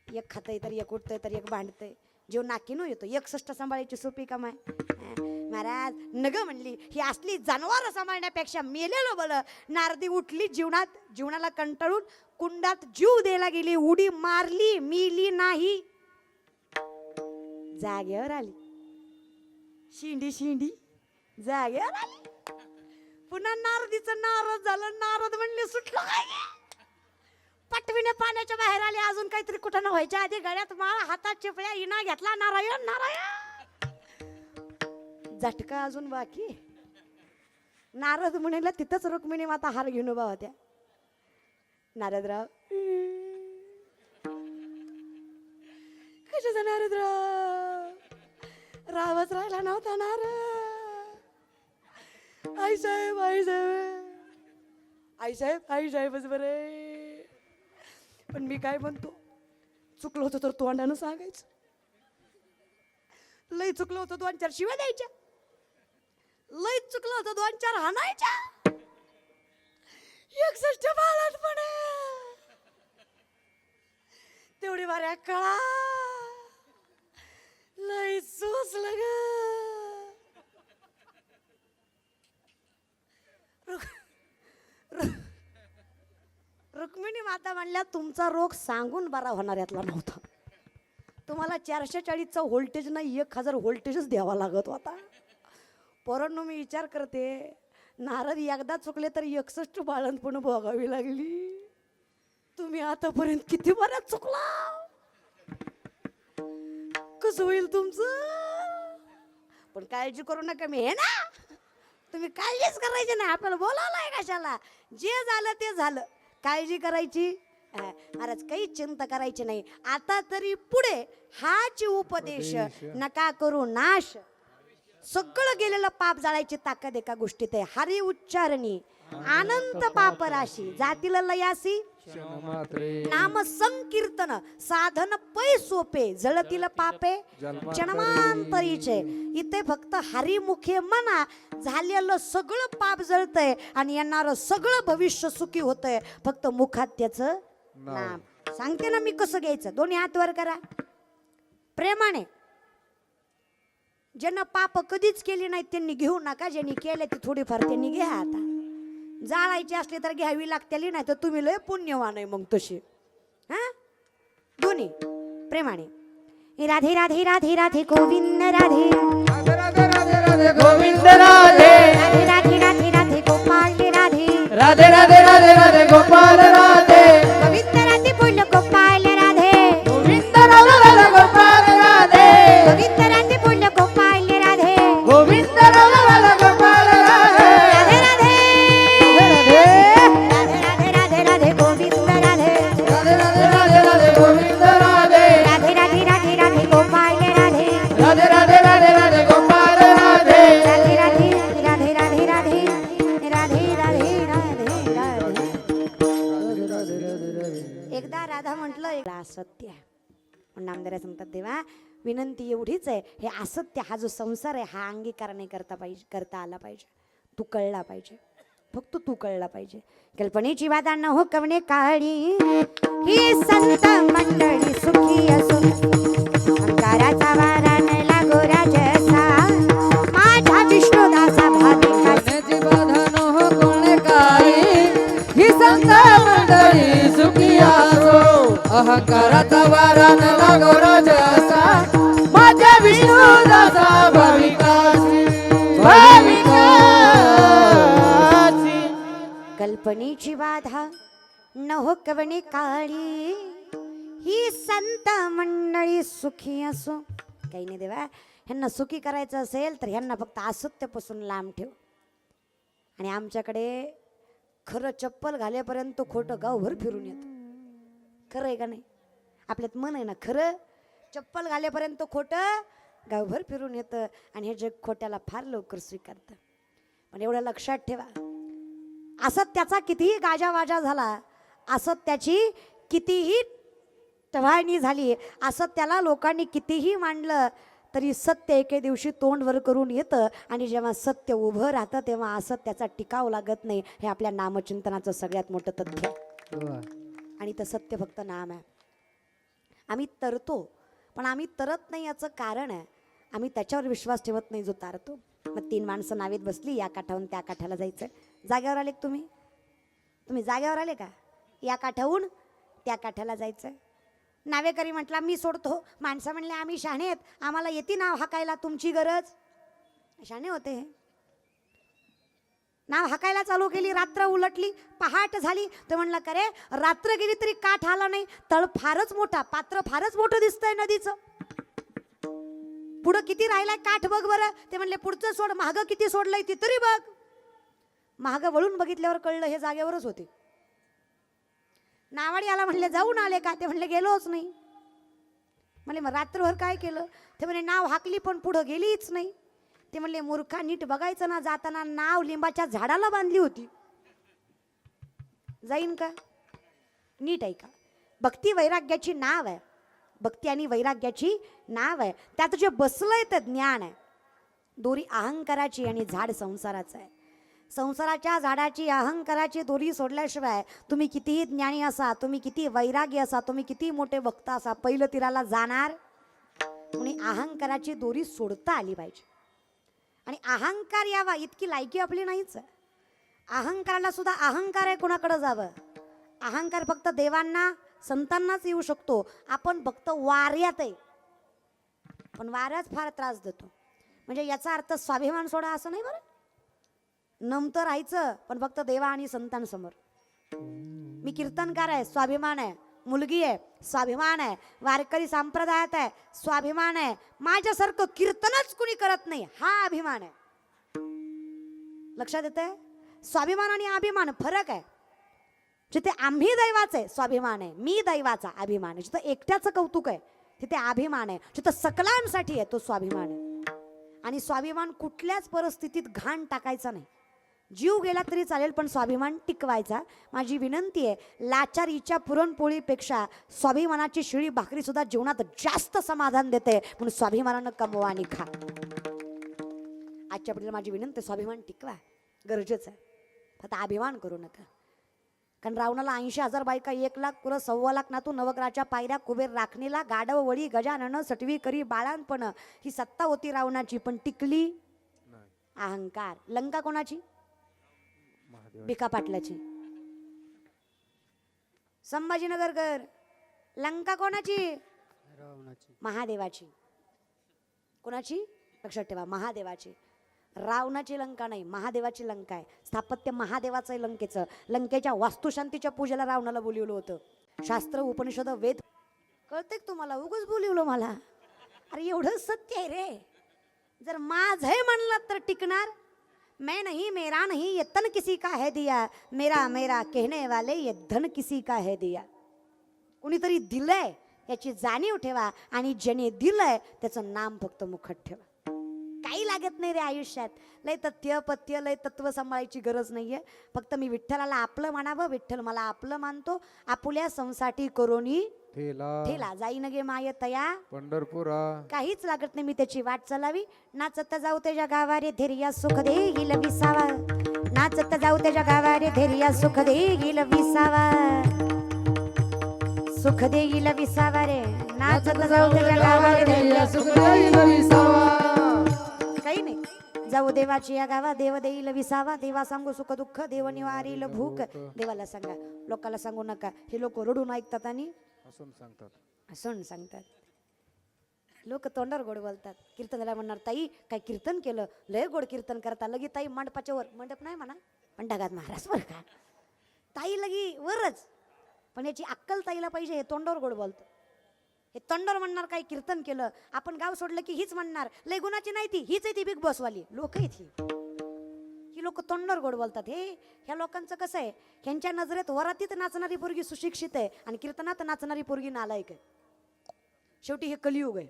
एक खातंय तर एक उठतंय तर एक भांडतंय, जीव नाकीनो येतो. 61 सांभाळायची सोपी का माय? महाराज नग म्हणली, ही असली जनावर सांभाळण्यापेक्षा मेलेलं बरं. नारदी उठली जीवनाला कंटाळून कुंडात जीव द्यायला गेली. उडी मारली, मिली नाही, जागेवर आली. शिंडी शिंडी जागेवर आली. पुन्हा नारदीचं नारद झालं. नारद म्हणले सुटलं काय? पटवीने पाण्याच्या बाहेर आले. अजून काहीतरी कुठं न व्हायच्या आधी गळ्यात माळ, हातात चिपळ्या, इना घेतला. नारायण नारायण. झटका अजून बाकी. नारद म्हणेला तिथंच रुक्मिणी माता हार घेऊन उभा होत्या. नारदराव कशाचा नारदराव? रावच राहिला नव्हता नारद. आई साहेब आई साहेब आई साहेब आई साहेबच बरे. पण मी काय म्हणतो, चुकलं होतं तर तोंडानं सांगायचं. लय चुकलं होतं 2-4 शिव्या द्यायच्या. लय चुकलं होतं 2-4 हाणायच्या. 61 बाळात पण तेवढी वाऱ्या कळा. लय सोसलं ग. रुक्मिणी माता म्हणल्या तुमचा रोग सांगून बरा होणार यातला नव्हता. तुम्हाला 440चा व्होल्टेज नाही, 1000 व्होल्टेजच द्यावा लागत होता. पोरांनो मी विचार करते, नारद एकदा चुकले तर 61 बाळंतपण भोगावी लागली. तुम्ही आतापर्यंत किती बऱ्याच चुकला. कसं होईल तुमचं? पण काळजी करू नका, मी हे ना. तुम्ही काळजीच करायची नाही. आपल्याला बोलावलंय कशाला? जे झालं ते झालं. काळजी करायची महाराज, काही चिंता करायची नाही. आता तरी पुढे हाच उपदेश, नका करू नाश. सगळं गेलेलं पाप जाळायची ताकद एका गोष्टीत आहे, हरी उच्चारणी. अनंत पाप राशी जातील लयासी नाम संकीर्तन साधन पै सोपे. जळतील पापे जन्मांतरीचे. इथे फक्त हरिमुखे म्हणा, झालेलं सगळं पाप जळतंय आणि येणारं सगळं भविष्य सुखी होतंय. फक्त मुखात त्याचं नाम. सांगते ना मी कसं घ्यायचं. दोन्ही हात वर करा प्रेमाने. ज्यांना पाप कधीच केली नाहीत त्यांनी घेऊ नका. ज्यांनी केले ती थोडीफार त्यांनी घ्या. आता जाळायची असली तर घ्यावी लागतेली, नाही तर तुम्ही लय पुण्यवान आहे मग तशी. हा दोन्ही प्रेमाने. राधे राधे राधे राधे गोविंद राधे राधे राधे राधे राधे गोविंद राधे राधे राधे राधे राधे गोपाल राधे राधे राधे राधे राधे गोपाल राधे गोविंद राधे बोल गोपाल राधे गोविंद राधे राधे गोपाल राधे गोविंद राधे बोल गोपाल राधे गोविंद राधे राधे गोपाल राधे राधे राधे राधे राधे राधे गोविंद राधे राधे राधे राधे राधे गोविंद राधे राधे राधे राधे राधे गोपाल राधे राधे राधे राधे राधे गोपाल राधे राधे राधे राधे राधे राधे राधे राधे राधे राधे एकदा राधा म्हटलं असत्य आहे. पण नामदेव सांगतात देवा विनंती एवढीच आहे, हे असत्य हा जो संसार आहे हा अंगीकार नाही करता आला पाहिजे. तू कळला पाहिजे, फक्त तू कळला पाहिजे. कल्पनेची वादा न हो कवणे काळी ही संत मंडळी सुखी असून अंगाराचा वारा न लागो राजसा माझा विष्णुदासा भाविका कण्याची बाधा न हो कोणे काही ही संत मंडळी सुखी असो अहंकाराचा वारा न लागो राजसा माझ्या विष्णुदासा भाविकासी कल्पनेची बाधा न हो कवणे काळी ही संत मंडळी सुखी असो. काही नाही देवा, ह्यांना सुखी करायचं असेल तर ह्यांना फक्त असत्यापासून लांब ठेव. आणि आमच्याकडे खरं चप्पल घालेपर्यंत खोटं गावभर फिरून येतं. खरं आहे का नाही? आपल्यात मन आहे ना, खरं चप्पल घालेपर्यंत खोटं गावभर फिरून येतं आणि हे जग खोट्याला फार लवकर स्वीकारतं. पण एवढं लक्षात ठेवा, असत्याचा कितीही गाजावाजा झाला, असत्याची कितीही टवाळणी झाली, असत्याला लोकांनी कितीही मांडलं तरी सत्य एके दिवशी तोंड वर करून येतं. आणि जेव्हा सत्य उभं राहतं तेव्हा असत्याचा टिकाव लागत नाही. हे आपल्या नामचिंतनाचं सगळ्यात मोठं तथ्य आहे. आणि ते सत्य फक्त नाम आहे. आम्ही तरतो, पण आम्ही तरत नाही याचं कारण आहे आम्ही त्याच्यावर विश्वास ठेवत नाही जो तारतो. मग 3 माणसं नावेत बसली, या काठाहून त्या काठाला जायचं. जाग्यावर आले का तुम्ही जाग्यावर आले का? या काठाहून त्या काठाला जायचं. नावेकरी म्हटला मी सोडतो. माणसं म्हणले आम्ही शहाणे आहेत, आम्हाला येते नाव हाकायला, तुमची गरज. शहाणे होते हे. नाव हाकायला चालू केली, रात्र उलटली, पहाट झाली. तो म्हणला का रे, रात्र गेली तरी काठ आला नाही. तळ फारच मोठा, पात्र फारच मोठं दिसतंय नदीचं. पुढं किती राहिलाय काठ बघ बरं. ते म्हणले पुढचं सोड, महाग किती सोडलंय ती तरी बघ. महाग वळून बघितल्यावर कळलं हे जागेवरच होते. नावाडी आला, म्हणले जाऊन आले का? ते म्हणले गेलोच नाही. म्हणले मग रात्रभर काय केलं? ते म्हणले नाव हाकली पण पुढं गेलीच नाही. ते म्हणले मूर्खा, नीट बघायचं ना, जाताना नाव लिंबाच्या झाडाला बांधली होती, जाईन का? नीट ऐका, भक्ती वैराग्याची नाव आहे. भक्ती आणि वैराग्याची नाव आहे. त्यात जे बसलंय ते ज्ञान आहे. दोरी अहंकाराची आणि झाड संसाराचं आहे. संसाराच्या झाडाची अहंकाराची दोरी सोडल्याशिवाय तुम्ही कितीही ज्ञानी असा, तुम्ही किती वैरागी असा, तुम्ही किती मोठे वक्ता असा, पहिलं तीराला जाणार. आणि अहंकाराची दोरी सोडता आली पाहिजे. आणि अहंकार यावा इतकी लायकी आपली नाहीच आहे. अहंकाराला सुद्धा अहंकार आहे, कोणाकडे जावं? अहंकार फक्त देवांना संतांनाच येऊ शकतो. आपण फक्त वाऱ्यात आहे, पण वाऱ्याच फार त्रास देतो. म्हणजे याचा अर्थ स्वाभिमान सोडा असं नाही बरं. नमतं राहायचं पण फक्त देवा आणि संतांसमोर. मी कीर्तनकार आहे, स्वाभिमान आहे. मुलगी आहे, स्वाभिमान आहे. वारकरी संप्रदायात आहे, स्वाभिमान आहे. माझ्यासारखं कीर्तनच कुणी करत नाही, हा अभिमान आहे. लक्षात येतंय? स्वाभिमान आणि अभिमान फरक आहे. जिथे आम्ही दैवाचे स्वाभिमान आहे, मी दैवाचा अभिमान आहे. जिथं एकट्याचं कौतुक आहे तिथे अभिमान आहे. जिथं सकलांसाठी आहे तो स्वाभिमान आहे. आणि स्वाभिमान कुठल्याच परिस्थितीत घाण टाकायचा नाही. जीव गेला तरी चालेल पण स्वाभिमान टिकवायचा. माझी विनंती आहे, लाचारीच्या पुरणपोळीपेक्षा स्वाभिमानाची शिळी भाकरी सुद्धा जीवनात जास्त समाधान देते. म्हणून स्वाभिमानानं कमवा आणि खा. आजच्या पिढीला माझी विनंती, स्वाभिमान टिकवा, गरजेचं आहे. फक्त अभिमान करू नका. कारण रावणाला 80,000 बायका, 1,00,000 पुरं, 1,25,00,000 नातू, नवग्राच्या पायऱ्या, कुबेर राखणीला, गाडव वळी, गजानन, सटवी करी, बाळांपण, ही सत्ता होती रावणाची. पण टिकली अहंकार. लंका कोणाची? भिका पाटलाची. संभाजीनगरकर. लंका कोणाची? महादेवाची. कोणाची? लक्षात ठेवा, महादेवाची. रावणाची लंका नाही, महादेवाची लंका आहे. स्थापत्य महादेवाचं आहे लंकेचं. लंकेच्या वास्तुशांतीच्या पूजेला रावणाला बोलवलं होतं. शास्त्र, उपनिषद, वेद कळते तुम्हाला? उगाच बोलवलं मला. अरे एवढं सत्य आहे रे. जर माझं म्हणलं तर टिकणार. मैं नहीं, मेरा नहीं, ये तन किसी का है दिया, मेरा मेरा कहने वाले ये धन किसी का है दिया. कुणीतरी दिलंय याची जाणीव ठेवा आणि ज्याने दिलंय त्याचं नाम फक्त मुखात ठेवा. काही लागत नाही रे आयुष्यात. लय तथ्य पथ्य लय तत्व सांभाळायची गरज नाहीये. फक्त मी विठ्ठलाला आपलं म्हणावं, विठ्ठल मला आपलं मानतो. आपुल्या संसाठी करोनी ठेला जाईन गे माय तया पंढरपुरा. काहीच लागत नाही, मी त्याची वाट चालावी. नाचत जाऊ त्याच्या गावारे धैर्या सुख देईल विसावा. नाचत जाऊ त्याच्या गावारे धैर्या सुख देईल विसावा. सुख देईल विसावा रे. नाचत जाऊ त्याच्या गावारे धैर्या सुख देईल विसावा. काही नाही, जाऊ देवाची या गावा, देव देईल विसावा. देवा सांगू सुख दुःख, देव निवारील भूक. देवाला सांगा, लोकांना सांगू नका. हे लोक रडून ऐकतात आणि हसून सांगतात. लोक तोंडावर गोड बोलतात. कीर्तनाला म्हणणार, ताई काय कीर्तन केलं, लय गोड कीर्तन करता. लगी ताई मंडपाच्या वर, मंडप नाही म्हणा पण ढगात महाराज बरं का, ताई लगी वरच. पण याची अक्कल ताईला पाहिजे. हे तोंडावर गोड बोलतं. हे तोंडावर म्हणणार काय कीर्तन केलं. आपण गाव सोडलं की हीच म्हणणार, लय गुणाची नाही ती, हीच आहे ती बिग बॉस वाली. लोक आहेत ही लोक तोंडावर गोड बोलतात. ह्या लोकांचं कसं आहे, ह्यांच्या नजरेत वरातीत नाचणारी पोरगी सुशिक्षित आहे आणि कीर्तनात नाचणारी पोरगी नालायक आहे. शेवटी हे कलियुग आहे.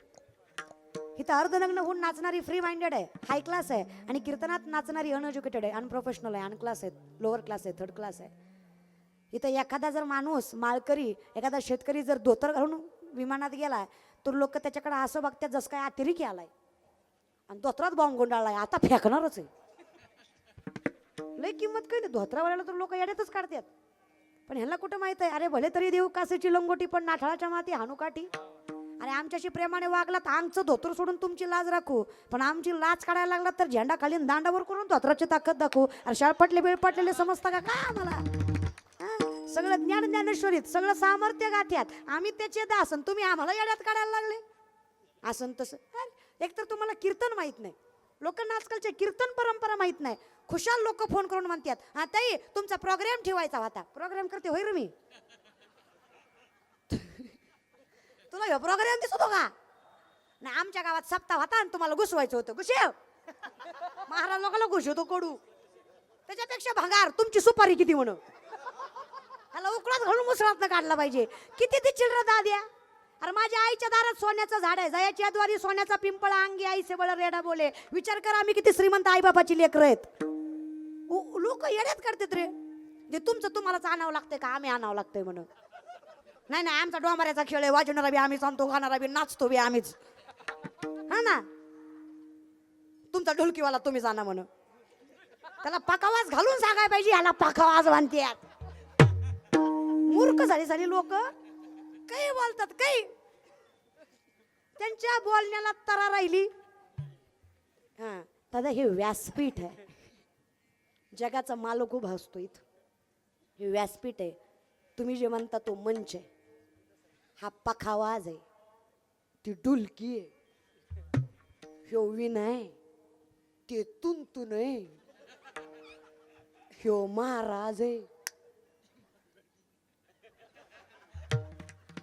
इथं अर्धनग्न होऊन नाचणारी फ्री माइंडेड आहे, हाय क्लास आहे. आणि कीर्तनात नाचणारी अनएज्युकेटेड आहे, अनप्रोफेशनल आहे, अनक्लास आहे, लोअर क्लास आहे, थर्ड क्लास आहे. इथं एखादा जर माणूस माळकरी, एखादा शेतकरी जर धोतर घालून विमानात गेलाय तर लोक त्याच्याकडे असं बघतात जसं काय अतिरेकी आलाय आणि धोत्रात बॉम्ब गुंडाळलाय, आता फेकणारच आहे. लय किंमत काही नाही धोत्रावाल्याला, तर लोक येड्यातच काढतात. पण ह्यांना कुठं माहित आहे, अरे भले तरी देऊ कासेची लंगोटी पण नाठाळाच्या माती हानुकाठी. आणि आमच्याशी प्रेमाने वागला तर आमचं धोतर सोडून तुमची लाज राखू, पण आमची लाज काढायला लागला तर झेंडा खाली दांडावर करून धोत्राची ताकद दाखवू. अरे शाळपटले बेळपटलेले समजता का काय आम्हाला? सगळं ज्ञान ज्ञानेश्वरीत सगळं सामर्थ्य गाठ्यात. आम्ही त्याचे दास आणि तुम्ही आम्हाला येड्यात काढायला लागले. असं तसं एक तर तुम्हाला कीर्तन माहित नाही. लोकांना आजकालचे कीर्तन परंपरा माहित नाही. खुशाल लोक फोन करून म्हणतात, हा ताई तुमचा प्रोग्राम ठेवायचा होता. प्रोग्राम करते होय रे मी? तुला ह्यो प्रोग्राम दिसतो का नाही? आमच्या गावात सप्ताह होता आणि तुम्हाला घुसवायचं होतं. घुसेव महाराज लोकांना घुसवतो कडू, त्याच्यापेक्षा भंगार तुमची सुपारी किती म्हणून ह्याला उकळात घालून मुसळात काढला पाहिजे. किती ती चिल्लर दाद्या. अरे माझ्या आईच्या दारात सोन्याचं झाड आहे, जयाच्या द्वारी सोन्याचा पिंपळा, अंगी आई से बळ रेडा बोले. विचार करा आम्ही किती श्रीमंत आई बाबाची लेकरं आहेत. लोक येड्यात करतात रे. जे तुमचं तुम्हालाच आणावं लागतंय का आम्ही आणावं लागतंय म्हणून? नाही नाही, आमचा डोंबऱ्याचा खेळ आहे, वाजवणारा बी आम्हीच आणतो, गाणारा बी नाचतो बी आम्हीच. हा ना, तुमचा ढोलकीवाला तुम्हीच आणा म्हणून. त्याला पाकावाज घालून सांगाय पाहिजे, ह्याला पाकावाज बांधतात. मूर्ख झाली लोक काही बोलतात, काही त्यांच्या बोलण्याला तरा राहिली. हा दादा हे व्यासपीठ आहे, जगाचा मालक उभा असतो इथं. हे व्यासपीठ आहे. तुम्ही जे म्हणता तो मंच आहे. हा पखावाज आहे, ती डुलकी आहे, ह्यो विनय, ते तुंतुन आहे, ह्यो महाराज आहे.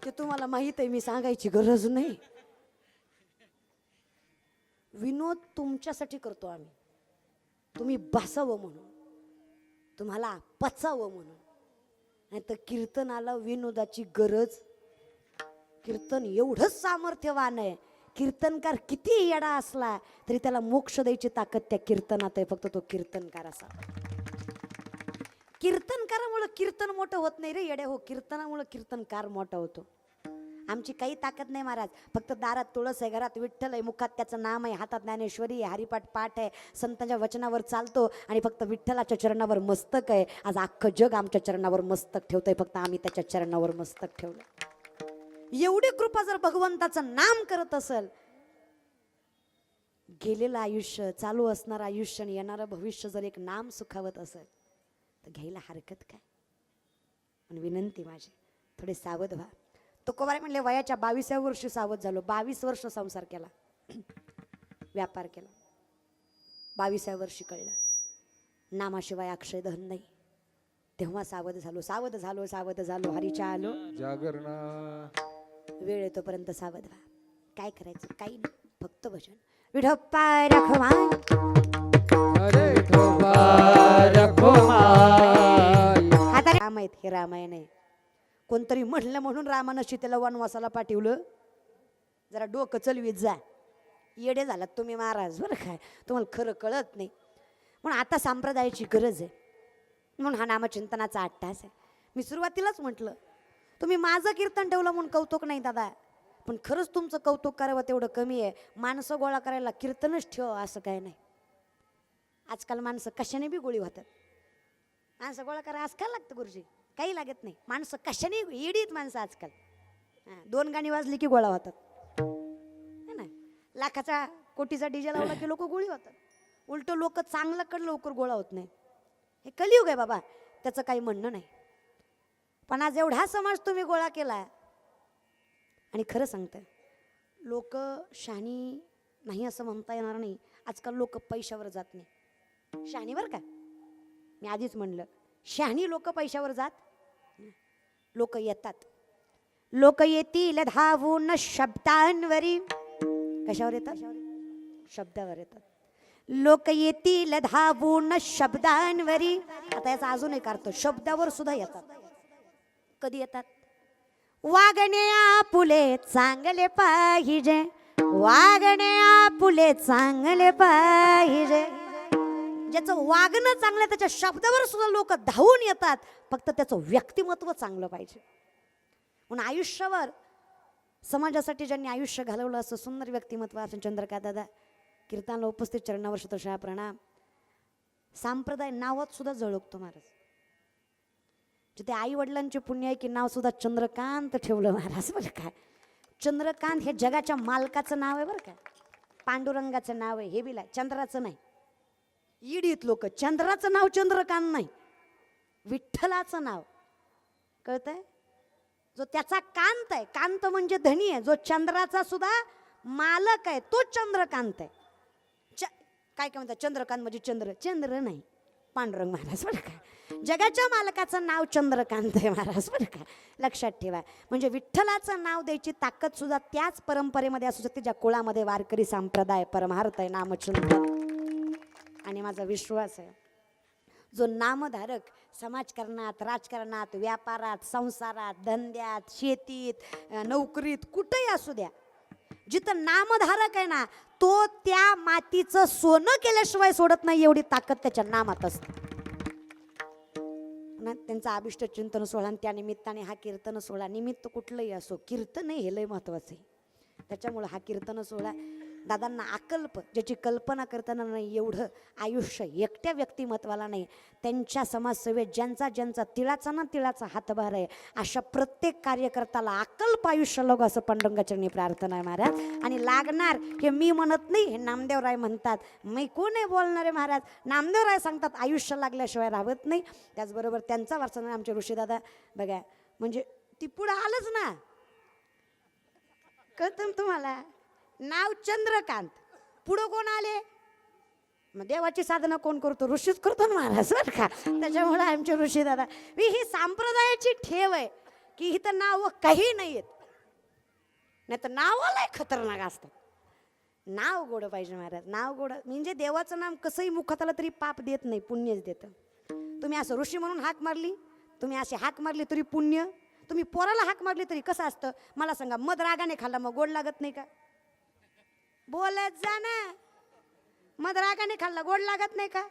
ते तुम्हाला माहित आहे, मी सांगायची गरज नाही. विनोद तुमच्यासाठी करतो आम्ही, तुम्ही बसावं म्हणून, तुम्हाला पचावं म्हणून. नाही तर कीर्तनाला विनोदाची गरज. कीर्तन एवढंच सामर्थ्यवान आहे. कीर्तनकार किती येडा असला तरी त्याला मोक्ष द्यायची ताकद त्या कीर्तनात आहे. फक्त तो कीर्तनकार असा. कीर्तनकारामुळे कीर्तन मोठं होत नाही रे येडे हो, कीर्तनामुळे कीर्तनकार मोठा होतो. आमची काही ताकद नाही महाराज. फक्त दारात तुळस आहे, घरात विठ्ठल आहे, मुखात त्याचं नाम आहे, हातात ज्ञानेश्वरी आहे, हरिपाठ पाठ आहे, संतांच्या वचनावर चालतो आणि फक्त विठ्ठलाच्या चरणावर मस्तक आहे. आज अख्खं जग आमच्या चरणावर मस्तक ठेवतंय, फक्त आम्ही त्याच्या चरणावर मस्तक ठेवलं. एवढी कृपा जर भगवंताचं नाम करत असेल, गेलेलं आयुष्य, चालू असणारं आयुष्य आणि येणारं भविष्य जर एक नाम सुखावत असेल तर घ्यायला हरकत काय? आणि विनंती माझी, थोडे सावध व्हा. तुकोबाराय म्हणले वयाच्या 22व्या वर्षी सावध झालो. 22 वर्ष संसार केला, व्यापार केला. 22व्या वर्षी कळलं नामाशिवाय अक्षय धन नाही. तेव्हा सावध झालो, सावध झालो, सावध झालो. हरीच्या आलो जागरणा. वेळ येतोपर्यंत सावध व्हा. काय करायचं काही नाही, फक्त भजन. विठप्पा रखमा अरे आता राम आहेत, हे रामायण आहे. कोणतरी म्हणलं म्हणून रामानं सीतेला वनवासाला पाठवलं. जरा डोकं चलवीत जा. येडे झालात तुम्ही महाराज बरं काय, तुम्हाला खरं कळत नाही. म्हणून आता संप्रदायाची गरज आहे. म्हणून हा नामचिंतनाचा 8 तास आहे. मी सुरुवातीलाच म्हटलं तुम्ही माझं कीर्तन ठेवलं म्हणून कौतुक नाही दादा, पण खरंच तुमचं कौतुक करावं तेवढं कमी आहे. माणसं गोळा करायला कीर्तनच ठेव असं काय नाही. आजकाल माणसं कशाने बी गोळी होतात. माणसं गोळा करा आज काय लागतं गुरुजी, काही लागत नाही. माणसं कशाने येडीत माणसं आजकाल. 2 गाणी वाजली की गोळा होतात है ना. लाखाचा कोटीचा डीजे लावला की लोक गोळी होतात. उलट लोक चांगलं कड लवकर गोळा होत नाही. हे कलियुग आहे बाबा, त्याचं काही म्हणणं नाही. पण आज एवढा समाज तुम्ही गोळा केला. आणि खरं सांगतं लोक शहाणी नाही असं म्हणता येणार नाही. आजकाल लोक पैशावर जात नाही. शहाणी बरं का, मी आधीच म्हणलं शहाणी लोक पैशावर जात. लोक येतात, लोक येतील धावून शब्दांवरी. कशावर येतात? शब्दावर येतात. लोक येतील धावून शब्दांवरी. आता याचा अजून एक अर्थ, शब्दावर सुद्धा येतात. कधी येतात? वागणे आपुले चांगले पाहिजे, वागणे आपुले चांगले पाहिजे. ज्याचं वागणं चांगलं त्याच्या शब्दावर सुद्धा लोक धावून येतात. फक्त त्याचं व्यक्तिमत्व चांगलं पाहिजे. म्हणून आयुष्यावर समाजासाठी ज्यांनी आयुष्य घालवलं असं सुंदर व्यक्तिमत्व असं चंद्रकांत दादा. कीर्तनाला उपस्थित चरणावर शतशः प्रणाम. संप्रदाय नावात सुद्धा झळकतो महाराज. जिथे आई वडिलांचे पुण्य आहे की नाव सुद्धा चंद्रकांत ठेवलं महाराज बरं काय. चंद्रकांत हे जगाच्या मालकाचं नाव आहे बरं का. पांडुरंगाचं नाव आहे हे बिला, चंद्राचं नाही. इडीत लोक चंद्राचं नाव चंद्रकांत नाही, विठ्ठलाचं नाव कळतंय. जो त्याचा कांत आहे, कांत म्हणजे धनी आहे, जो चंद्राचा सुद्धा मालक आहे तो चंद्रकांत आहे. काय काय म्हणतात चंद्रकांत म्हणजे चंद्र, चंद्र नाही पांडुरंग महाराज बरं का. जगाच्या मालकाचं नाव चंद्रकांत आहे महाराज बरं का. लक्षात ठेवा. म्हणजे विठ्ठलाचं नाव द्यायची ताकद सुद्धा त्याच परंपरेमध्ये असू शकते ज्या कुळामध्ये वारकरी संप्रदाय परमार्थ आहे नामचिंतन. आणि माझा विश्वास आहे जो नामधारक समाजकारणात, राजकारणात, व्यापारात, संसारात, धंद्यात, शेतीत, नोकरीत कुठेही असू द्या, जिथं नामधारक आहे ना तो त्या मातीचं सोनं केल्याशिवाय सोडत नाही. एवढी ताकद त्याच्या नामात असते. त्यांचा अभिष्ट चिंतन सोहळा आणि त्या निमित्ताने हा कीर्तन सोहळा, निमित्त कुठलंही असो कीर्तन हे लय महत्वाचं आहे. त्याच्यामुळं हा कीर्तन सोहळा दादांना अकल्प, ज्याची कल्पना करताना नाही एवढं आयुष्य एकट्या व्यक्तिमत्वाला नाही, त्यांच्या समाजसेवेत ज्यांचा ज्यांचा तिळाचा ना तिळाचा हातभार आहे अशा प्रत्येक कार्यकर्त्याला अकल्प आयुष्य लोक असं पांडुरंगाचरणी प्रार्थना आहे महाराज. आणि लागणार हे मी म्हणत नाही, हे नामदेवराय म्हणतात. मी कोण आहे बोलणारे महाराज. नामदेवराय सांगतात आयुष्य लागल्याशिवाय राहत नाही. त्याचबरोबर त्यांचा वारसा आमचे ऋषीदादा बघा, म्हणजे ती पुढं आलंच ना. कळतं तुम्हाला नाव चंद्रकांत, पुढं कोण आले मग देवाची साधना कोण करतो? ऋषीच करतो ना महाराज बरं का. त्याच्यामुळे आमचे ऋषी दादा ही संप्रदायाची ठेव आहे की इथं नाव काही नाही आहेत, नाही तर नावाला खतरनाक असतात. नाव गोड पाहिजे महाराज. नाव गोड म्हणजे देवाचं नाम कसंही मुखात आलं तरी पाप देत नाही, पुण्यच देतं. तुम्ही असं ऋषी म्हणून हाक मारली, तुम्ही अशी हाक मारली तरी पुण्य. तुम्ही पोराला हाक मारली तरी कसं असतं मला सांगा. मध रागाने खाल्ला मग गोड लागत नाही का? बोलत जा ना. मध रागाने खाल्ला गोड लागत नाही का?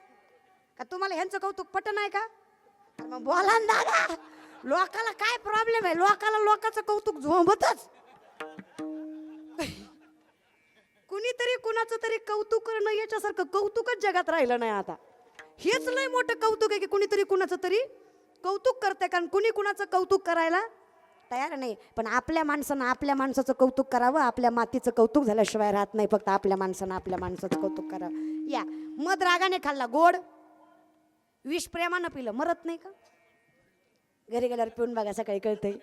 का तुम्हाला ह्यांचं कौतुक पट नाही का? मग बोला ना दादा. लोकाला काय प्रॉब्लेम आहे? लोकाला लोकांचं कौतुक झोंबतच. कुणीतरी कुणाचं तरी कौतुक करणं याच्यासारखं कौतुकच जगात राहिलं नाही आता. हेच लय मोठं कौतुक आहे की कुणीतरी कुणाचं तरी कौतुक करते. कारण कुणी कुणाचं कौतुक करायला तयार नाही. पण आपल्या माणसानं आपल्या माणसाचं कौतुक करावं. आपल्या मातीचं कौतुक झाल्याशिवाय राहत नाही. फक्त आपल्या माणसानं आपल्या माणसाचं कौतुक करावं. या मध रागाने खाल्ला गोड, विष प्रेमानं पिलं मरत नाही का? घरी गेल्यावर पिऊन बघा सकाळी कळतंय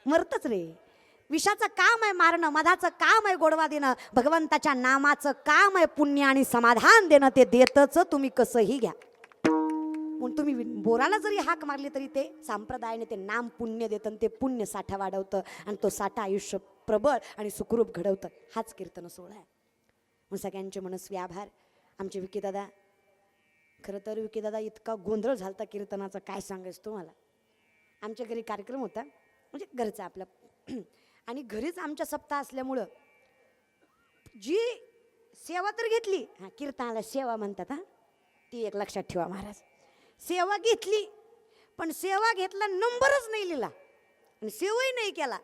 मरतच रे. विषाचं काम आहे मारणं, मधाचं काम आहे गोडवा देणं, भगवंताच्या नामाचं काम आहे पुण्य आणि समाधान देणं. ते देतच तुम्ही कसंही घ्या. म्हणून तुम्ही बोराला जरी हाक मारली तरी ते संप्रदायाने ते नाम पुण्य देतं, ते पुण्य साठा वाढवतं आणि तो साठा आयुष्य प्रबळ आणि सुखरूप घडवतं. हाच कीर्तन सोहळा आहे. म्हणून सगळ्यांचे मनस्वी आभार. आमचे विकीदादा, खरं तर विकीदादा इतका गोंधळ झालता कीर्तनाचा, काय सांगायचं तुम्हाला. आमच्या घरी कार्यक्रम होता, म्हणजे घरचा आपला, आणि घरीच आमच्या सप्ताह असल्यामुळं जी सेवा तर घेतली, हां कीर्तनाला सेवा म्हणतात, हां ती एक लक्षात ठेवा महाराज. सेवा घेतली पण सेवा घेतला नंबरच नाही लिहिला आणि सेवाही नाही केला.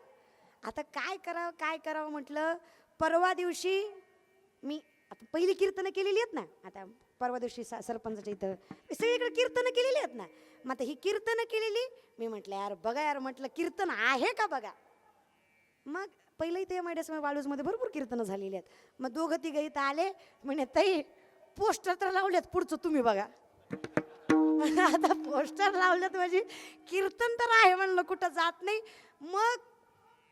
आता काय करावं म्हटलं. परवा दिवशी मी आता पहिली कीर्तनं केलेली आहेत ना, आता परवा दिवशी सरपंचाच्या इथं सगळीकडे कीर्तनं केलेली आहेत ना. मग आता ही कीर्तनं केलेली, मी म्हटलं यार बघा यार, म्हटलं कीर्तन आहे का बघा. मग पहिलं इथे MIDS वाळूजमध्ये भरपूर कीर्तनं झालेली आहेत. मग दोघं तिघं इथं आले, म्हणे ताई पोस्टर तर लावलेत, पुढचं तुम्ही बघा. आता पोस्टर लावलेत म्हणजे कीर्तन तर आहे म्हणलं, कुठं जात नाही. मग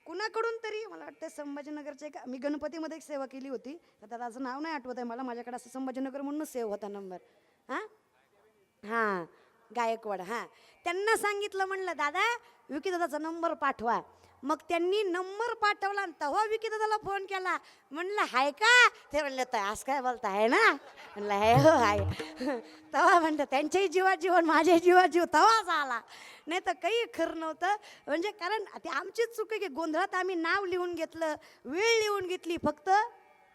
कुणाकडून तरी मला वाटतं संभाजीनगरचे एक, मी गणपतीमध्ये एक सेवा केली होती, आता त्याचं नाव नाही आठवत आहे मला, माझ्याकडे असं संभाजीनगर म्हणून सेव होता नंबर. हां गायकवाड. हां त्यांना सांगितलं, म्हणलं दादा विकीदादाचा नंबर पाठवा. मग त्यांनी नंबर पाठवला आणि तेव्हा विकीदादाला फोन केला. म्हणलं हाय का, ते म्हणलं तर आज काय बोलता आहे ना, म्हणलं आहे हो आहे. तेव्हा म्हणतं त्यांच्याही जीवात जीवन माझ्याही जीवात जीव तेव्हाच आला, नाही तर काही खरं नव्हतं. म्हणजे कारण ते आमचीच चूक आहे की गोंधळात आम्ही नाव लिहून घेतलं, वेळ लिहून घेतली, फक्त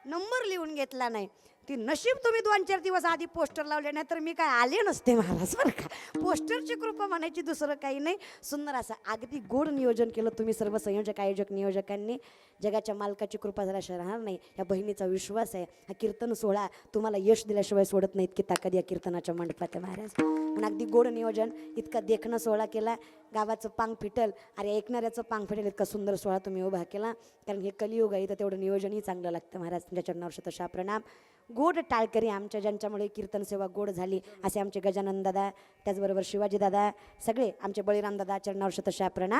नंबर लिहून घेतला नाही. ती नशीब तुम्ही 2-4 दिवस आधी पोस्टर लावले, नाही तर मी काय आले नसते महाराज बरं का. पोस्टरची कृपा म्हणायची, दुसरं काही नाही. सुंदर असं अगदी गोड नियोजन केलं तुम्ही सर्व संयोजक आयोजक नियोजकांनी. जगाच्या मालकाची कृपा झाल्याशिवाय राहणार नाही, या बहिणीचा विश्वास आहे. हा कीर्तन सोहळा तुम्हाला यश दिल्याशिवाय सोडत नाही, इतकी ताकद या कीर्तनाच्या मंडपात आहे महाराज. पण अगदी गोड नियोजन, इतका देखणं सोहळा केला, गावाचं पांग फिटल, अरे ऐकणाऱ्याचं पांग फिटेल इतका सुंदर सोहळा तुम्ही उभा केला. कारण हे कलियुग आहे, तर तेवढं नियोजनही चांगलं लागतं महाराज. तुमच्या चरणावर शतशः प्रणाम. गोड टाळकरी आमच्या, ज्यांच्यामुळे कीर्तन सेवा गोड झाली, असे आमचे गजानन दादा, त्याचबरोबर शिवाजी दादा, सगळे आमचे बळीराम दादा, चरणावर शतशः प्रणाम.